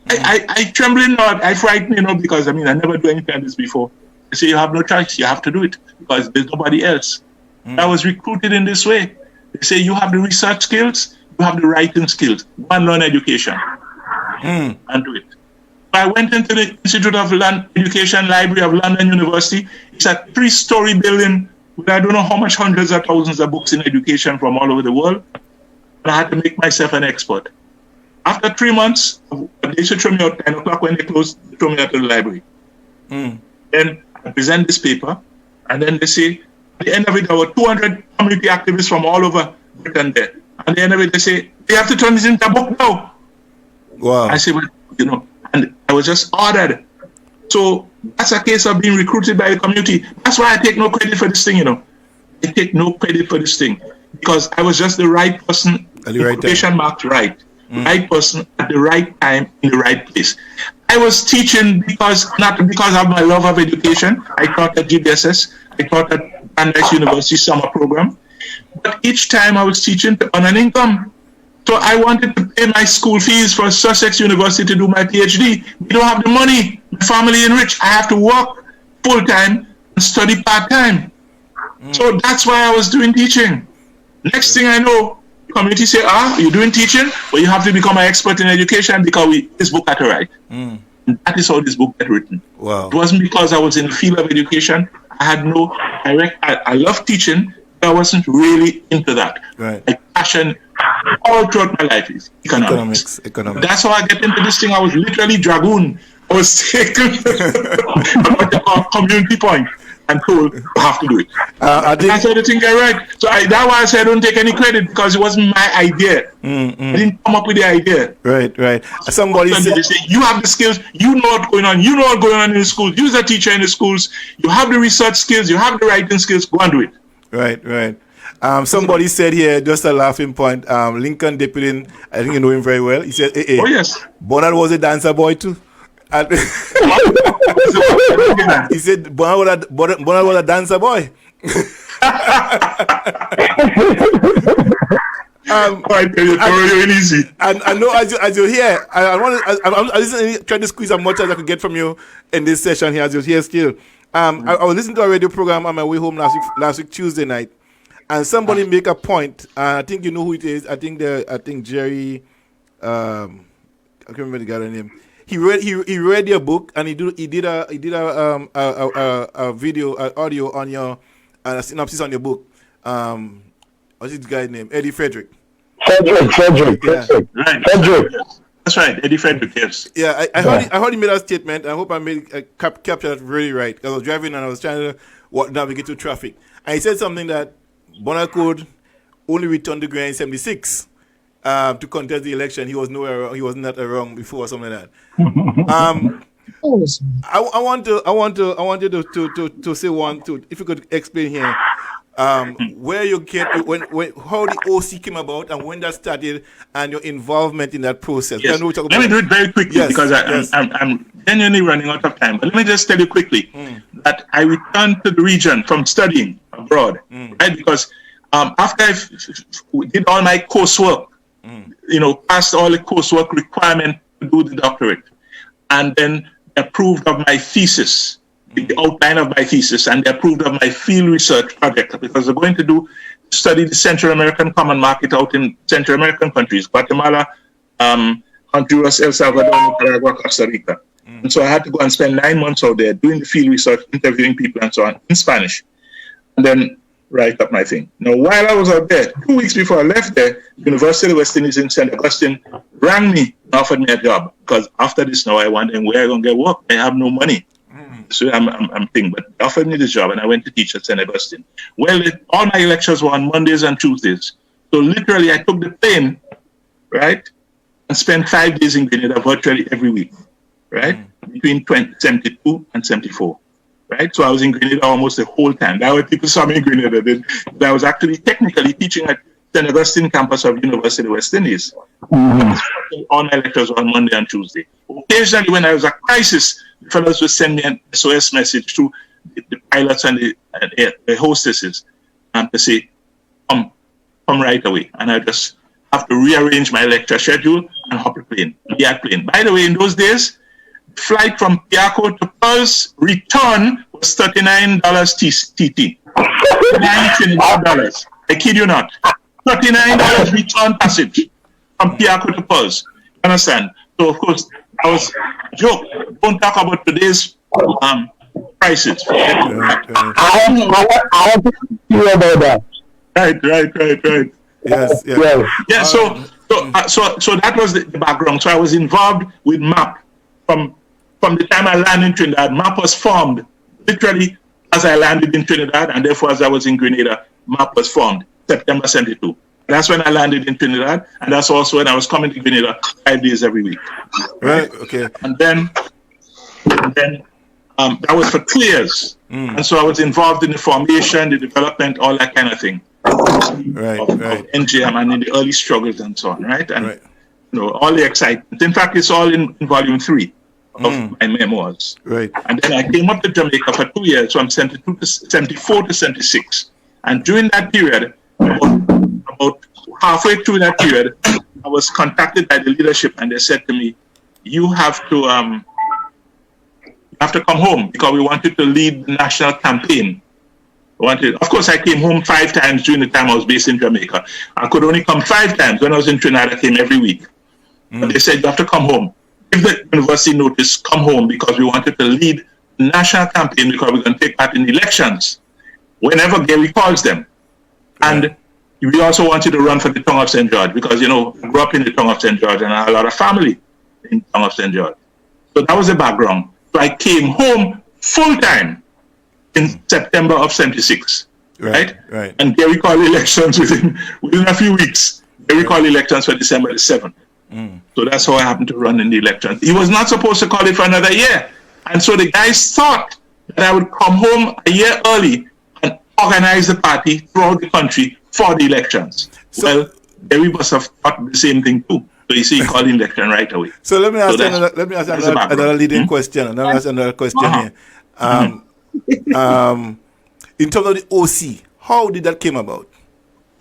I trembling now. I frightened, because, I never do anything like this before. I say, you have no choice. You have to do it because there's nobody else. I was recruited in this way. They say, you have the research skills. You have the writing skills. Go and learn education and do it. I went into the Institute of Education Library of London University. It's a 3-story building with I don't know how much hundreds of thousands of books in education from all over the world. And I had to make myself an expert. After 3 months, they used to throw me out 10 o'clock when they closed, they throw me out of the library. Then I present this paper, and then they say, at the end of it, there were 200 community activists from all over Britain there. At the end of it, they say, they have to turn this into a book now. Wow. I say, well, and I was just ordered. So that's a case of being recruited by the community. That's why I take no credit for this thing, I take no credit for this thing because I was just the right person, quotation marks right. right person at the right time in the right place. I was teaching not because of my love of education. I taught at GBSS. I taught at Brandeis University summer program. But each time I was teaching to earn an income. So I wanted to pay my school fees for Sussex University to do my PhD. We don't have the money. My family is rich. I have to work full-time and study part-time. So that's why I was doing teaching. Next thing I know, the community say, you're doing teaching? Well, you have to become an expert in education because this book had to write. And that is how this book got written. Wow. It wasn't because I was in the field of education. I had no direct, I love teaching, but I wasn't really into that. Right. My passion all throughout my life is economics. That's how I get into this thing. I was literally dragoon. I was taken what they call community point and told you have to do it. That's how the thing I write. So that's why I said I don't take any credit because it wasn't my idea. I didn't come up with the idea. Right. Somebody said, say, you have the skills, you know what's going on, you know what's going on in the schools, you're a teacher in the schools, you have the research skills, you have the writing skills, go and do it. Right. Somebody said here, just a laughing point, Lincoln Deputy, I think you know him very well. He said, oh yes, Bonard was a dancer boy too. And he said Bonard was a dancer boy. I tell you, you're easy. And I know as you hear, I'm trying to squeeze as much as I could get from you in this session here as you're here still. I was listening to a radio program on my way home last week Tuesday night, and somebody make a point. I think you know who it is. I think Jerry. I can't remember the guy's name. He read your book and he did a video, audio on your a synopsis on your book. What's his guy's name? Eddie Frederick. Frederick. Right. Frederick. That's right, Eddie Frederick. Yes. Yeah, I heard he made a statement. I hope I captured that really right. I was driving and I was trying to navigate through traffic, and he said something that Bonard Coard only returned to Grenada in '76 to contest the election. He was nowhere. He was not around before or something like that. I want you to say if you could explain here. Where you get how the OC came about and when that started and your involvement in that process. Yes. Let me do it very quickly because I'm genuinely running out of time. But let me just tell you quickly that I returned to the region from studying abroad, right? Because after I did all my coursework, passed all the coursework requirement to do the doctorate, and then approved of my thesis. The outline of my thesis, and they approved of my field research project because they're going to study the Central American common market out in Central American countries, Guatemala, Honduras, El Salvador, Nicaragua, Costa Rica. And so I had to go and spend 9 months out there doing the field research, interviewing people and so on in Spanish, and then write up my thing. Now, while I was out there, 2 weeks before I left there, University of the West Indies in St. Augustine rang me and offered me a job because after this now I wondering where I'm going to get work. I have no money. So I'm thinking, but they offered me this job and I went to teach at St. Augustine. Well, all my lectures were on Mondays and Tuesdays. So literally I took the plane, right, and spent 5 days in Grenada virtually every week, right, between 72 and 74, right? So I was in Grenada almost the whole time. That way people saw me in Grenada. I was actually technically teaching at St. Augustine campus of University of West Indies. All my lectures were on Monday and Tuesday. Occasionally when there was a crisis, the fellows would send me an SOS message to the pilots and the hostesses to say, come right away. And I just have to rearrange my lecture schedule and hop a plane. By the way, in those days, the flight from Piaco to Pulse return was $39 TT. $39. I kid you not. $39 return passage from Piaco to Pulse. Understand? So, of course, I was a joke. Don't talk about today's prices. I want to hear about that. Right. Yes. Yeah. So that was the background. So I was involved with MAP from the time I landed in Trinidad. MAP was formed literally as I landed in Trinidad, and therefore as I was in Grenada, MAP was formed September 72. That's when I landed in Trinidad, and that's also when I was coming to Grenada 5 days every week. Right. Okay. And then that was for 2 years, and so I was involved in the formation, the development, all that kind of thing. Right. Of NGM and in the early struggles and so on. Right. And all the excitement. In fact, it's all in volume 3 of my memoirs. Right. And then I came up to Jamaica for 2 years, from 74 to 76. And during that period, about halfway through that period, I was contacted by the leadership, and they said to me, "You have to come home because we want you to lead the national campaign." Of course, I came home 5 times during the time I was based in Jamaica. I could only come 5 times. When I was in Trinidad, I came every week. But they said, "You have to come home. Give the university notice, come home, because we wanted to lead the national campaign because we're going to take part in elections whenever Gary calls them. And we also wanted to run for the Tongue of St. George because, I grew up in the Tongue of St. George and I had a lot of family in Tongue of St. George." So that was the background. So I came home full time in September of 76, right? And Gary called elections within a few weeks. Gary called elections for December the 7th. So that's how I happened to run in the election. He was not supposed to call it for another year. And so the guys thought that I would come home a year early and organize the party throughout the country for the elections. Well, Gary must have thought the same thing too. So you see, he called the election right away. So let me ask another leading question. Let me ask another question here. In terms of the OC, how did that came about?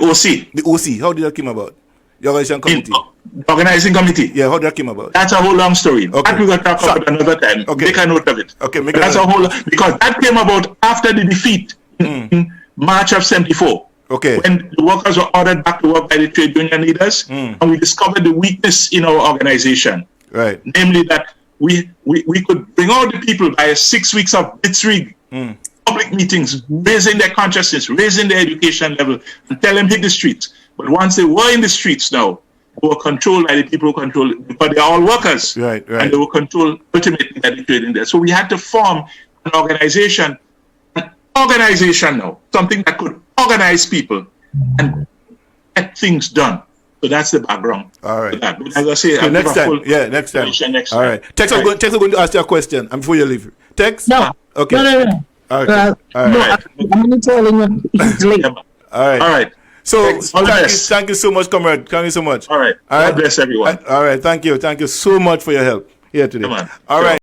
OC? The OC, how did that came about? The organization committee? The organizing committee? Yeah, how did that came about? That's a whole long story. Okay. That we're going to talk about another time. Okay. Make a note of it. Okay, because that came about after the defeat in March of 74. Okay. When the workers were ordered back to work by the trade union leaders, and we discovered the weakness in our organization. Right. Namely that we could bring out the people by 6 weeks of blitzkrieg, public meetings, raising their consciousness, raising their education level, and tell them hit the streets. But once they were in the streets now, they were controlled by the people who controlled, because they are all workers. Right. And they were controlled ultimately by the trade union. So we had to form an organization now, something that could organize people and get things done. So that's the background. All right. But as I say, so next time. Next time. All right. Tex, I'm going to ask you a question. And before you leave. Tex? No. Okay. No. All right. I'm going to tell him he's late. All right. So thank you so much, comrade. Thank you so much. All right. God bless everyone. All right. Thank you. Thank you so much for your help here today. All right.